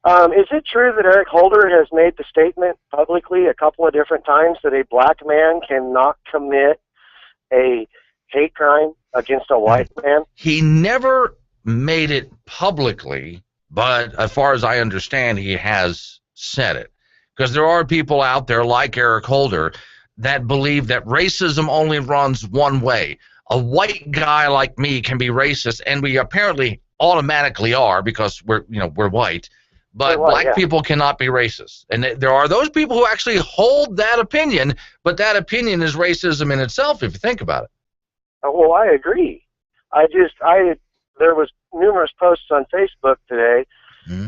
Is it true that Eric Holder has made the statement publicly a couple of different times that a black man cannot commit a hate crime against a white man? He never made it publicly, but as far as I understand, he has said it. Because there are people out there like Eric Holder that believe that racism only runs one way. A white guy like me can be racist, and we apparently automatically are because we're white. But black people cannot be racist. And there are those people who actually hold that opinion, but that opinion is racism in itself if you think about it. Well, I agree. There was numerous posts on Facebook today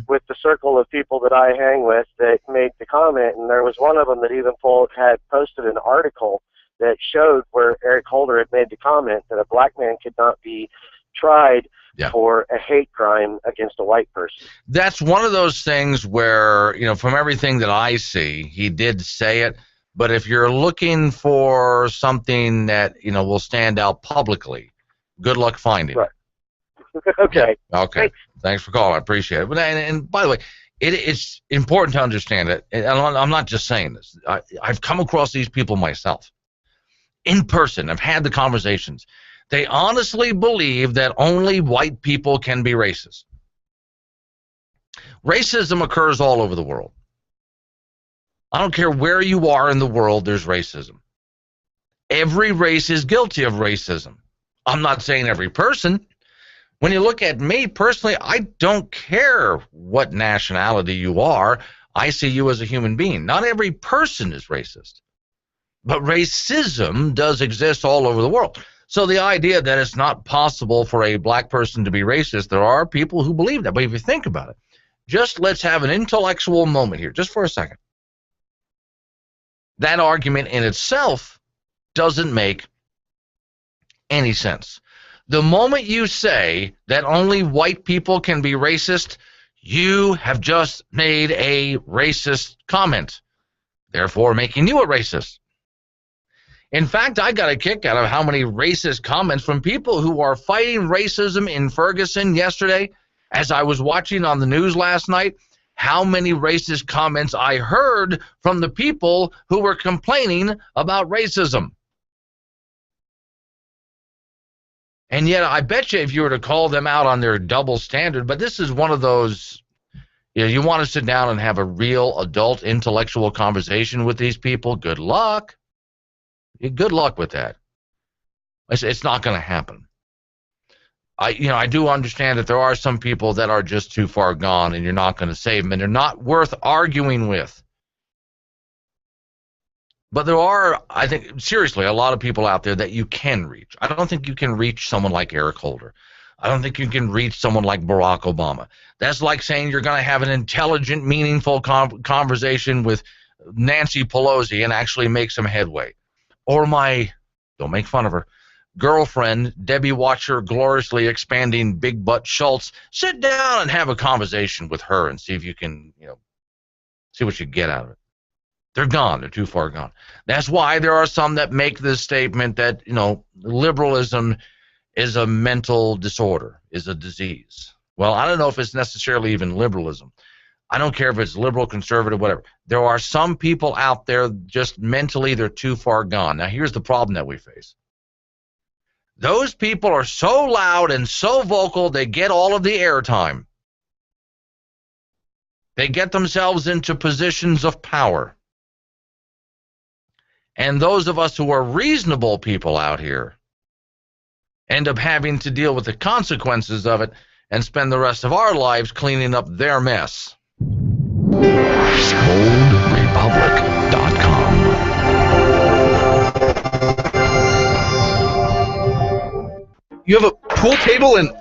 with the circle of people that I hang with that made the comment, and there was one of them that even had posted an article that showed where Eric Holder had made the comment that a black man could not be tried for a hate crime against a white person. That's one of those things where, from everything that I see, he did say it, but if you're looking for something that, will stand out publicly, good luck finding it. Okay. Okay. Thanks for calling. I appreciate it. But and by the way, it's important to understand it. And I'm not just saying this. I've come across these people myself in person. I've had the conversations. They honestly believe that only white people can be racist. Racism occurs all over the world. I don't care where you are in the world, there's racism. Every race is guilty of racism. I'm not saying every person. When you look at me personally, I don't care what nationality you are. I see you as a human being. Not every person is racist. But racism does exist all over the world. So the idea that it's not possible for a black person to be racist, there are people who believe that. But if you think about it, just let's have an intellectual moment here, just for a second. That argument in itself doesn't make any sense. The moment you say that only white people can be racist, you have just made a racist comment, therefore making you a racist. In fact, I got a kick out of how many racist comments from people who are fighting racism in Ferguson yesterday. As I was watching on the news last night, how many racist comments I heard from the people who were complaining about racism. And yet, I bet you if you were to call them out on their double standard, but this is one of those, you want to sit down and have a real adult intellectual conversation with these people, good luck. Good luck with that. It's not going to happen. I do understand that there are some people that are just too far gone and you're not going to save them and they're not worth arguing with. But there are, I think, seriously, a lot of people out there that you can reach. I don't think you can reach someone like Eric Holder. I don't think you can reach someone like Barack Obama. That's like saying you're going to have an intelligent, meaningful conversation with Nancy Pelosi and actually make some headway. Or don't make fun of her, girlfriend, Debbie Watcher, gloriously expanding Big Butt Schultz. Sit down and have a conversation with her and see if you can, see what you get out of it. They're gone. They're too far gone. That's why there are some that make this statement that, liberalism is a mental disorder, is a disease. Well, I don't know if it's necessarily even liberalism. I don't care if it's liberal, conservative, whatever. There are some people out there just mentally they're too far gone. Now, here's the problem that we face. Those people are so loud and so vocal they get all of the airtime. They get themselves into positions of power. And those of us who are reasonable people out here end up having to deal with the consequences of it and spend the rest of our lives cleaning up their mess. BoldRepublic.com. You have a pool table and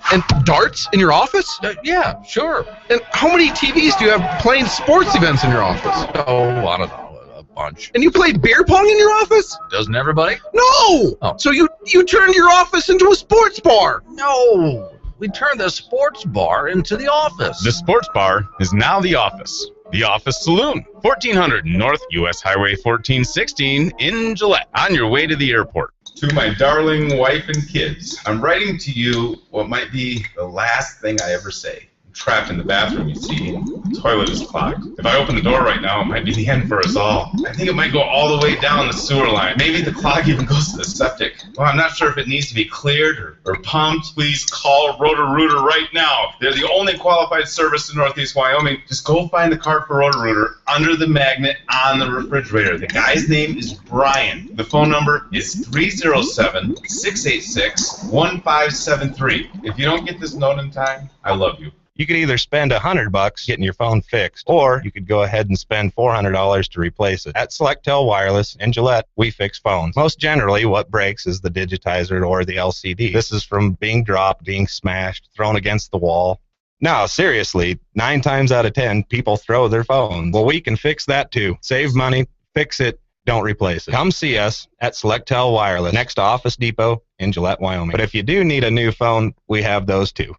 darts in your office? Yeah, sure. And how many TVs do you have playing sports events in your office? Oh, I don't know, a bunch. And you play beer pong in your office? Doesn't everybody? No! Oh. So you turned your office into a sports bar? No! We turned the sports bar into the office. The sports bar is now the office. The Office Saloon, 1400 North US Highway 1416 in Gillette, on your way to the airport. To my darling wife and kids, I'm writing to you what might be the last thing I ever say. I'm trapped in the bathroom, you see. The toilet is clogged. If I open the door right now, it might be the end for us all. I think it might go all the way down the sewer line. Maybe the clog even goes to the septic. Well, I'm not sure if it needs to be cleared or pumped. Please call Roto-Rooter right now. They're the only qualified service in Northeast Wyoming. Just go find the card for Roto-Rooter under the magnet on the refrigerator. The guy's name is Brian. The phone number is 307-686-1573. If you don't get this note in time, I love you. You could either spend $100 getting your phone fixed, or you could go ahead and spend $400 to replace it. At Selectel Wireless in Gillette, we fix phones. Most generally, what breaks is the digitizer or the LCD. This is from being dropped, being smashed, thrown against the wall. No, seriously, 9 times out of 10, people throw their phones. Well, we can fix that too. Save money, fix it, don't replace it. Come see us at Selectel Wireless, next to Office Depot in Gillette, Wyoming. But if you do need a new phone, we have those too.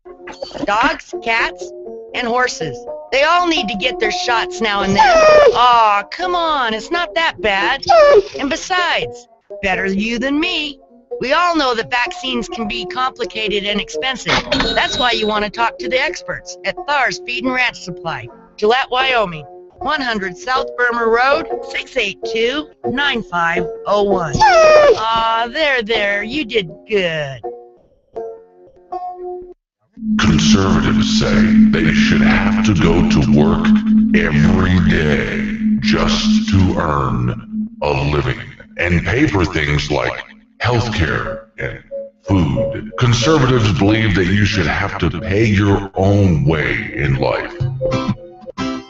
Dogs, cats, and horses. They all need to get their shots now and then. Aw, come on, it's not that bad. And besides, better you than me. We all know that vaccines can be complicated and expensive. That's why you want to talk to the experts at Thar's Feed and Ranch Supply, Gillette, Wyoming. 100 South Burma Road, 682-9501. Aw, there, you did good. Conservatives say they should have to go to work every day just to earn a living and pay for things like healthcare and food. Conservatives believe that you should have to pay your own way in life.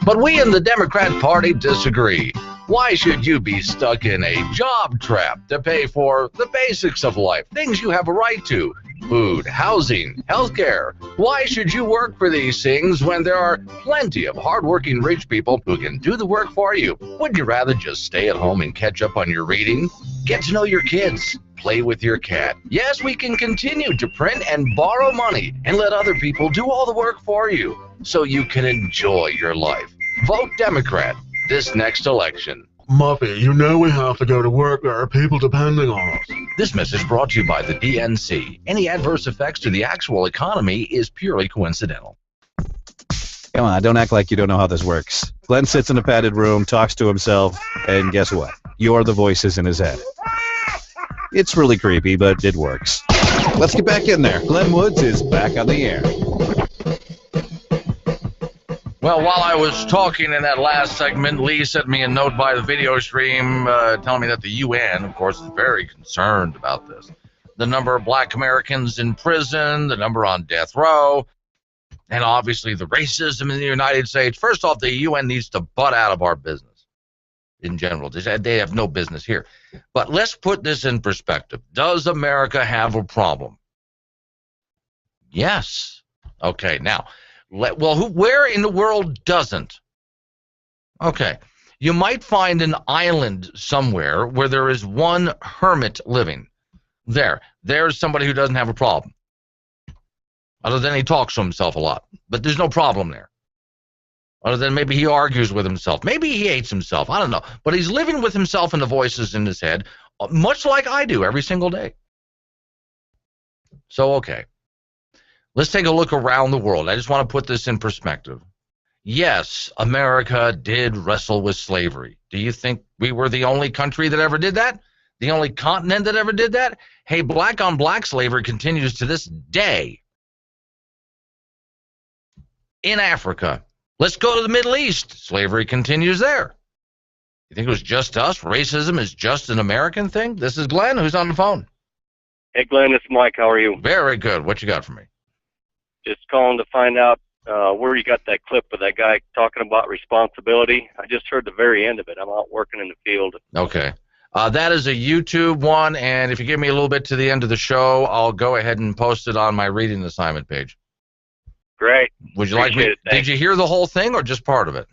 But we in the Democrat Party disagree. Why should you be stuck in a job trap to pay for the basics of life, things you have a right to? Food, housing, healthcare. Why should you work for these things when there are plenty of hardworking rich people who can do the work for you? Wouldn't you rather just stay at home and catch up on your reading? Get to know your kids. Play with your cat. Yes, we can continue to print and borrow money and let other people do all the work for you so you can enjoy your life. Vote Democrat this next election. Muffy, you know we have to go to work. There are people depending on us. This message brought to you by the DNC. Any adverse effects to the actual economy is purely coincidental. Come on, don't act like you don't know how this works. Glenn sits in a padded room, talks to himself, and guess what? You're the voices in his head. It's really creepy, but it works. Let's get back in there. Glenn Woods is back on the air. Well, while I was talking in that last segment, Lee sent me a note by the video stream telling me that the UN, of course, is very concerned about this. The number of black Americans in prison, the number on death row, and obviously the racism in the United States. First off, the UN needs to butt out of our business in general. They have no business here. But let's put this in perspective. Does America have a problem? Yes. Okay, now... Well, where in the world doesn't? Okay, you might find an island somewhere where there is one hermit living. There's somebody who doesn't have a problem. Other than he talks to himself a lot, but there's no problem there. Other than maybe he argues with himself. Maybe he hates himself. I don't know. But he's living with himself and the voices in his head, much like I do every single day. So, okay. Let's take a look around the world. I just want to put this in perspective. Yes, America did wrestle with slavery. Do you think we were the only country that ever did that? The only continent that ever did that? Hey, black-on-black slavery continues to this day. In Africa, Let's go to the Middle East. Slavery continues there. You think it was just us? Racism is just an American thing? This is Glenn, who's on the phone. Hey, Glenn, it's Mike. How are you? Very good. What you got for me? Just calling to find out where you got that clip of that guy talking about responsibility. I just heard the very end of it. I'm out working in the field. Okay. That is a YouTube one, and if you give me a little bit to the end of the show, I'll go ahead and post it on my reading assignment page. Great. Would you like me? Did you hear the whole thing or just part of it?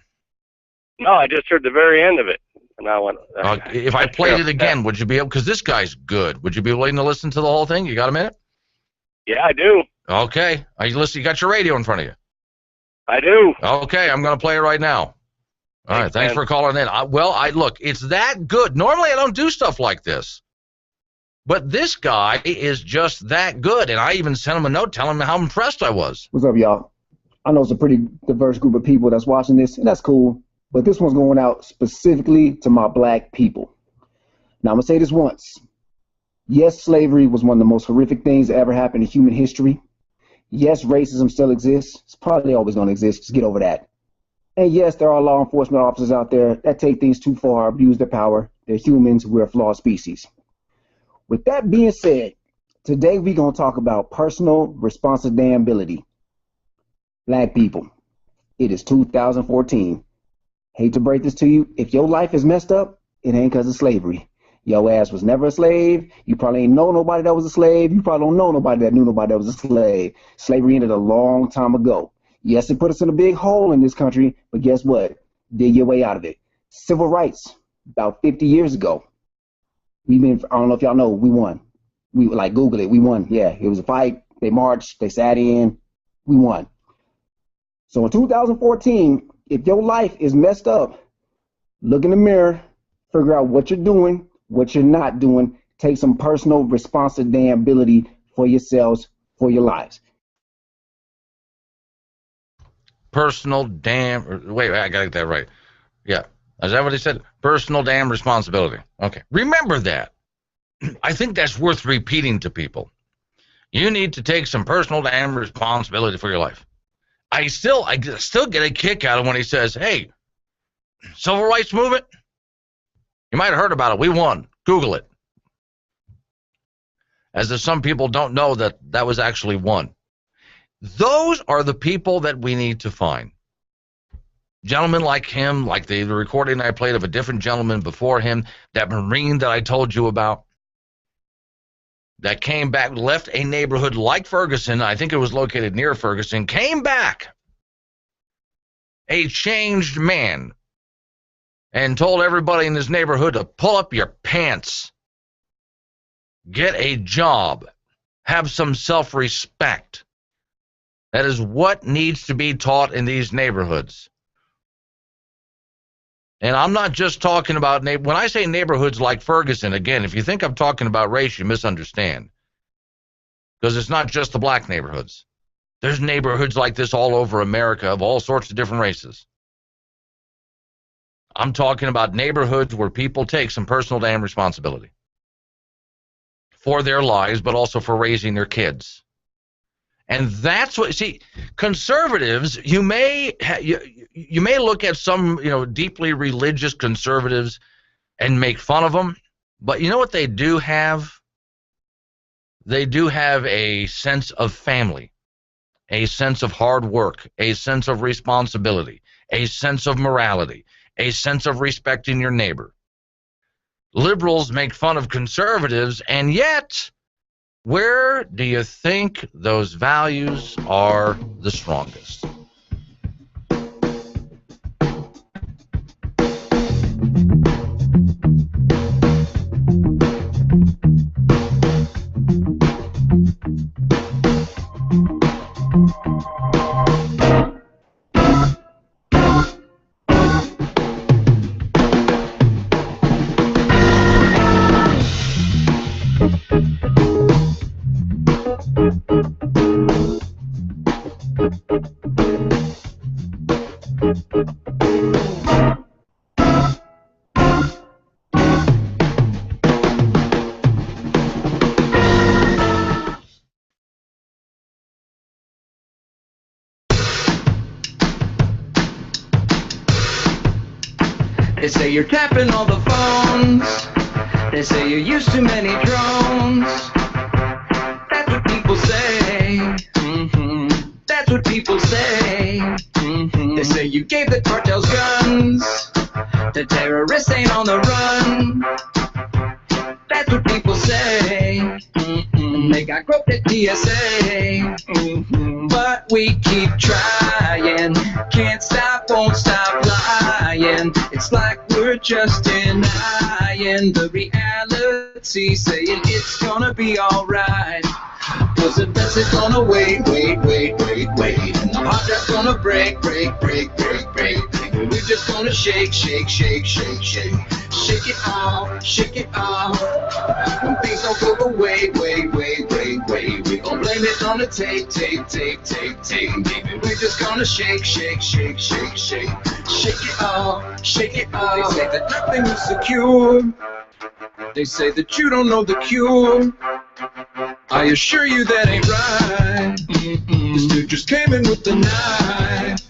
No, I just heard the very end of it. And I went, if I played it again, would you be able, because this guy's good, would you be willing to listen to the whole thing? You got a minute? Yeah, I do. Okay. Are you listening? You got your radio in front of you? I do. Okay, I'm going to play it right now. All right, thanks for calling in. Look, it's that good. Normally I don't do stuff like this. But this guy is just that good, and I even sent him a note telling him how impressed I was. What's up, y'all? I know it's a pretty diverse group of people that's watching this, and that's cool. But this one's going out specifically to my black people. Now, I'm going to say this once. Yes, slavery was one of the most horrific things that ever happened in human history. Yes, racism still exists. It's probably always going to exist. Just get over that. And yes, there are law enforcement officers out there that take things too far, abuse their power. They're humans. We're a flawed species. With that being said, today we're going to talk about personal responsibility. Black people, it is 2014. Hate to break this to you. If your life is messed up, it ain't because of slavery. Your ass was never a slave. You probably ain't know nobody that was a slave. You probably don't know nobody that knew nobody that was a slave. Slavery ended a long time ago. Yes, it put us in a big hole in this country, but guess what? Dig your way out of it. Civil rights, about 50 years ago. I don't know if y'all know, we won. We Google it, we won. Yeah, it was a fight. They marched, they sat in, we won. So in 2014, if your life is messed up, look in the mirror, figure out what you're doing, what you're not doing, take some personal responsibility for yourselves, for your lives. Personal wait, I got that right. Yeah. Is that what he said? Personal damn responsibility. Okay. Remember that. I think that's worth repeating to people. You need to take some personal damn responsibility for your life. I still get a kick out of when he says, hey, civil rights movement, you might have heard about it. We won. Google it. As if some people don't know that was actually won. Those are the people that we need to find. Gentlemen like him, like the recording I played of a different gentleman before him, that Marine that I told you about, that came back, left a neighborhood like Ferguson, I think it was located near Ferguson, came back, a changed man, and told everybody in his neighborhood to pull up your pants, get a job, have some self-respect. That is what needs to be taught in these neighborhoods. And I'm not just talking about, when I say neighborhoods like Ferguson, again, if you think I'm talking about race, you misunderstand. Because it's not just the black neighborhoods. There's neighborhoods like this all over America of all sorts of different races. I'm talking about neighborhoods where people take some personal damn responsibility for their lives, but also for raising their kids. And that's what, see, conservatives, you may look at some, deeply religious conservatives and make fun of them, but you know what they do have? They do have a sense of family, a sense of hard work, a sense of responsibility, a sense of morality, a sense of respecting your neighbor. Liberals make fun of conservatives, and yet, where do you think those values are the strongest? They say you're tapping all the phones. They say you use too many drones. That's what people say. That's what people say. They say you gave the cartels guns. The terrorists ain't on the run. That's what people say. They got groped at TSA. But we keep trying. Can't stop, won't stop lying. It's like we're just denying the reality, saying it's gonna be alright. Cause the best is gonna wait. And the heart that's gonna break. We're just gonna shake it off. When things don't go the way. We gon' blame it on the tape. Baby, we're just gonna shake it off. They say that nothing is secure. They say that you don't know the cure. I assure you that ain't right. This dude just came in with the knife.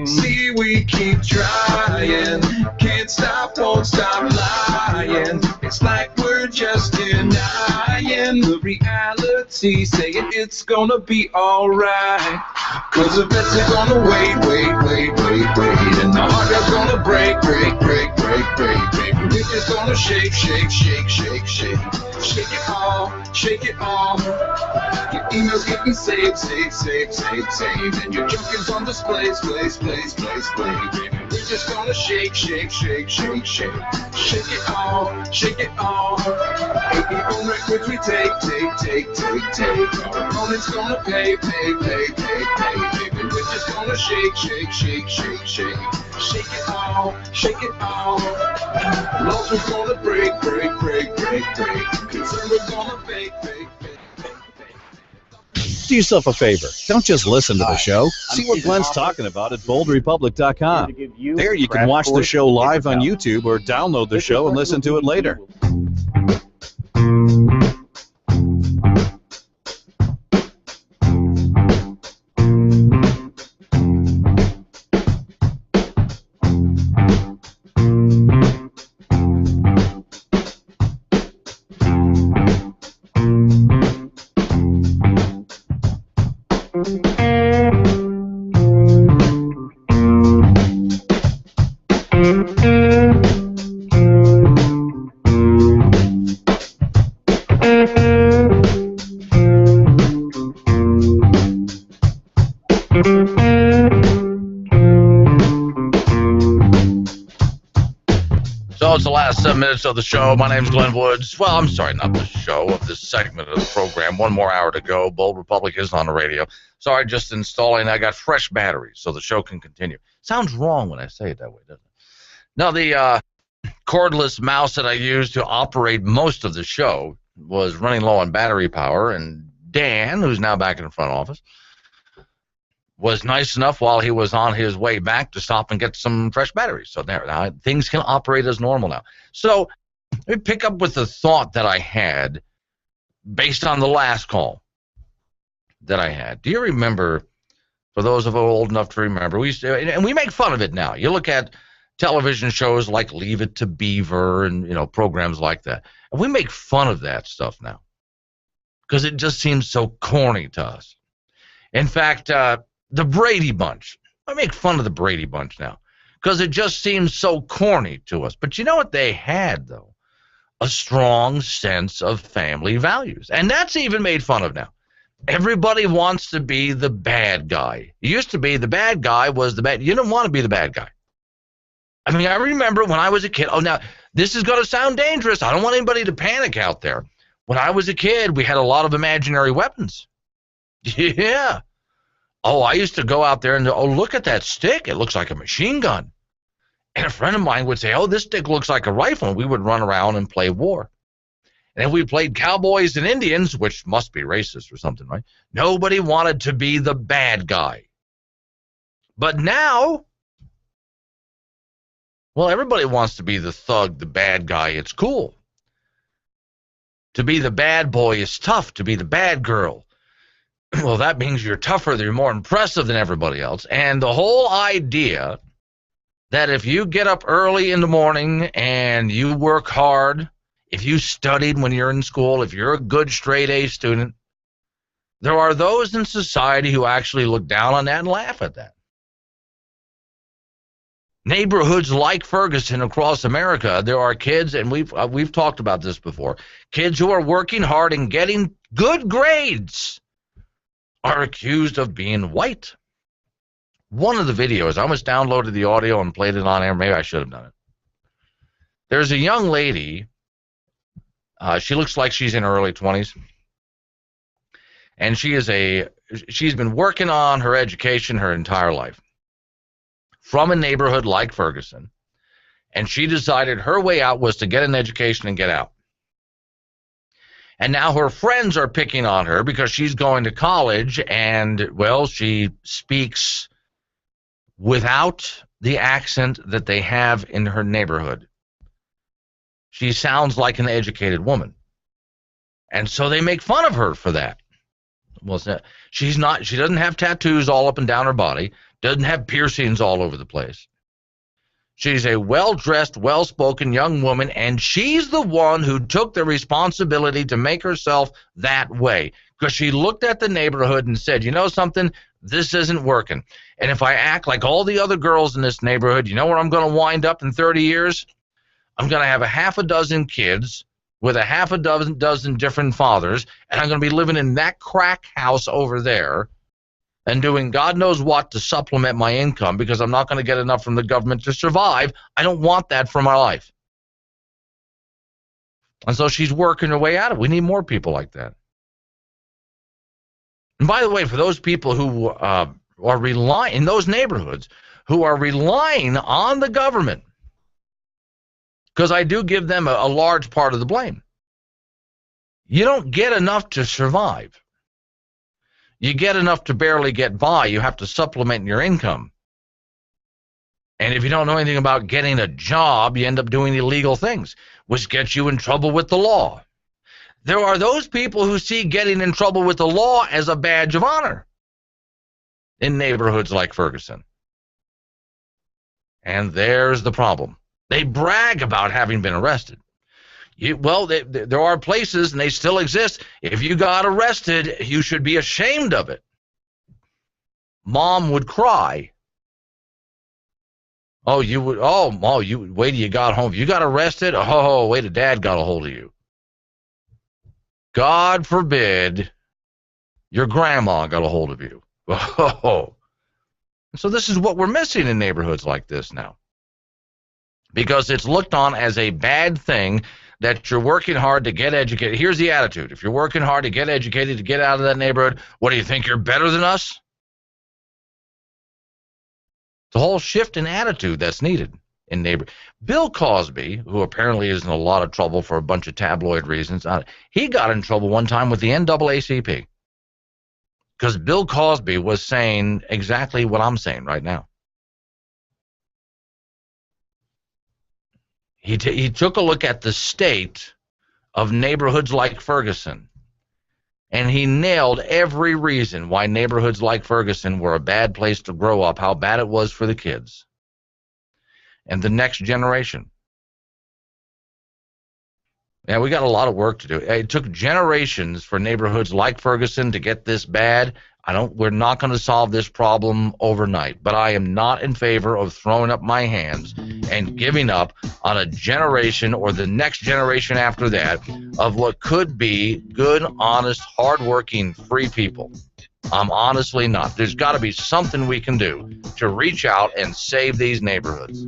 See, we keep trying. Can't stop, won't stop lying. It's like we're just denying the reality, saying it's gonna be alright. Cause the bets are gonna wait. And the heart is gonna break. Baby, we're just gonna shake it off. Your emails getting saved. And your junk is on display. Baby, we're just gonna shake it off. On records we take. Our opponent's gonna pay. Baby, we're just gonna shake it off. Laws are gonna break. Conservatives gonna fake. Do yourself a favor. Don't just listen to the show. See what Glenn's talking about at boldrepublic.com. There you can watch the show live on YouTube or download the show and listen to it later. It's the last 7 minutes of the show. My name's Glenn Woods. Well, I'm sorry, not the show, of this segment of the program. 1 more hour to go. Bold Republic isn't on the radio. Sorry, just installing. I got fresh batteries so the show can continue. Sounds wrong when I say it that way, doesn't it? Now, the cordless mouse that I used to operate most of the show was running low on battery power, and Dan, who's now back in the front office, was nice enough while he was on his way back to stop and get some fresh batteries. So there, now things can operate as normal now. So let me pick up with the thought that I had based on the last call that I had. Do you remember, for those of you old enough to remember, we used to, and we make fun of it now. You look at television shows like Leave It to Beaver and, programs like that. And we make fun of that stuff now because it just seems so corny to us. In fact, the Brady Bunch. I make fun of the Brady Bunch now because it just seems so corny to us. But you know what they had, though? A strong sense of family values. And that's even made fun of now. Everybody wants to be the bad guy. It used to be the bad guy was the bad. You didn't want to be the bad guy. I mean, I remember when I was a kid. Oh, now, this is going to sound dangerous. I don't want anybody to panic out there. When I was a kid, we had a lot of imaginary weapons. Yeah. Oh, I used to go out there and, look at that stick. It looks like a machine gun. And a friend of mine would say, oh, this stick looks like a rifle. And we would run around and play war. And if we played cowboys and Indians, which must be racist or something, right? Nobody wanted to be the bad guy. But now, well, everybody wants to be the thug, the bad guy. It's cool. To be the bad boy is tough. To be the bad girl, well, that means you're tougher, you're more impressive than everybody else. And the whole idea that if you get up early in the morning and you work hard, if you studied when you're in school, if you're a good straight A student, there are those in society who actually look down on that and laugh at that. Neighborhoods like Ferguson across America, there are kids, and we've talked about this before, kids who are working hard and getting good grades are accused of being white. One of the videos, I almost downloaded the audio and played it on air. Maybe I should have done it. There's a young lady. She looks like she's in her early 20s. And she's been working on her education her entire life from a neighborhood like Ferguson. And she decided her way out was to get an education and get out. And now her friends are picking on her because she's going to college and, well, she speaks without the accent that they have in her neighborhood. She sounds like an educated woman. And so they make fun of her for that. Well, she's not, she doesn't have tattoos all up and down her body, doesn't have piercings all over the place. She's a well-dressed, well-spoken young woman, and she's the one who took the responsibility to make herself that way, because she looked at the neighborhood and said, you know something, this isn't working. And if I act like all the other girls in this neighborhood, you know where I'm going to wind up in 30 years? I'm going to have a half a dozen kids with a half a dozen different fathers, and I'm going to be living in that crack house over there and doing God knows what to supplement my income because I'm not going to get enough from the government to survive. I don't want that for my life. And so she's working her way out of it. We need more people like that. And by the way, for those people who are relying, in those neighborhoods, who are relying on the government, because I do give them a large part of the blame. You don't get enough to survive. You get enough to barely get by. You have to supplement your income. And if you don't know anything about getting a job, you end up doing illegal things, which gets you in trouble with the law. There are those people who see getting in trouble with the law as a badge of honor in neighborhoods like Ferguson. And there's the problem. They brag about having been arrested. There are places, and they still exist. If you got arrested, you should be ashamed of it. Mom would cry. Oh, you would. Oh, you wait till you got home. If you got arrested, oh, wait till Dad got a hold of you. God forbid your grandma got a hold of you. Oh. So this is what we're missing in neighborhoods like this now. Because it's looked on as a bad thing that you're working hard to get educated. Here's the attitude. If you're working hard to get educated, to get out of that neighborhood, what do you think, you're better than us? The whole shift in attitude that's needed in neighborhood. Bill Cosby, who apparently is in a lot of trouble for a bunch of tabloid reasons, he got in trouble one time with the NAACP. Because Bill Cosby was saying exactly what I'm saying right now. He took a look at the state of neighborhoods like Ferguson, and he nailed every reason why neighborhoods like Ferguson were a bad place to grow up, how bad it was for the kids and the next generation. Yeah, we got a lot of work to do. It took generations for neighborhoods like Ferguson to get this bad. We're not going to solve this problem overnight, but I am not in favor of throwing up my hands and giving up on a generation or the next generation after that of what could be good, honest, hardworking, free people. I'm honestly not. There's got to be something we can do to reach out and save these neighborhoods.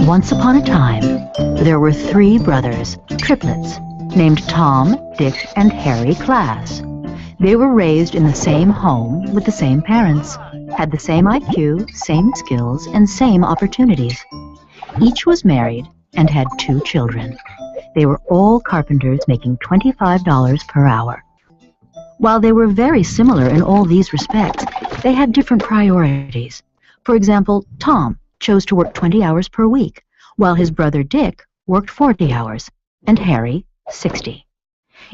Once upon a time, There were 3 brothers, triplets, named Tom, Dick, and Harry Class. They were raised in the same home with the same parents, had the same IQ, same skills, and same opportunities. Each was married and had 2 children. They were all carpenters making $25 per hour. While they were very similar in all these respects, they had different priorities. For example, Tom chose to work 20 hours per week, while his brother Dick worked 40 hours, and Harry 60.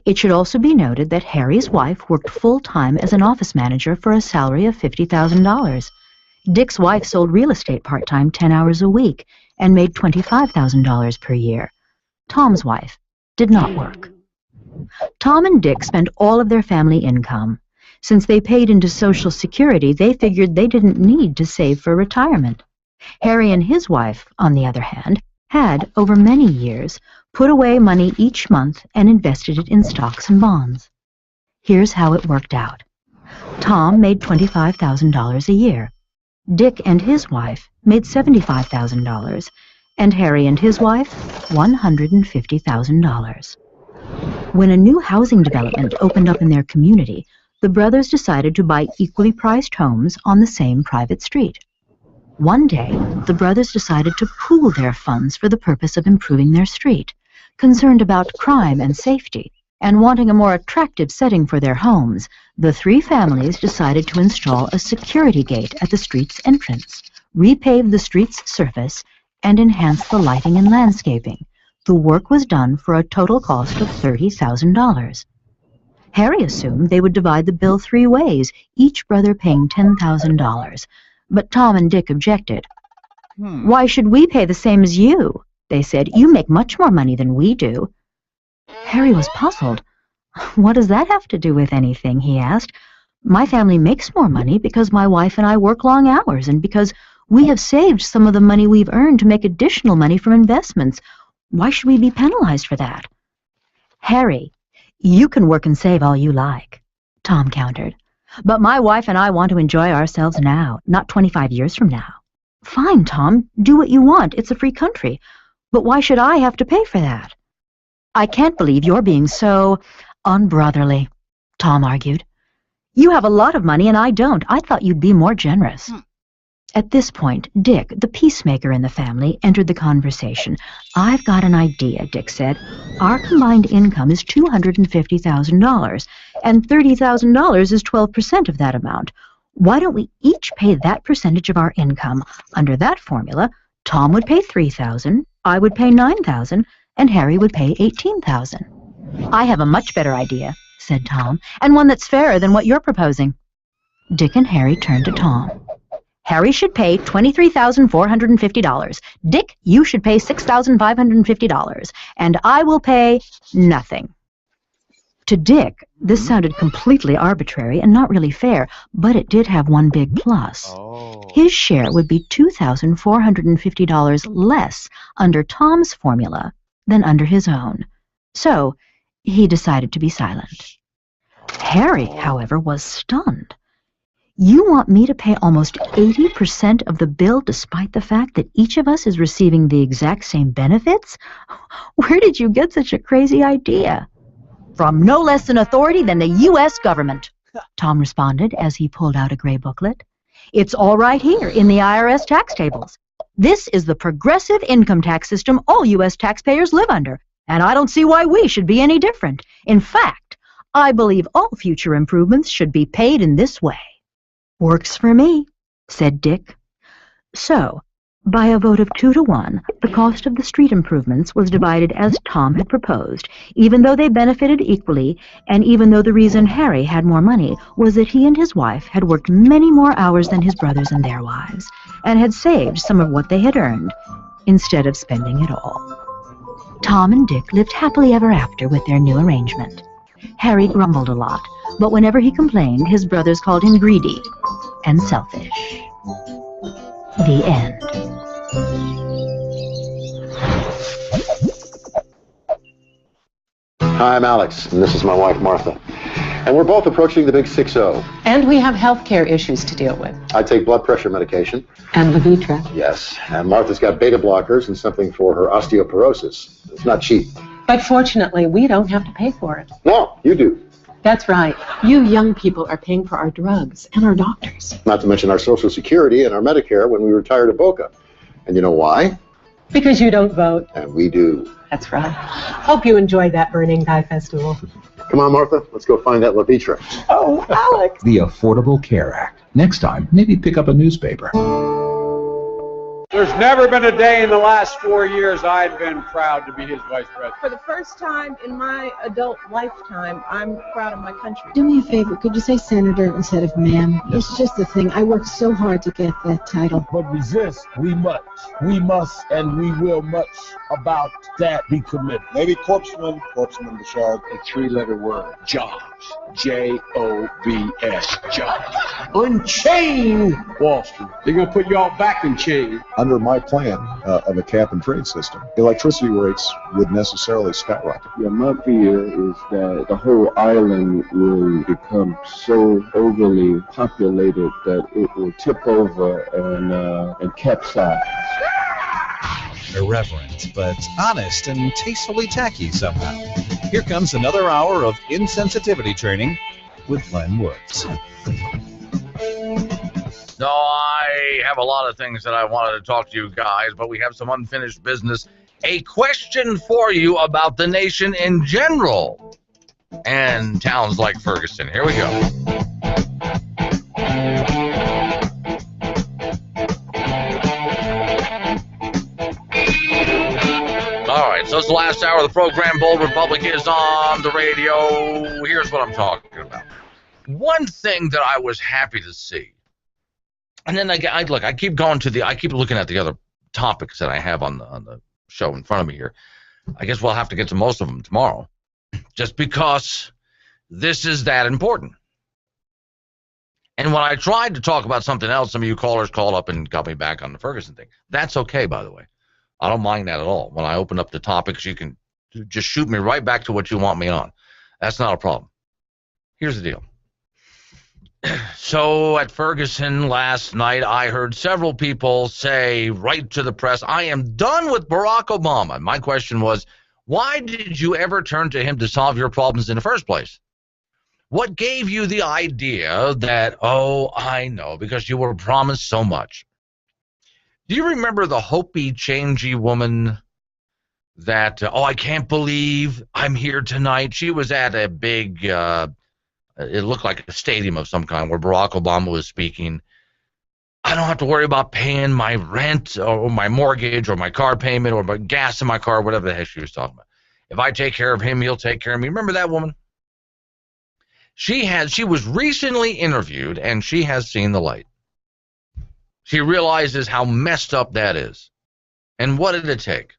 It should also be noted that Harry's wife worked full-time as an office manager for a salary of $50,000. Dick's wife sold real estate part-time 10 hours a week and made $25,000 per year. Tom's wife did not work. Tom and Dick spent all of their family income. Since they paid into Social Security, they figured they didn't need to save for retirement. Harry and his wife, on the other hand, had, over many years, put away money each month and invested it in stocks and bonds. Here's how it worked out. Tom made $25,000 a year. Dick and his wife made $75,000, and Harry and his wife $150,000. When a new housing development opened up in their community, the brothers decided to buy equally priced homes on the same private street. One day, the brothers decided to pool their funds for the purpose of improving their street. Concerned about crime and safety, and wanting a more attractive setting for their homes, the 3 families decided to install a security gate at the street's entrance, repave the street's surface, and enhance the lighting and landscaping. The work was done for a total cost of $30,000. Harry assumed they would divide the bill 3 ways, each brother paying $10,000. But Tom and Dick objected. "Why should we pay the same as you?" they said. "You make much more money than we do." Harry was puzzled. "What does that have to do with anything?" he asked. "My family makes more money because my wife and I work long hours and because we have saved some of the money we've earned to make additional money from investments. Why should we be penalized for that?" "Harry, you can work and save all you like," Tom countered. "But my wife and I want to enjoy ourselves now, not 25 years from now." "Fine, Tom, do what you want. It's a free country. But why should I have to pay for that?" "I can't believe you're being so unbrotherly," Tom argued. "You have a lot of money and I don't. I thought you'd be more generous." At this point, Dick, the peacemaker in the family, entered the conversation. "I've got an idea," Dick said. "Our combined income is $250,000, and $30,000 is 12% of that amount. Why don't we each pay that percentage of our income? Under that formula, Tom would pay $3,000, I would pay $9,000, and Harry would pay $18,000. "I have a much better idea," said Tom, "and one that's fairer than what you're proposing." Dick and Harry turned to Tom. "Harry should pay $23,450. Dick, you should pay $6,550, and I will pay nothing." To Dick, this sounded completely arbitrary and not really fair, but it did have one big plus. His share would be $2,450 less under Tom's formula than under his own. So he decided to be silent. Harry, however, was stunned. "You want me to pay almost 80% of the bill despite the fact that each of us is receiving the exact same benefits? Where did you get such a crazy idea?" "From no less an authority than the U.S. government," Tom responded as he pulled out a gray booklet. "It's all right here in the IRS tax tables. This is the progressive income tax system all U.S. taxpayers live under, and I don't see why we should be any different. In fact, I believe all future improvements should be paid in this way." "Works for me," said Dick. So, by a vote of 2-to-1, the cost of the street improvements was divided as Tom had proposed, even though they benefited equally, and even though the reason Harry had more money was that he and his wife had worked many more hours than his brothers and their wives, and had saved some of what they had earned, instead of spending it all. Tom and Dick lived happily ever after with their new arrangement. Harry grumbled a lot, but whenever he complained, his brothers called him greedy and selfish. The end. Hi, I'm Alex, and this is my wife, Martha. And we're both approaching the big 6-0. And we have healthcare issues to deal with. I take blood pressure medication. And Levitra. Yes. And Martha's got beta blockers and something for her osteoporosis. It's not cheap. But fortunately, we don't have to pay for it. No, you do. That's right. You young people are paying for our drugs and our doctors. Not to mention our Social Security and our Medicare when we retire to Boca. And you know why? Because you don't vote. And we do. That's right. Hope you enjoyed that Burning Guy Festival. Come on, Martha. Let's go find that Levitra. Oh, Alex. The Affordable Care Act. Next time, maybe pick up a newspaper. There's never been a day in the last 4 years I've been proud to be his vice president. For the first time in my adult lifetime, I'm proud of my country. Do me a favor, could you say senator instead of ma'am? It's just a thing. I worked so hard to get that title. But resist, we must. We must and we will much about that be committed. Maybe Corpsman Bouchard, a three-letter word. Jobs. J-O-B-S. Jobs. Unchain Wall Street. They're going to put y'all back in chains. Under my plan of a cap and trade system, electricity rates would necessarily skyrocket. Yeah, my fear is that the whole island will become so overly populated that it will tip over and capsize. Irreverent, but honest and tastefully tacky somehow. Here comes another hour of insensitivity training with Glenn Woods. No, I have a lot of things that I wanted to talk to you guys, but we have some unfinished business. A question for you about the nation in general and towns like Ferguson. Here we go. All right, so it's the last hour of the program. Bold Republic is on the radio. Here's what I'm talking about. One thing that I was happy to see, and then I keep going to I keep looking at the other topics that I have on the show in front of me here. I guess we'll have to get to most of them tomorrow, just because this is that important. And when I tried to talk about something else, some of you callers called up and got me back on the Ferguson thing. That's okay, by the way. I don't mind that at all. When I open up the topics, you can just shoot me right back to what you want me on. That's not a problem. Here's the deal. So at Ferguson last night, I heard several people say right to the press, I am done with Barack Obama. My question was, why did you ever turn to him to solve your problems in the first place? What gave you the idea that, oh, I know, because you were promised so much? Do you remember the Hopi changey woman that, I can't believe I'm here tonight? She was at a big, it looked like a stadium of some kind where Barack Obama was speaking. I don't have to worry about paying my rent or my mortgage or my car payment or my gas in my car, whatever the heck she was talking about. If I take care of him, he'll take care of me. Remember that woman? She was recently interviewed, and she has seen the light. She realizes how messed up that is. And what did it take?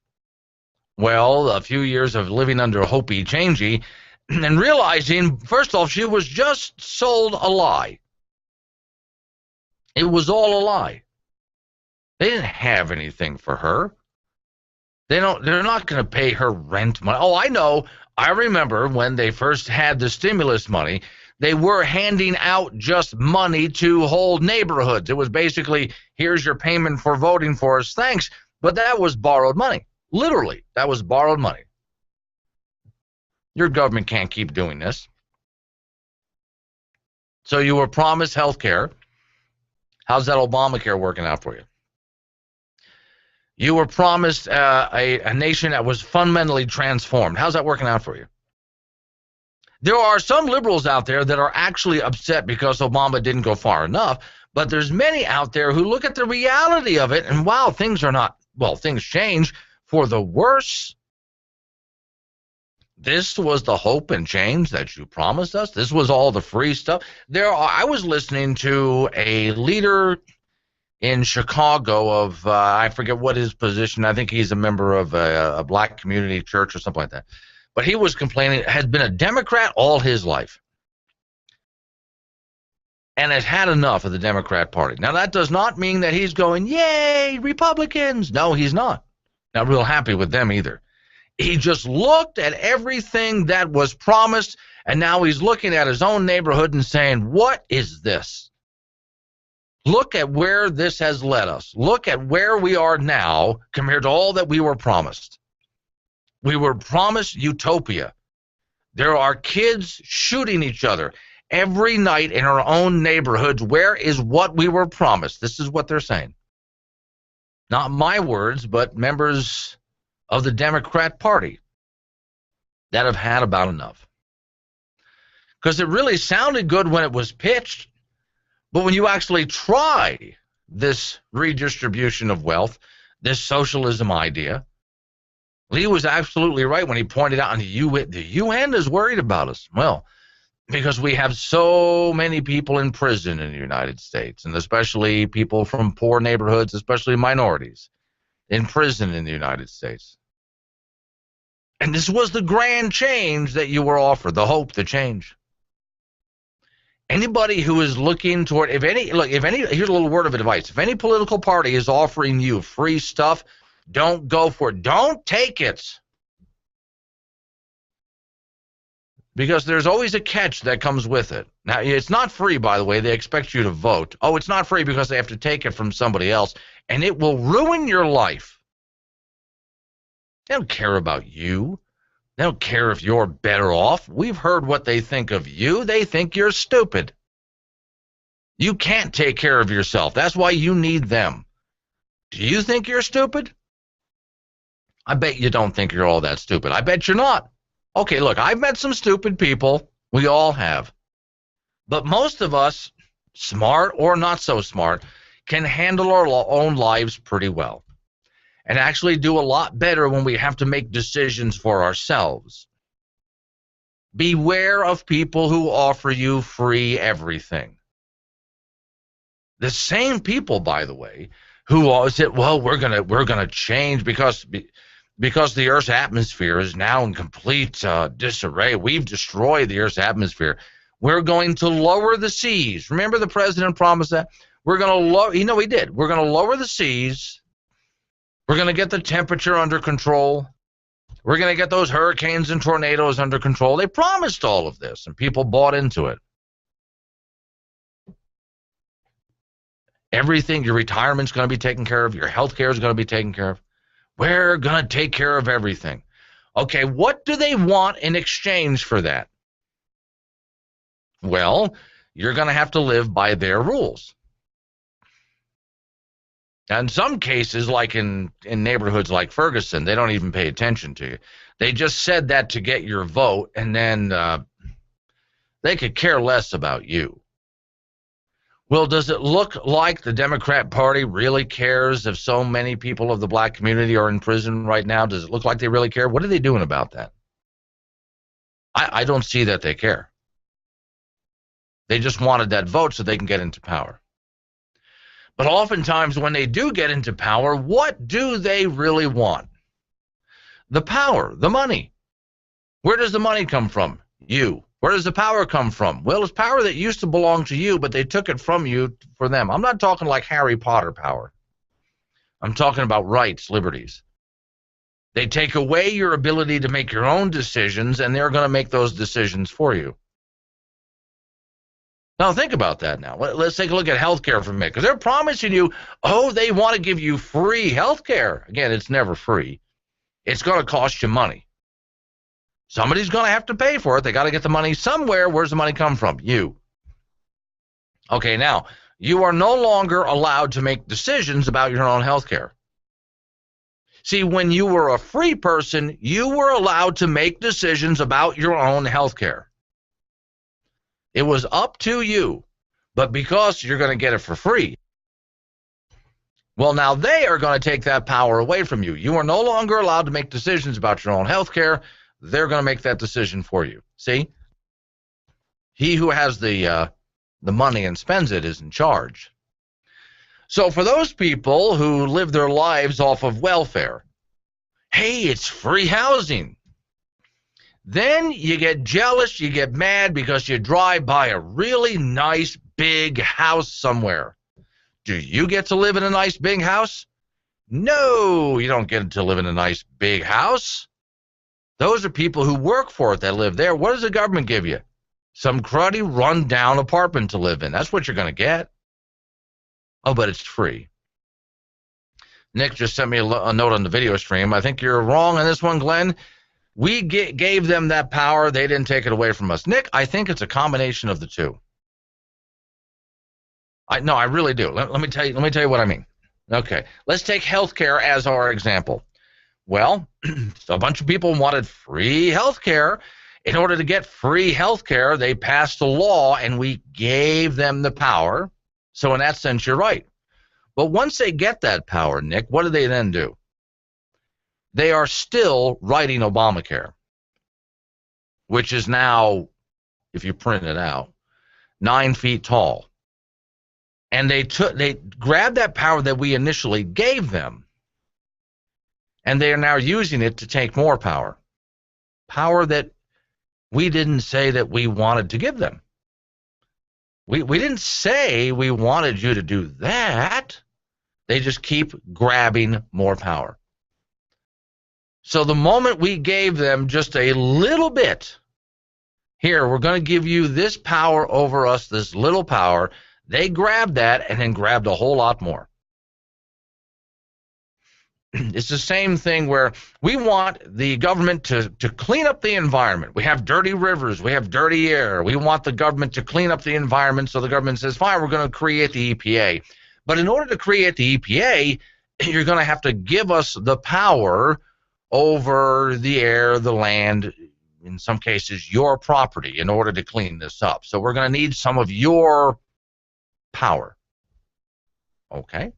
Well, a few years of living under Hopi changey and realizing, first off, she was just sold a lie. It was all a lie. They didn't have anything for her. They're not going to pay her rent money. Oh, I know. I remember when they first had the stimulus money, they were handing out just money to whole neighborhoods. It was basically, here's your payment for voting for us, thanks. But that was borrowed money. Literally, that was borrowed money. Your government can't keep doing this. So you were promised health care. How's that Obamacare working out for you? You were promised a nation that was fundamentally transformed. How's that working out for you? There are some liberals out there that are actually upset because Obama didn't go far enough, but there's many out there who look at the reality of it and, wow, things change for the worse. This was the hope and change that you promised us. This was all the free stuff. I was listening to a leader in Chicago of, I forget what his position, I think he's a member of a black community church or something like that. But he was complaining, has been a Democrat all his life and has had enough of the Democrat Party. Now, that does not mean that he's going, yay, Republicans. No, he's not. Not real happy with them either. He just looked at everything that was promised, and now he's looking at his own neighborhood and saying, what is this? Look at where this has led us. Look at where we are now compared to all that we were promised. We were promised utopia. There are kids shooting each other every night in our own neighborhoods. Where is what we were promised? This is what they're saying. Not my words, but members of the Democrat Party that have had about enough. Because it really sounded good when it was pitched, but when you actually try this redistribution of wealth, this socialism idea, Lee was absolutely right when he pointed out, and the UN is worried about us. Well, because we have so many people in prison in the United States, and especially people from poor neighborhoods, especially minorities, in prison in the United States. And this was the grand change that you were offered, the hope, the change. Anybody who is looking toward, here's a little word of advice. If any political party is offering you free stuff, don't go for it. Don't take it. Because there's always a catch that comes with it. Now, it's not free, by the way. They expect you to vote. Oh, it's not free because they have to take it from somebody else, and it will ruin your life. They don't care about you. They don't care if you're better off. We've heard what they think of you. They think you're stupid. You can't take care of yourself. That's why you need them. Do you think you're stupid? I bet you don't think you're all that stupid. I bet you're not. Okay, look, I've met some stupid people. We all have. But most of us, smart or not so smart, can handle our own lives pretty well and actually do a lot better when we have to make decisions for ourselves. Beware of people who offer you free everything. The same people, by the way, who always said, well, we're gonna change because the Earth's atmosphere is now in complete disarray. We've destroyed the Earth's atmosphere. We're going to lower the seas. Remember the president promised that? We're going to lower, he did. We're going to lower the seas. We're going to get the temperature under control. We're going to get those hurricanes and tornadoes under control. They promised all of this, and people bought into it. Everything, your retirement's going to be taken care of. Your health care is going to be taken care of. We're going to take care of everything. Okay, what do they want in exchange for that? Well, you're going to have to live by their rules. And in some cases, like in neighborhoods like Ferguson, they don't even pay attention to you. They just said that to get your vote, and then they could care less about you. Well, does it look like the Democrat Party really cares if so many people of the black community are in prison right now? Does it look like they really care? What are they doing about that? I don't see that they care. They just wanted that vote so they can get into power. But oftentimes when they do get into power, what do they really want? The power, the money. Where does the money come from? You. Where does the power come from? Well, it's power that used to belong to you, but they took it from you for them. I'm not talking like Harry Potter power. I'm talking about rights, liberties. They take away your ability to make your own decisions, and they're going to make those decisions for you. Now, think about that now. Let's take a look at health care for a minute, because they're promising you, oh, they want to give you free health care. Again, it's never free. It's going to cost you money. Somebody's going to have to pay for it. They got to get the money somewhere. Where's the money come from? You. Okay, now, you are no longer allowed to make decisions about your own health care. See, when you were a free person, you were allowed to make decisions about your own health care. It was up to you, but because you're going to get it for free, well, now they are going to take that power away from you. You are no longer allowed to make decisions about your own health care. They're going to make that decision for you. See? He who has the money and spends it is in charge. So for those people who live their lives off of welfare, hey, it's free housing. Then you get jealous, you get mad because you drive by a really nice big house somewhere. Do you get to live in a nice big house? No, you don't get to live in a nice big house. Those are people who work for it that live there. What does the government give you? Some cruddy, run-down apartment to live in. That's what you're going to get. Oh, but it's free. Nick just sent me a note on the video stream. I think you're wrong on this one, Glenn. We gave them that power. They didn't take it away from us. Nick, I think it's a combination of the two. No, I really do. Let me tell you what I mean. Okay, let's take healthcare as our example. Well, a bunch of people wanted free healthcare. In order to get free healthcare, they passed a law, and we gave them the power. So in that sense, you're right. But once they get that power, Nick, what do they then do? They are still writing Obamacare, which is now, if you print it out, 9 feet tall. And they grabbed that power that we initially gave them, and they are now using it to take more power. Power that we didn't say that we wanted to give them. We didn't say we wanted you to do that. They just keep grabbing more power. So the moment we gave them just a little bit, here, we're going to give you this power over us, this little power, they grabbed that and then grabbed a whole lot more. It's the same thing where we want the government to clean up the environment. We have dirty rivers. We have dirty air. We want the government to clean up the environment, so the government says, fine, we're going to create the EPA. But in order to create the EPA, you're going to have to give us the power over the air, the land, in some cases your property, in order to clean this up. So we're going to need some of your power. Okay?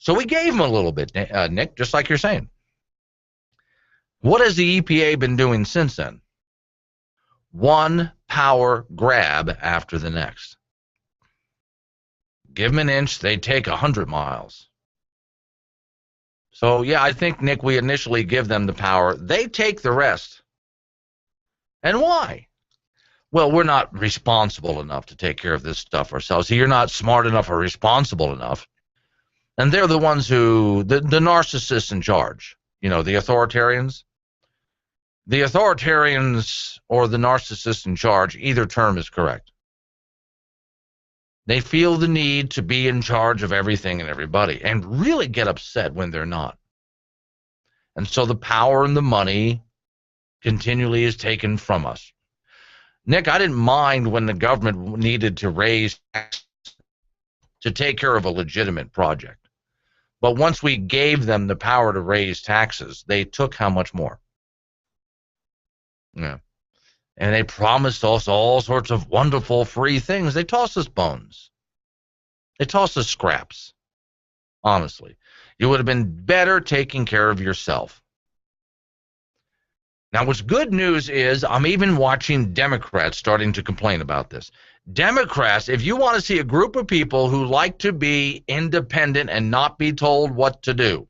So we gave them a little bit, Nick, just like you're saying. What has the EPA been doing since then? One power grab after the next. Give them an inch, they take 100 miles. So, yeah, I think, Nick, we initially give them the power. They take the rest. And why? Well, we're not responsible enough to take care of this stuff ourselves. So you're not smart enough or responsible enough. And they're the ones who, the narcissists in charge, you know, the authoritarians. The authoritarians or the narcissists in charge, either term is correct. They feel the need to be in charge of everything and everybody and really get upset when they're not. And so the power and the money continually is taken from us. Nick, I didn't mind when the government needed to raise taxes to take care of a legitimate project. But once we gave them the power to raise taxes, they took how much more? Yeah. And they promised us all sorts of wonderful free things. They tossed us bones. They tossed us scraps. Honestly. You would have been better taking care of yourself. Now, what's good news is I'm even watching Democrats starting to complain about this. Democrats, if you want to see a group of people who like to be independent and not be told what to do,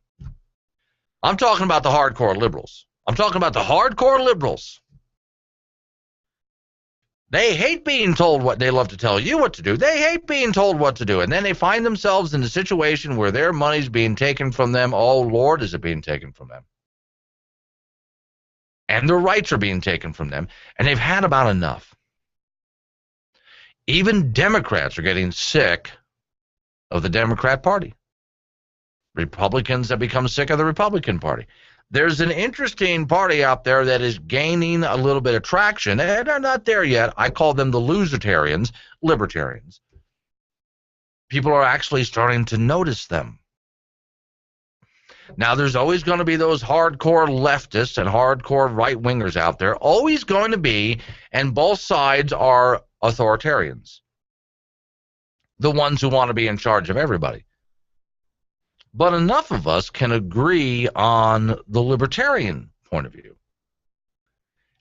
I'm talking about the hardcore liberals. I'm talking about the hardcore liberals. They hate being told what they love to tell you what to do. They hate being told what to do. And then they find themselves in a situation where their money's being taken from them. Oh, Lord, is it being taken from them? And their rights are being taken from them. And they've had about enough. Even Democrats are getting sick of the Democrat Party. Republicans have become sick of the Republican Party. There's an interesting party out there that is gaining a little bit of traction, and they're not there yet. I call them the Losertarians, Libertarians. People are actually starting to notice them. Now, there's always going to be those hardcore leftists and hardcore right-wingers out there, always going to be, and both sides are authoritarians, the ones who want to be in charge of everybody. But enough of us can agree on the libertarian point of view.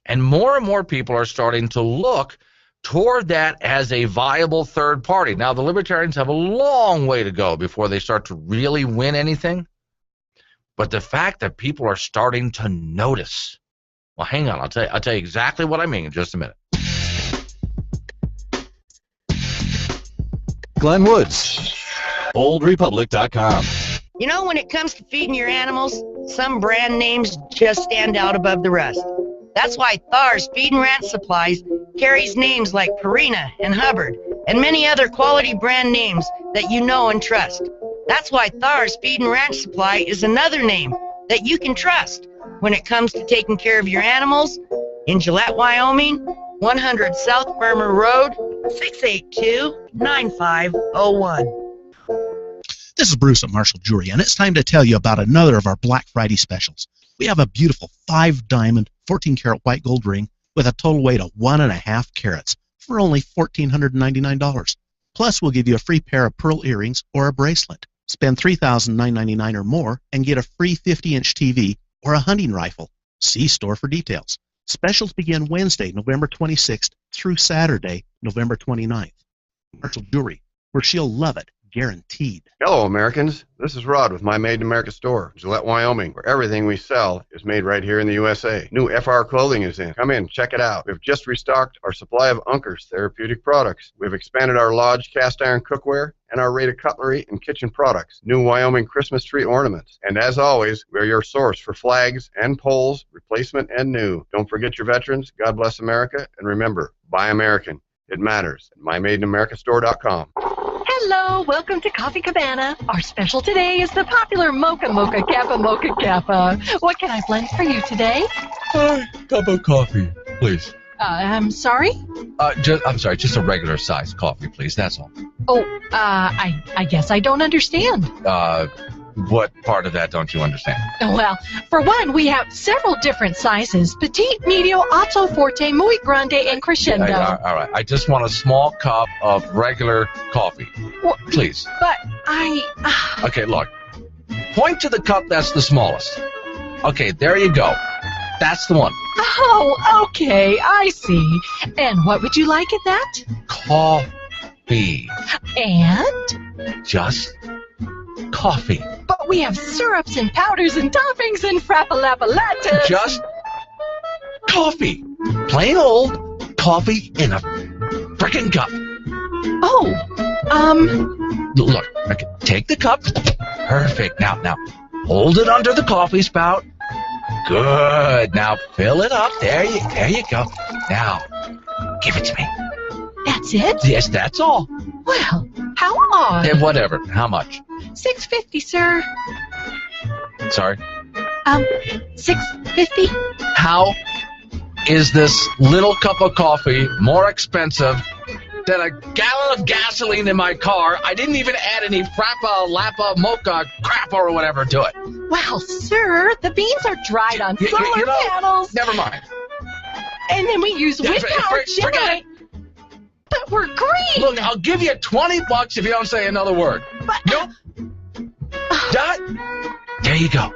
And more people are starting to look toward that as a viable third party. Now, the libertarians have a long way to go before they start to really win anything. But the fact that people are starting to notice, well, hang on, I'll tell you exactly what I mean in just a minute. Glenn Woods, BoldRepublic.com. You know, when it comes to feeding your animals, some brand names just stand out above the rest. That's why Thar's Feed and Ranch Supplies carries names like Purina and Hubbard and many other quality brand names that you know and trust. That's why Thar's Feed and Ranch Supply is another name that you can trust when it comes to taking care of your animals. In Gillette, Wyoming, 100 South Burmer Road, 682-9501. This is Bruce at Marshall Jewelry, and it's time to tell you about another of our Black Friday specials. We have a beautiful 5-diamond, 14-karat white gold ring with a total weight of 1.5 carats for only $1,499. Plus, we'll give you a free pair of pearl earrings or a bracelet. Spend $3,999 or more and get a free 50-inch TV or a hunting rifle. See store for details. Specials begin Wednesday, November 26th through Saturday, November 29th. Marshall Jewelry, where she'll love it, guaranteed. Hello, Americans. This is Rod with my Made in America store, Gillette, Wyoming, where everything we sell is made right here in the USA. New FR clothing is in. Come in, check it out. We've just restocked our supply of Uncker's therapeutic products. We've expanded our Lodge cast iron cookware and our array of cutlery and kitchen products. New Wyoming Christmas tree ornaments. And as always, we're your source for flags and poles, replacement and new. Don't forget your veterans. God bless America. And remember, buy American. It matters at mymadeinamericastore.com. Hello, welcome to Coffee Cabana. Our special today is the popular Mocha Mocha Kappa Mocha Kappa. What can I blend for you today? Cup of coffee, please. I'm sorry? I'm sorry, just a regular size coffee, please, that's all. Oh, I guess I don't understand. What part of that don't you understand? Well, for one, we have several different sizes: petite, medio, alto, forte, muy grande, and crescendo. All right, I just want a small cup of regular coffee, please. But Okay, look. Point to the cup that's the smallest. Okay, there you go. That's the one. Oh, okay, I see. And what would you like in that? Coffee. And? Just coffee. But we have syrups and powders and toppings and frappalapalatas. Just coffee. Plain old coffee in a frickin' cup. Oh, Look, okay, take the cup. Perfect. Now, hold it under the coffee spout. Good. Now fill it up. There you go. Now, give it to me. That's it? Yes, that's all. Well, how odd. Whatever. How much? $6.50, sir. Sorry? $6.50. How is this little cup of coffee more expensive than a gallon of gasoline in my car? I didn't even add any frappa, lappa, mocha, crap or whatever to it. Well, sir, the beans are dried on solar panels. Never mind. And then we use wind power Forget it. generate. But we're green. Look, I'll give you $20 if you don't say another word. But, nope. Dot. There you go.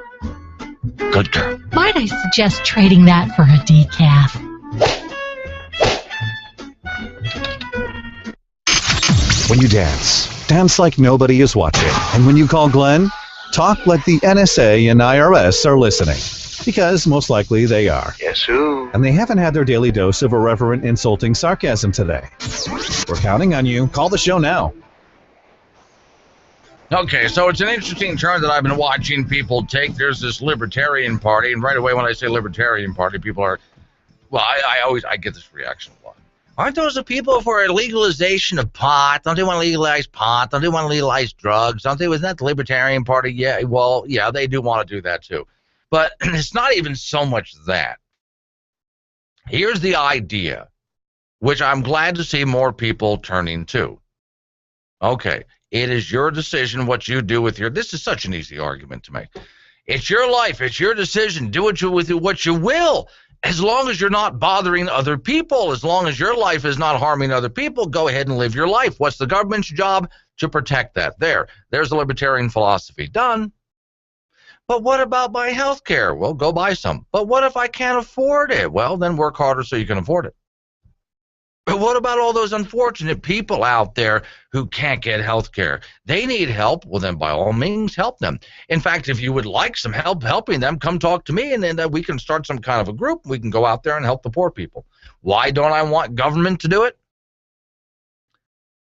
Good girl. Might I suggest trading that for a decaf? When you dance like nobody is watching. And when you call Glenn, talk like the NSA and IRS are listening. Because most likely they are. Yes, who? And they haven't had their daily dose of irreverent, insulting sarcasm today. We're counting on you. Call the show now. Okay, so it's an interesting turn that I've been watching people take. There's this Libertarian Party, and right away when I say Libertarian Party, people are, well, I get this reaction a lot. Aren't those the people for a legalization of pot? Don't they want to legalize pot? Don't they want to legalize drugs? Don't they? Wasn't that the Libertarian Party? Yeah, well, yeah, they do want to do that too. But it's not even so much that. Here's the idea, which I'm glad to see more people turning to. Okay, it is your decision what you do with your... This is such an easy argument to make. It's your life. It's your decision. Do it with what you will. As long as you're not bothering other people, as long as your life is not harming other people, go ahead and live your life. What's the government's job? To protect that. There's the libertarian philosophy. Done. But what about my health care? Well, go buy some. But what if I can't afford it? Well, then work harder so you can afford it. But what about all those unfortunate people out there who can't get health care? They need help. Well, then by all means, help them. In fact, if you would like some help helping them, come talk to me, and then we can start some kind of a group. We can go out there and help the poor people. Why don't I want government to do it?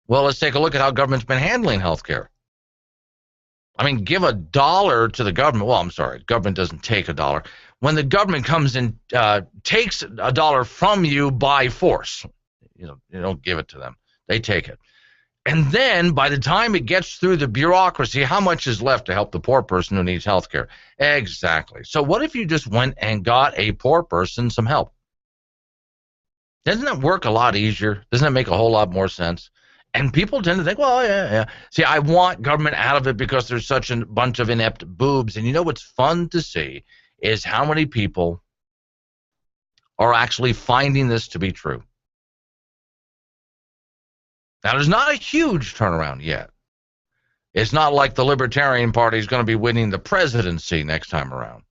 Well, let's take a look at how government's been handling health care. I mean, give $1 to the government. Well, I'm sorry, government doesn't take $1. when the government comes and takes a dollar from you by force. You don't give it to them. They take it. And then by the time it gets through the bureaucracy, how much is left to help the poor person who needs health care? Exactly. So what if you just went and got a poor person some help? Doesn't that work a lot easier? Doesn't that make a whole lot more sense? And people tend to think, well, yeah. See, I want government out of it because there's such a bunch of inept boobs. And you know what's fun to see is how many people are actually finding this to be true. Now, there's not a huge turnaround yet. It's not like the Libertarian Party is going to be winning the presidency next time around.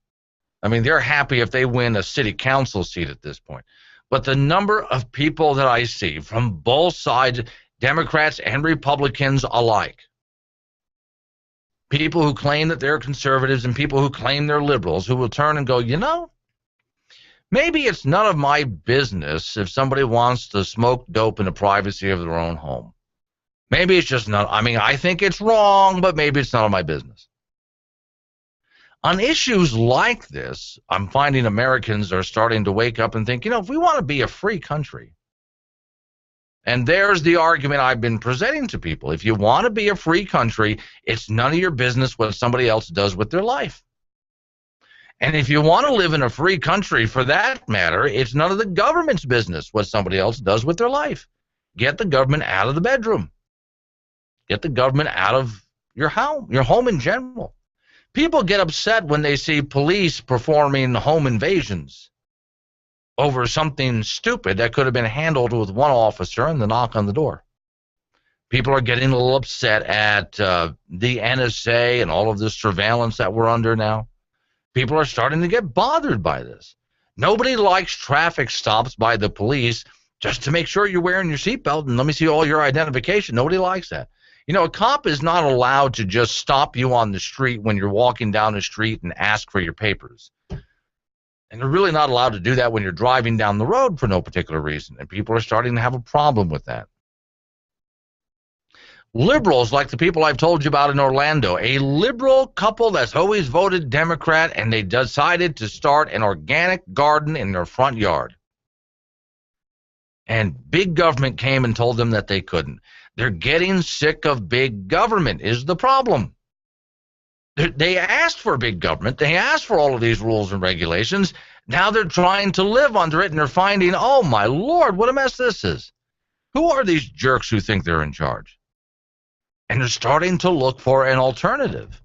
I mean, they're happy if they win a city council seat at this point. But the number of people that I see from both sides, Democrats and Republicans alike, people who claim that they're conservatives and people who claim they're liberals, who will turn and go, you know, maybe it's none of my business if somebody wants to smoke dope in the privacy of their own home. Maybe it's just not, I mean, I think it's wrong, but maybe it's none of my business. On issues like this, I'm finding Americans are starting to wake up and think, you know, if we want to be a free country, and there's the argument I've been presenting to people. If you want to be a free country, it's none of your business what somebody else does with their life. And if you want to live in a free country, for that matter, it's none of the government's business what somebody else does with their life. Get the government out of the bedroom. Get the government out of your home in general. People get upset when they see police performing home invasions over something stupid that could have been handled with one officer and the knock on the door. People are getting a little upset at the NSA and all of this surveillance that we're under now. People are starting to get bothered by this. Nobody likes traffic stops by the police just to make sure you're wearing your seatbelt and let me see all your identification. Nobody likes that. You know, a cop is not allowed to just stop you on the street when you're walking down the street and ask for your papers. And they're really not allowed to do that when you're driving down the road for no particular reason. And people are starting to have a problem with that. Liberals, like the people I've told you about in Orlando, a liberal couple that's always voted Democrat, and they decided to start an organic garden in their front yard. And big government came and told them that they couldn't. They're getting sick of big government is the problem. They asked for big government. They asked for all of these rules and regulations. Now they're trying to live under it, and they're finding, oh, my Lord, what a mess this is. Who are these jerks who think they're in charge? And they're starting to look for an alternative.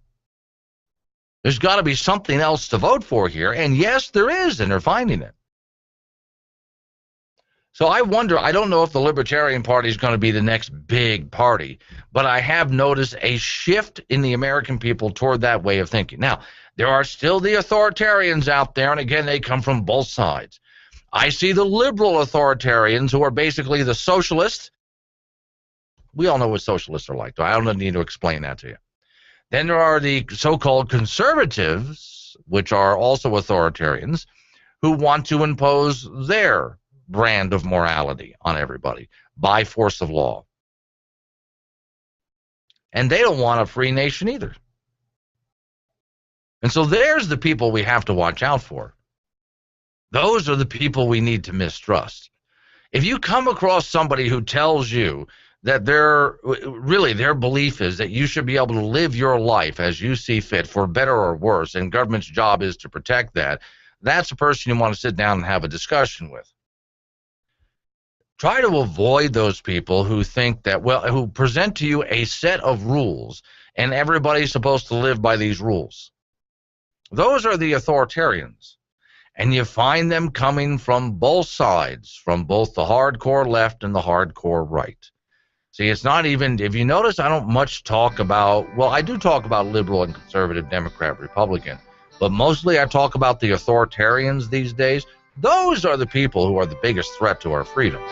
There's got to be something else to vote for here, and yes, there is, and they're finding it. So I wonder, I don't know if the Libertarian Party is going to be the next big party, but I have noticed a shift in the American people toward that way of thinking. Now, there are still the authoritarians out there, and again, they come from both sides. I see the liberal authoritarians who are basically the socialists. We all know what socialists are like, so I don't need to explain that to you. Then there are the so-called conservatives, which are also authoritarians, who want to impose their brand of morality on everybody by force of law. And they don't want a free nation either. And so there's the people we have to watch out for. Those are the people we need to mistrust. If you come across somebody who tells you that their belief is that you should be able to live your life as you see fit, for better or worse, and government's job is to protect that, that's a person you want to sit down and have a discussion with. Try to avoid those people who think that, who present to you a set of rules and everybody's supposed to live by these rules. Those are the authoritarians. And you find them coming from both sides, from both the hardcore left and the hardcore right. See, it's not even, if you notice, I don't much talk about, well, I do talk about liberal and conservative, Democrat, Republican, but mostly I talk about the authoritarians these days. Those are the people who are the biggest threat to our freedom.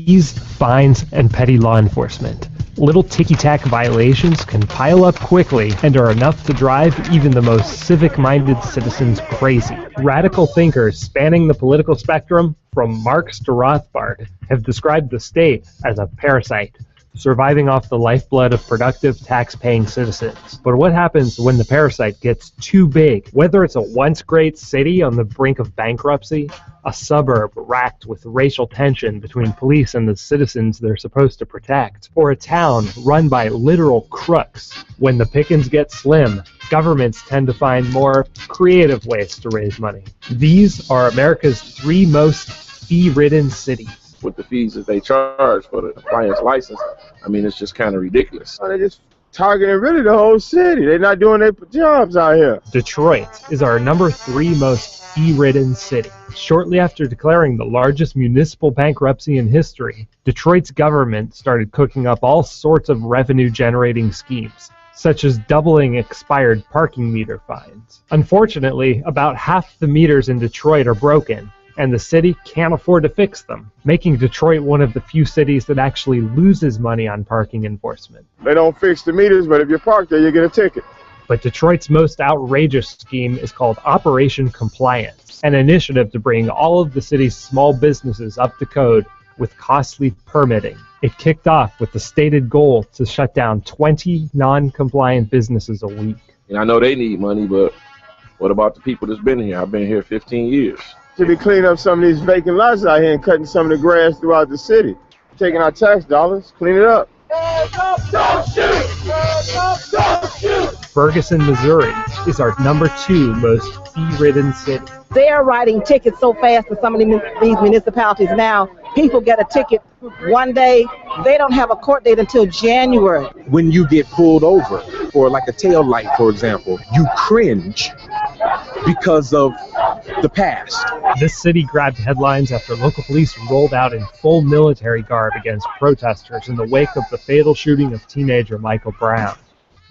fees, fines, and petty law enforcement. Little ticky-tack violations can pile up quickly and are enough to drive even the most civic-minded citizens crazy. Radical thinkers spanning the political spectrum, from Marx to Rothbard, have described the state as a parasite, surviving off the lifeblood of productive, tax-paying citizens. But what happens when the parasite gets too big? Whether it's a once great city on the brink of bankruptcy, a suburb racked with racial tension between police and the citizens they're supposed to protect, or a town run by literal crooks, when the pickings get slim, governments tend to find more creative ways to raise money. These are America's 3 most fee-ridden cities. With the fees that they charge for the appliance license, I mean, it's just kind of ridiculous. They're just targeting really the whole city. They're not doing their jobs out here. Detroit is our number 3 most fee-ridden city. Shortly after declaring the largest municipal bankruptcy in history, Detroit's government started cooking up all sorts of revenue-generating schemes, such as doubling expired parking meter fines. Unfortunately, about half the meters in Detroit are broken, and the city can't afford to fix them, making Detroit one of the few cities that actually loses money on parking enforcement. They don't fix the meters, but if you park there, you get a ticket. But Detroit's most outrageous scheme is called Operation Compliance, an initiative to bring all of the city's small businesses up to code with costly permitting. It kicked off with the stated goal to shut down 20 non-compliant businesses a week. And I know they need money, but what about the people that's been here? I've been here 15 years. Should be cleaning up some of these vacant lots out here and cutting some of the grass throughout the city. Taking our tax dollars, clean it up. Don't shoot! Don't shoot! Ferguson, Missouri is our number 2 most fee-ridden city. They're writing tickets so fast to some of these municipalities now. People get a ticket one day. They don't have a court date until January. When you get pulled over for like a tail light, for example, you cringe because of the past. This city grabbed headlines after local police rolled out in full military garb against protesters in the wake of the fatal shooting of teenager Michael Brown.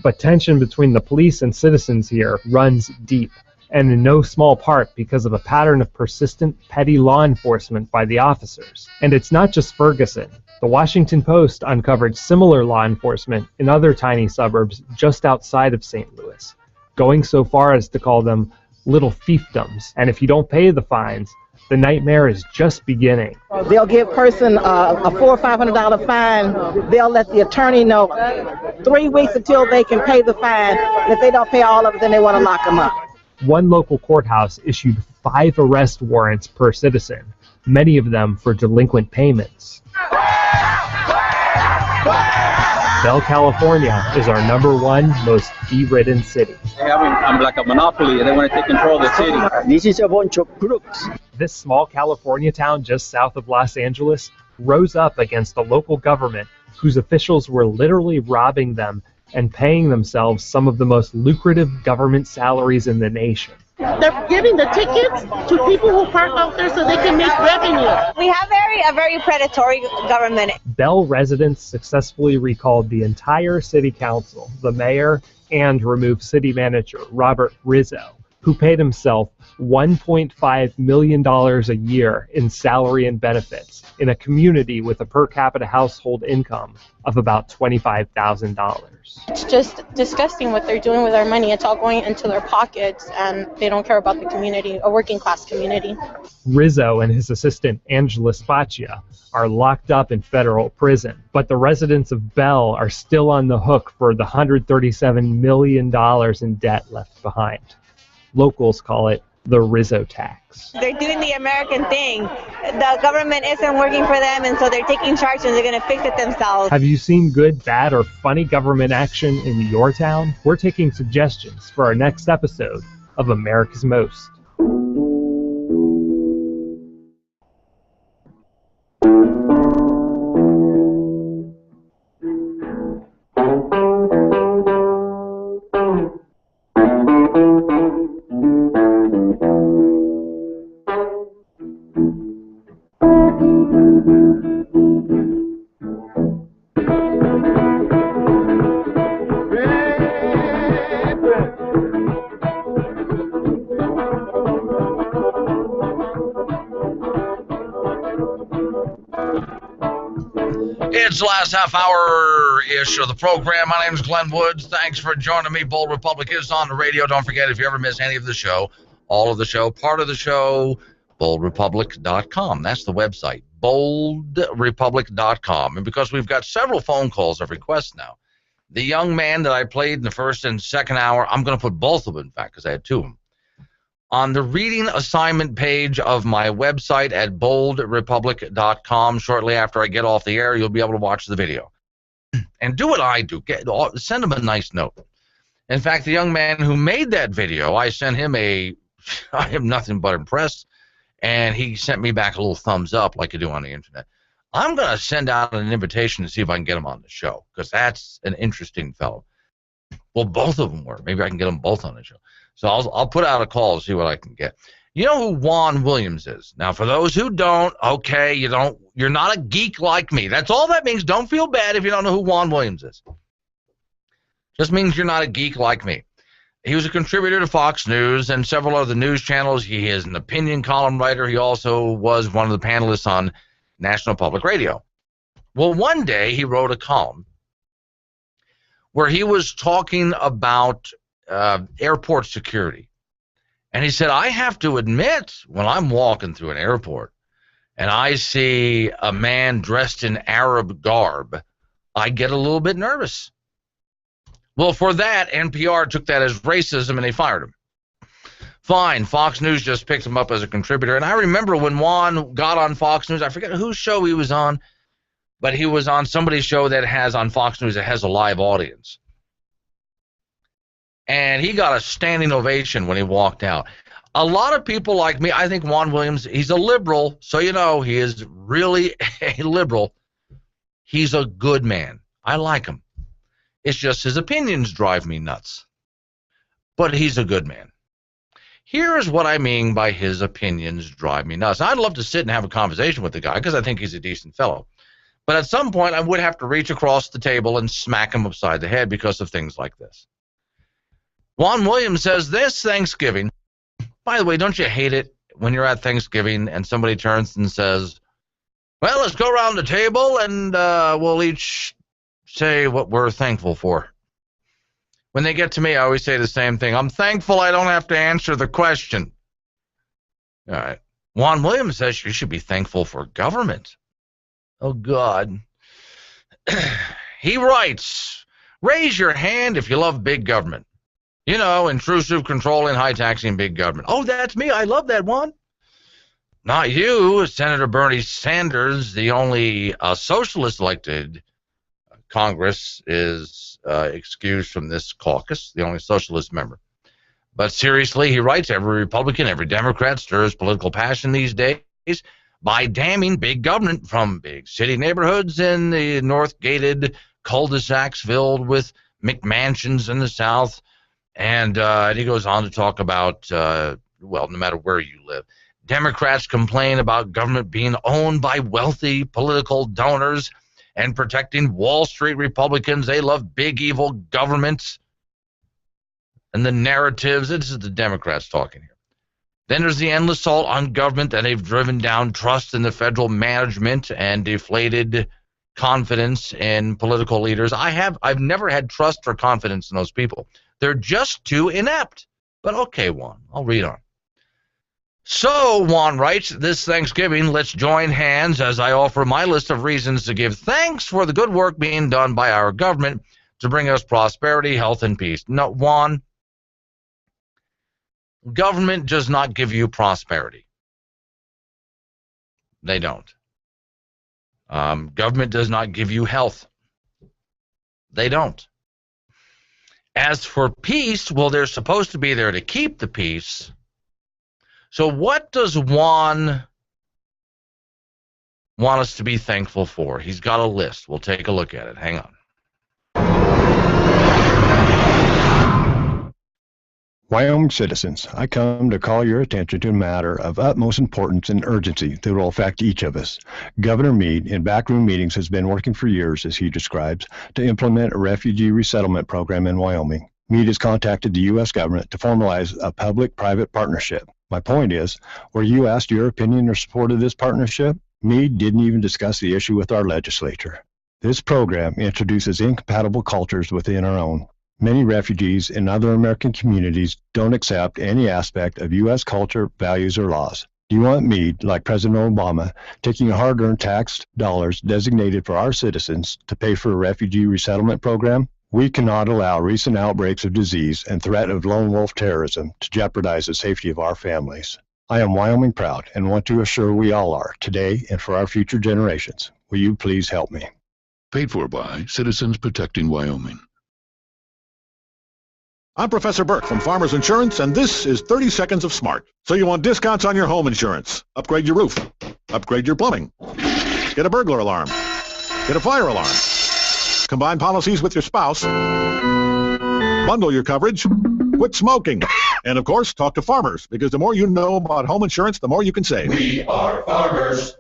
But tension between the police and citizens here runs deep, and in no small part because of a pattern of persistent petty law enforcement by the officers. And it's not just Ferguson. The Washington Post uncovered similar law enforcement in other tiny suburbs just outside of St. Louis, going so far as to call them little fiefdoms. And if you don't pay the fines, the nightmare is just beginning. They'll give a person a $400 or $500 fine. They'll let the attorney know 3 weeks until they can pay the fine. And if they don't pay all of it, then they want to lock them up. One local courthouse issued 5 arrest warrants per citizen, many of them for delinquent payments. Bell, California is our number 1 most fee-ridden city. They have like a monopoly and they want to take control of the city. This is a bunch of crooks. This small California town just south of Los Angeles rose up against a local government whose officials were literally robbing them and paying themselves some of the most lucrative government salaries in the nation. They're giving the tickets to people who park out there so they can make revenue. We have a very predatory government. Bell residents successfully recalled the entire city council, the mayor, and removed city manager Robert Rizzo, who paid himself $1.5 million a year in salary and benefits in a community with a per capita household income of about $25,000. It's just disgusting what they're doing with our money. It's all going into their pockets, and they don't care about the community, a working class community. Rizzo and his assistant Angela Spaccia are locked up in federal prison, but the residents of Bell are still on the hook for the $137 million in debt left behind. Locals call it the Rizzo tax. They're doing the American thing. The government isn't working for them, and so they're taking charge and they're going to fix it themselves. Have you seen good, bad, or funny government action in your town? We're taking suggestions for our next episode of America's Most. It's the last half hour-ish of the program. My name is Glenn Woods. Thanks for joining me. Bold Republic is on the radio. Don't forget, if you ever miss any of the show, all of the show, part of the show, boldrepublic.com. That's the website, boldrepublic.com. And because we've got several phone calls of requests now, the young man that I played in the first and second hour, I'm going to put both of them, in fact, because I had two of them, on the reading assignment page of my website at boldrepublic.com. Shortly after I get off the air, you'll be able to watch the video. And do what I do. Send him a nice note. In fact, the young man who made that video, I sent him I am nothing but impressed, and he sent me back a little thumbs up like you do on the internet. I'm going to send out an invitation to see if I can get him on the show, because that's an interesting fellow. Well, both of them were. Maybe I can get them both on the show. So I'll put out a call to see what I can get. You know who Juan Williams is? Now, for those who don't, okay, you're not a geek like me. That's all that means. Don't feel bad if you don't know who Juan Williams is. Just means you're not a geek like me. He was a contributor to Fox News and several other news channels. He is an opinion column writer. He also was one of the panelists on National Public Radio. Well, one day he wrote a column where he was talking about airport security. And he said, I have to admit, when I'm walking through an airport and I see a man dressed in Arab garb, I get a little bit nervous. Well, for that, NPR took that as racism and they fired him. Fine, Fox News just picked him up as a contributor. And I remember when Juan got on Fox News, I forget whose show he was on, but he was on somebody's show that has on Fox News that has a live audience. And he got a standing ovation when he walked out. A lot of people like me, I think Juan Williams, he's a liberal, so you know, he is really a liberal. He's a good man. I like him. It's just his opinions drive me nuts. But he's a good man. Here's what I mean by his opinions drive me nuts. I'd love to sit and have a conversation with the guy because I think he's a decent fellow. But at some point, I would have to reach across the table and smack him upside the head because of things like this. Juan Williams says this Thanksgiving, by the way, don't you hate it when you're at Thanksgiving and somebody turns and says, well, let's go around the table and we'll each say what we're thankful for. When they get to me, I always say the same thing. I'm thankful I don't have to answer the question. All right. Juan Williams says you should be thankful for government. Oh, God. He writes, raise your hand if you love big government. You know, intrusive, controlling, high-taxing big government. Oh, that's me. I love that one. Not you, Senator Bernie Sanders, the only socialist elected Congress is excused from this caucus, the only socialist member. But seriously, he writes, every Republican, every Democrat stirs political passion these days by damning big government from big city neighborhoods in the north-gated cul-de-sacs filled with McMansions in the South. And he goes on to talk about, well, no matter where you live, Democrats complain about government being owned by wealthy political donors and protecting Wall Street Republicans. They love big evil governments. And the narratives, this is the Democrats talking here. Then there's the endless assault on government, and they've driven down trust in the federal management and deflated confidence in political leaders. I've never had trust or confidence in those people. They're just too inept. But okay, Juan, I'll read on. So, Juan writes, this Thanksgiving, let's join hands as I offer my list of reasons to give thanks for the good work being done by our government to bring us prosperity, health, and peace. No, Juan, government does not give you prosperity. They don't. Government does not give you health. They don't. As for peace, well, they're supposed to be there to keep the peace. So what does Juan want us to be thankful for? He's got a list. We'll take a look at it. Hang on. Wyoming citizens, I come to call your attention to a matter of utmost importance and urgency that will affect each of us. Governor Meade, in backroom meetings, has been working for years, as he describes, to implement a refugee resettlement program in Wyoming. Meade has contacted the U.S. government to formalize a public-private partnership. My point is, were you asked your opinion or support of this partnership? Meade didn't even discuss the issue with our legislature. This program introduces incompatible cultures within our own. Many refugees in other American communities don't accept any aspect of U.S. culture, values, or laws. Do you want me, like President Obama, taking hard-earned tax dollars designated for our citizens to pay for a refugee resettlement program? We cannot allow recent outbreaks of disease and threat of lone wolf terrorism to jeopardize the safety of our families. I am Wyoming proud and want to assure we all are, today and for our future generations. Will you please help me? Paid for by Citizens Protecting Wyoming. I'm Professor Burke from Farmers Insurance, and this is 30 Seconds of Smart. So you want discounts on your home insurance. Upgrade your roof. Upgrade your plumbing. Get a burglar alarm. Get a fire alarm. Combine policies with your spouse. Bundle your coverage. Quit smoking. And, of course, talk to farmers, because the more you know about home insurance, the more you can save. We are farmers.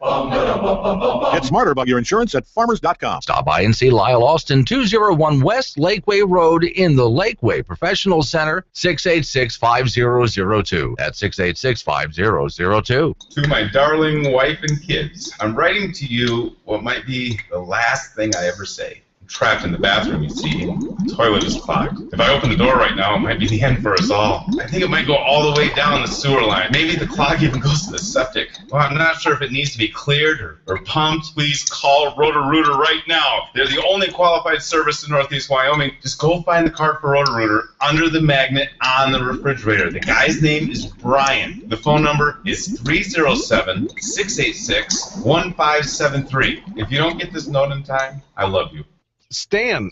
Get smarter about your insurance at farmers.com. Stop by and see Lyle Austin, 201 West Lakeway Road in the Lakeway Professional Center, 686-5002. That's 686-5002. To my darling wife and kids, I'm writing to you what might be the last thing I ever say. I'm trapped in the bathroom, you see. The toilet is clogged. If I open the door right now, it might be the end for us all. I think it might go all the way down the sewer line. Maybe the clog even goes to the septic. Well, I'm not sure if it needs to be cleared or pumped. Please call Roto-Rooter right now. They're the only qualified service in Northeast Wyoming. Just go find the card for Roto-Rooter under the magnet on the refrigerator. The guy's name is Brian. The phone number is 307-686-1573. If you don't get this note in time, I love you. Stan,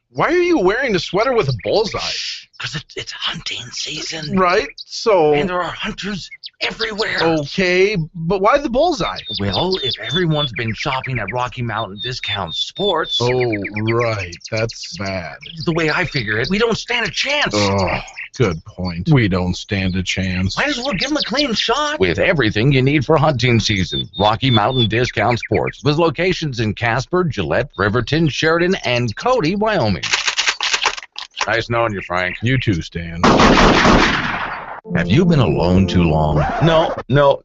why are you wearing a sweater with a bullseye? Because it's hunting season. Right, so... And there are hunters everywhere. Okay, but why the bullseye? Well, if everyone's been shopping at Rocky Mountain Discount Sports... Oh, right, that's bad. The way I figure it, we don't stand a chance. Oh, good point. We don't stand a chance. Might as well give them a clean shot. With everything you need for hunting season, Rocky Mountain Discount Sports, with locations in Casper, Gillette, Riverton, Sheridan, and Cody, Wyoming. Nice knowing you, Frank. You too, Stan. Have you been alone too long? No,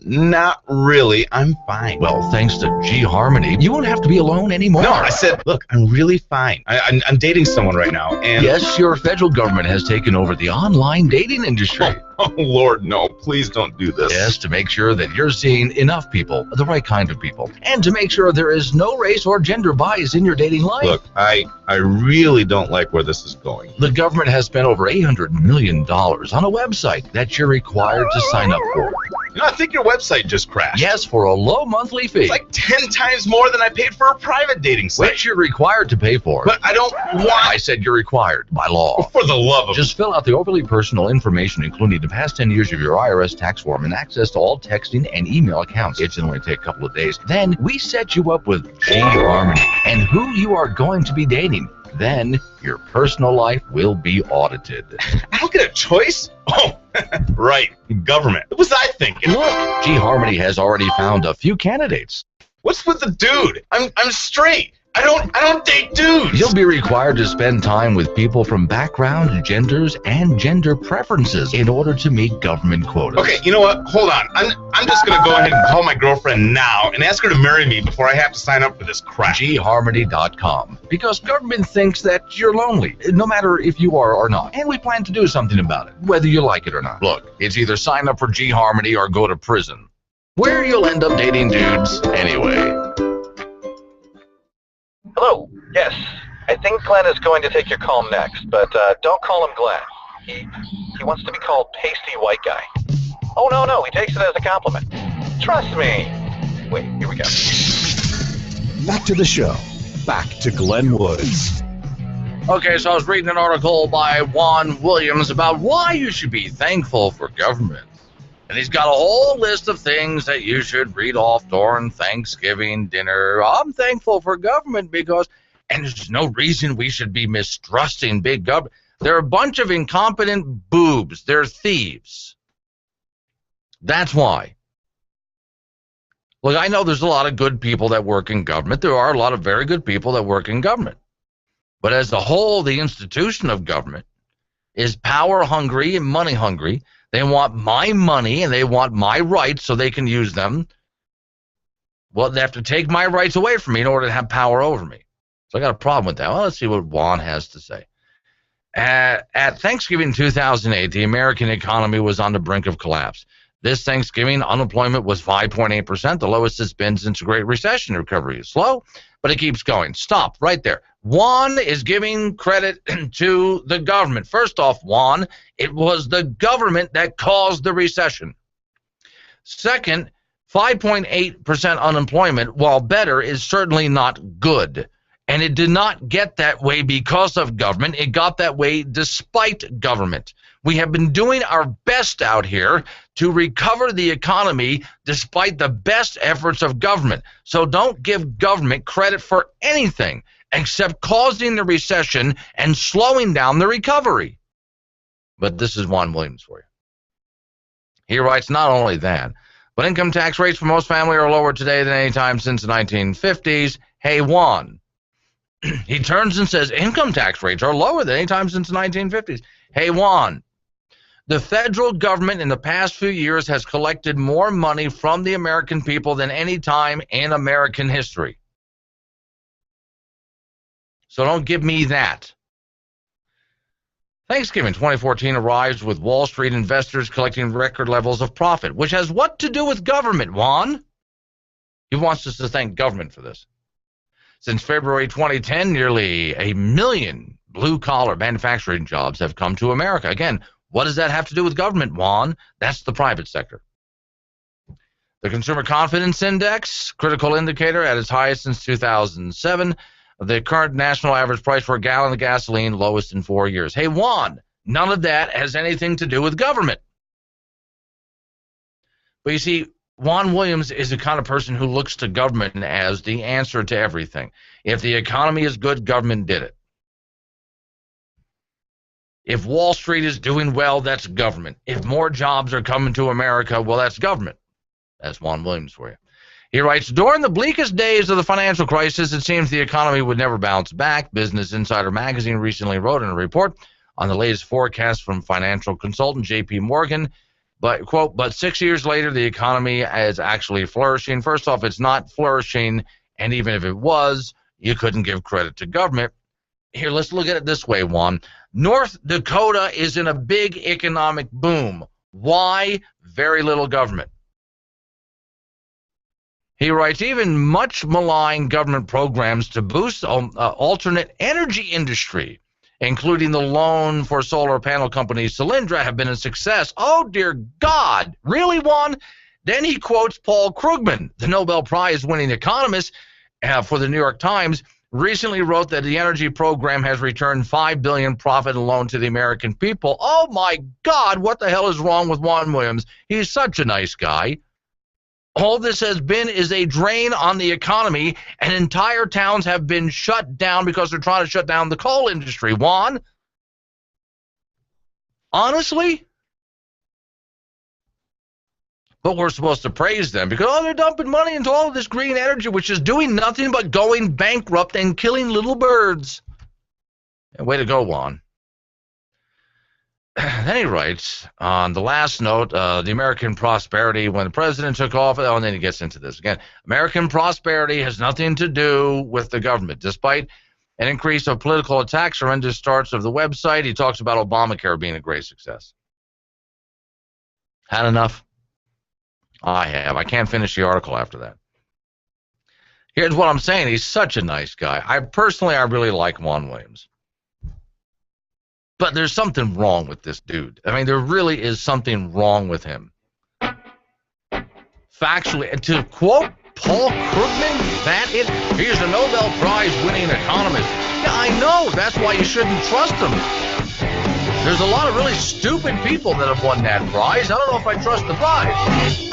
not really. I'm fine. Well, thanks to G-Harmony, you won't have to be alone anymore. No, I said, look, I'm really fine. I'm dating someone right now, and... Yes, your federal government has taken over the online dating industry. Oh, Lord, no. Please don't do this. Yes, to make sure that you're seeing enough people, the right kind of people, and to make sure there is no race or gender bias in your dating life. Look, I really don't like where this is going. The government has spent over $800 million on a website that you're required to sign up for. You know, I think your website just crashed. Yes, for a low monthly fee. It's like 10 times more than I paid for a private dating site. Which you're required to pay for. But I don't want... I said you're required by law. For the love of... Just fill out the overly personal information, including the past 10 years of your IRS tax form and access to all texting and email accounts. It should only take a couple of days. Then we set you up with G-Harmony and who you are going to be dating. Then your personal life will be audited. I don't get a choice? Oh, right. Government. What was I thinking? Look, G-Harmony has already found a few candidates. What's with the dude? I'm straight. I don't date dudes. You'll be required to spend time with people from background, genders, and gender preferences in order to meet government quotas. Okay, you know what? Hold on. I'm just going to go ahead and call my girlfriend now and ask her to marry me before I have to sign up for this crap. Gharmony.com. Because government thinks that you're lonely, no matter if you are or not. And we plan to do something about it, whether you like it or not. Look, it's either sign up for G-Harmony or go to prison, where you'll end up dating dudes anyway. Hello. Yes, I think Glenn is going to take your call next, but don't call him Glenn. He wants to be called Pasty White Guy. Oh, no, he takes it as a compliment. Trust me. Wait, here we go. Back to the show. Back to Glenn Woods. Okay, so I was reading an article by Juan Williams about why you should be thankful for government. And he's got a whole list of things that you should read off during Thanksgiving dinner. I'm thankful for government because, and there's no reason we should be mistrusting big government. They're a bunch of incompetent boobs. They're thieves. That's why. Look, I know there's a lot of good people that work in government. There are a lot of very good people that work in government. But as a whole, the institution of government is power hungry and money hungry. They want my money and they want my rights so they can use them. Well, they have to take my rights away from me in order to have power over me. So I got a problem with that. Well, let's see what Juan has to say. At Thanksgiving 2008, the American economy was on the brink of collapse. This Thanksgiving, unemployment was 5.8%, the lowest it's been since the Great Recession. Recovery is slow, but it keeps going. Stop right there. Juan is giving credit to the government. First off, Juan, it was the government that caused the recession. Second, 5.8% unemployment, while better, is certainly not good. And it did not get that way because of government. It got that way despite government. We have been doing our best out here to recover the economy despite the best efforts of government. So don't give government credit for anything except causing the recession and slowing down the recovery. But this is Juan Williams for you. He writes, not only that, but income tax rates for most families are lower today than any time since the 1950s. Hey, Juan. He turns and says income tax rates are lower than any time since the 1950s. Hey, Juan, the federal government in the past few years has collected more money from the American people than any time in American history. So don't give me that. Thanksgiving 2014 arrives with Wall Street investors collecting record levels of profit, which has what to do with government, Juan? He wants us to thank government for this. Since February 2010, nearly 1 million blue-collar manufacturing jobs have come to America. Again, what does that have to do with government, Juan? That's the private sector. The Consumer Confidence Index, critical indicator at its highest since 2007. The current national average price for a gallon of gasoline, lowest in 4 years. Hey, Juan, none of that has anything to do with government. But you see, Juan Williams is the kind of person who looks to government as the answer to everything. If the economy is good, government did it. If Wall Street is doing well, that's government. If more jobs are coming to America, well, that's government. That's Juan Williams for you. He writes, during the bleakest days of the financial crisis, it seems the economy would never bounce back. Business Insider magazine recently wrote in a report on the latest forecast from financial consultant J.P. Morgan. But, quote, but 6 years later, the economy is actually flourishing. First off, it's not flourishing, and even if it was, you couldn't give credit to government. Here, let's look at it this way, Juan. North Dakota is in a big economic boom. Why? Very little government. He writes, even much maligned government programs to boost alternate energy industry, including the loan for solar panel company Solyndra, have been a success. Oh, dear God. Really, Juan? Then he quotes Paul Krugman, the Nobel Prize-winning economist for the New York Times, recently wrote that the energy program has returned $5 billion profit and loan to the American people. Oh, my God, what the hell is wrong with Juan Williams? He's such a nice guy. All this has been is a drain on the economy, and entire towns have been shut down because they're trying to shut down the coal industry. Juan? Honestly? But we're supposed to praise them because, oh, they're dumping money into all of this green energy, which is doing nothing but going bankrupt and killing little birds. Way to go, Juan. Then he writes, on the last note, the American prosperity, when the president took off, and then he gets into this again. American prosperity has nothing to do with the government. Despite an increase of political attacks, horrendous starts of the website, he talks about Obamacare being a great success. Had enough? I have. I can't finish the article after that. Here's what I'm saying. He's such a nice guy. I really like Juan Williams. But there's something wrong with this dude. I mean, there really is something wrong with him. Factually, and to quote Paul Krugman, he's a Nobel Prize-winning economist. Yeah, I know. That's why you shouldn't trust him. There's a lot of really stupid people that have won that prize. I don't know if I trust the prize.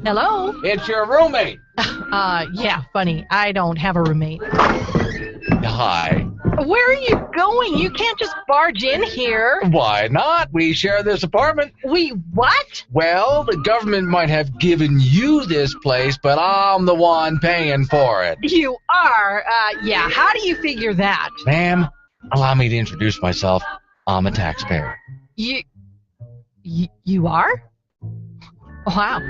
Hello? It's your roommate. Yeah, funny. I don't have a roommate. Hi. Where are you going? You can't just barge in here. Why not? We share this apartment. We what? Well, the government might have given you this place, but I'm the one paying for it. You are? Yeah, how do you figure that? Ma'am, allow me to introduce myself. I'm a taxpayer. You are? Wow.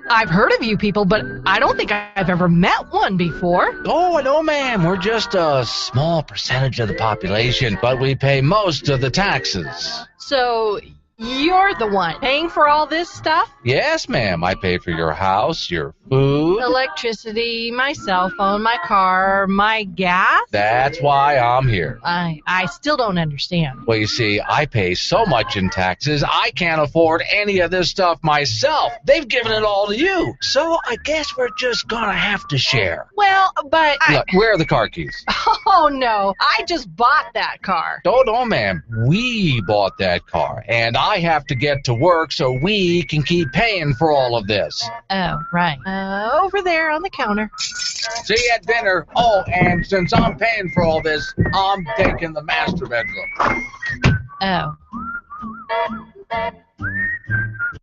I've heard of you people, but I don't think I've ever met one before. Oh, no, ma'am. We're just a small percentage of the population, but we pay most of the taxes. So, you're the one paying for all this stuff? Yes, ma'am. I pay for your house, your food. Electricity, my cell phone, my car, my gas? That's why I'm here. I still don't understand. Well, you see, I pay so much in taxes, I can't afford any of this stuff myself. They've given it all to you. So I guess we're just gonna have to share. Well, but... Look, where are the car keys? Oh, no. I just bought that car. No, ma'am. We bought that car, and I have to get to work so we can keep paying for all of this. Oh, right. Over there on the counter. See you at dinner. Oh, and since I'm paying for all this, I'm taking the master bedroom. Oh.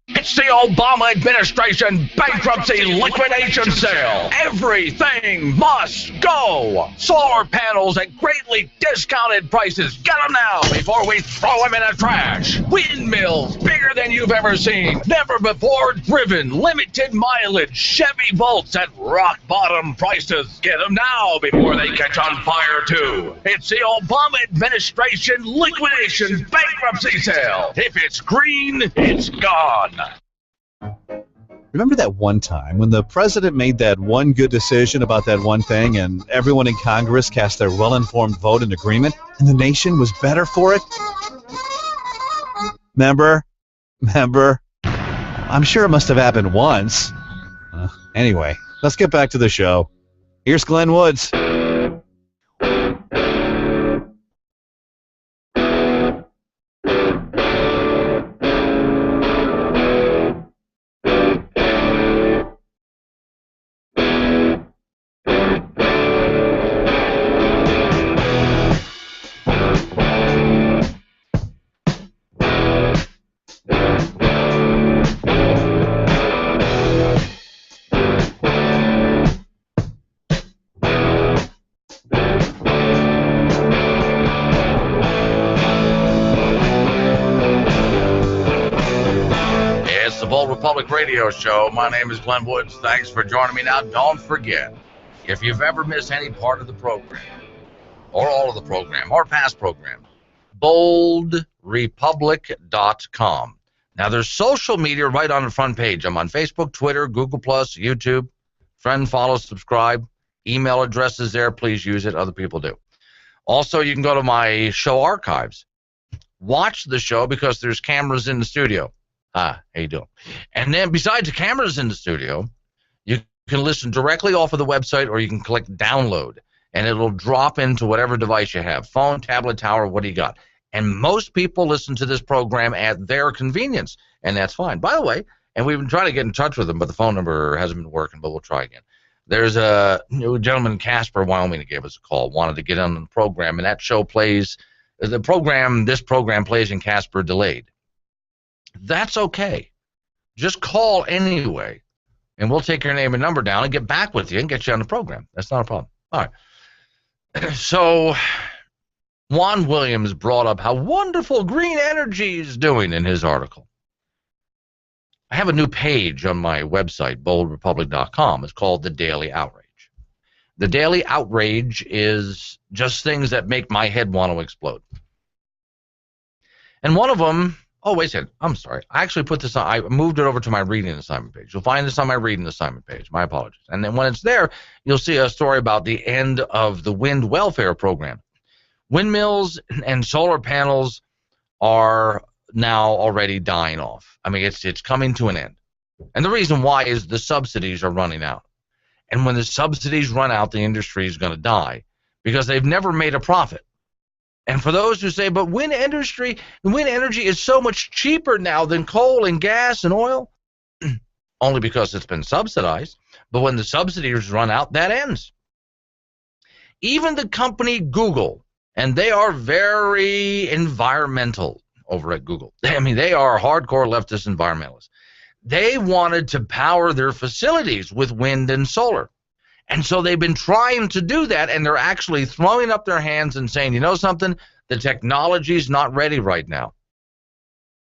It's the Obama administration bankruptcy liquidation sale. Everything must go. Solar panels at greatly discounted prices. Get them now before we throw them in the trash. Windmills bigger than you've ever seen. Never before driven. Limited mileage. Chevy Volts at rock bottom prices. Get them now before they catch on fire too. It's the Obama administration liquidation bankruptcy sale. If it's green, it's gone. Remember that one time when the president made that one good decision about that one thing and everyone in Congress cast their well-informed vote in agreement and the nation was better for it? Remember? I'm sure it must have happened once. Anyway, let's get back to the show. Here's Glenn Woods. Republic Radio Show. My name is Glenn Woods. Thanks for joining me. Now, don't forget, if you've ever missed any part of the program, or all of the program, or past program, boldrepublic.com. Now, there's social media right on the front page. I'm on Facebook, Twitter, Google+, YouTube. Friend, follow, subscribe. Email address is there. Please use it. Other people do. Also, you can go to my show archives. Watch the show because there's cameras in the studio. How you doing? And then besides the cameras in the studio, you can listen directly off of the website, or you can click download, and it'll drop into whatever device you have, phone, tablet, tower, what do you got? And most people listen to this program at their convenience, and that's fine. By the way, and we've been trying to get in touch with them, but the phone number hasn't been working, but we'll try again. There's a new gentleman in Casper, Wyoming, that gave us a call, wanted to get on the program, and that show plays, this program plays in Casper delayed. That's okay. Just call anyway, and we'll take your name and number down and get back with you and get you on the program. That's not a problem. All right. So Juan Williams brought up how wonderful green energy is doing in his article. I have a new page on my website, boldrepublic.com. It's called The Daily Outrage. The Daily Outrage is just things that make my head want to explode. And one of them... Oh, wait a second. I'm sorry. I actually put this on. I moved it over to my reading assignment page. You'll find this on my reading assignment page. My apologies. And then when it's there, you'll see a story about the end of the wind welfare program. Windmills and solar panels are now already dying off. I mean, it's coming to an end. And the reason why is the subsidies are running out. And when the subsidies run out, the industry is going to die because they've never made a profit. And for those who say, but wind energy is so much cheaper now than coal and gas and oil. only because it's been subsidized. But when the subsidies run out, that ends. Even the company Google, and they are very environmental over at Google. I mean, they are hardcore leftist environmentalists. They wanted to power their facilities with wind and solar. And so they've been trying to do that, and they're actually throwing up their hands and saying, you know something, the technology's not ready right now.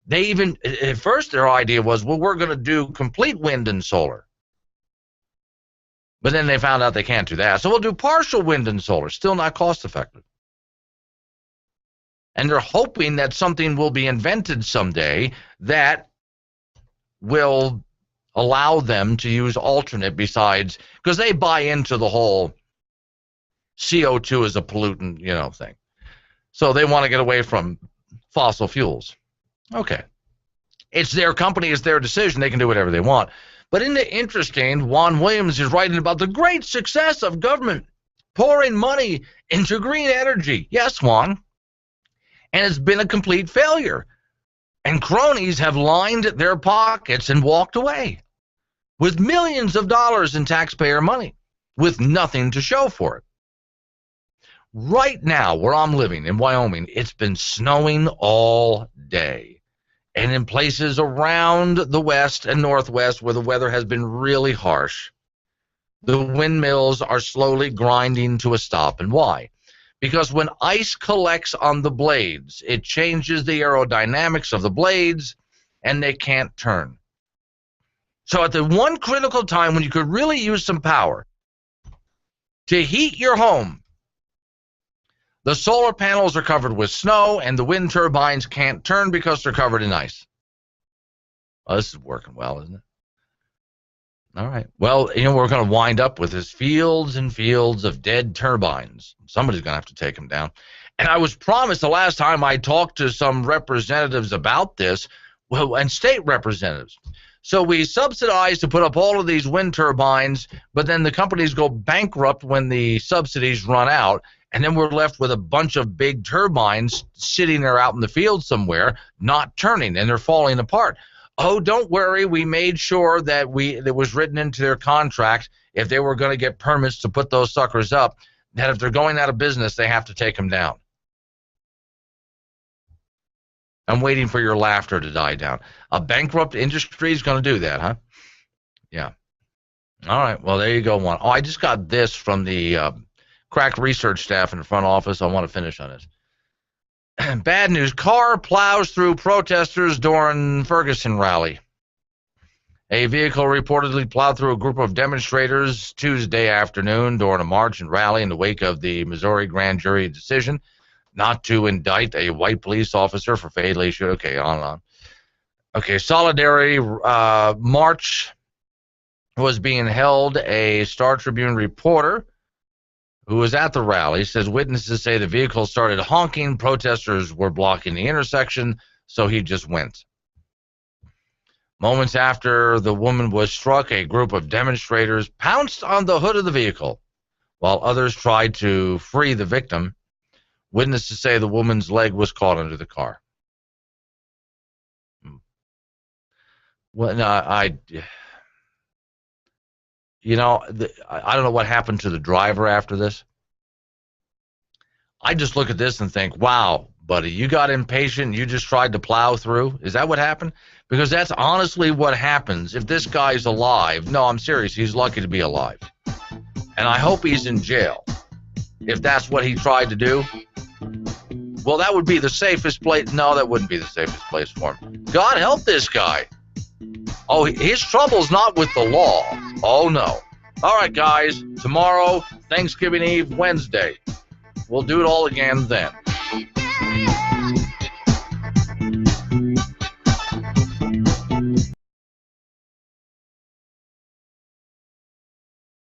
They even, at first their idea was, well, we're going to do complete wind and solar. But then they found out they can't do that. So we'll do partial wind and solar, still not cost effective. And they're hoping that something will be invented someday that will allow them to use alternate besides, because they buy into the whole CO2 as a pollutant, thing. So they want to get away from fossil fuels. Okay. It's their company, it's their decision. They can do whatever they want. But isn't it interesting, Juan Williams is writing about the great success of government pouring money into green energy. Yes, Juan. And it's been a complete failure. And cronies have lined their pockets and walked away with millions of dollars in taxpayer money with nothing to show for it. Right now, where I'm living in Wyoming, it's been snowing all day. And in places around the west and northwest where the weather has been really harsh, the windmills are slowly grinding to a stop. And why? Because when ice collects on the blades, it changes the aerodynamics of the blades, and they can't turn. So at the one critical time when you could really use some power to heat your home, the solar panels are covered with snow, and the wind turbines can't turn because they're covered in ice. Well, this is working well, isn't it? All right. Well, we're going to wind up with this fields and fields of dead turbines. Somebody's going to have to take them down. And I was promised the last time I talked to some representatives about this, and state representatives. So we subsidize to put up all of these wind turbines, but then the companies go bankrupt when the subsidies run out. And then we're left with a bunch of big turbines sitting there out in the field somewhere, not turning, and they're falling apart. Oh, don't worry. We made sure that it was written into their contract, if they were going to get permits to put those suckers up, that if they're going out of business, they have to take them down. I'm waiting for your laughter to die down. A bankrupt industry is going to do that, huh? Yeah. All right. Well, there you go, one. Oh, I just got this from the crack research staff in the front office. I want to finish on this. Bad news. Car plows through protesters during Ferguson rally. A vehicle reportedly plowed through a group of demonstrators Tuesday afternoon during a march and rally in the wake of the Missouri grand jury decision not to indict a white police officer for fatally shooting. Okay, on and on. Okay, Solidarity March was being held. A Star Tribune reporter who was at the rally says witnesses say the vehicle started honking. Protesters were blocking the intersection, so he just went. Moments after the woman was struck, a group of demonstrators pounced on the hood of the vehicle while others tried to free the victim. Witnesses say the woman's leg was caught under the car. Well, no, I don't know what happened to the driver after this. I just look at this and think, wow, buddy, you got impatient, you just tried to plow through. Is that what happened? Because that's honestly what happens if this guy's alive. No, I'm serious. He's lucky to be alive. And I hope he's in jail if that's what he tried to do. Well, that would be the safest place. No, that wouldn't be the safest place for him. God help this guy. Oh, his trouble's not with the law. Oh, no. All right, guys, tomorrow, Thanksgiving Eve, Wednesday. We'll do it all again then.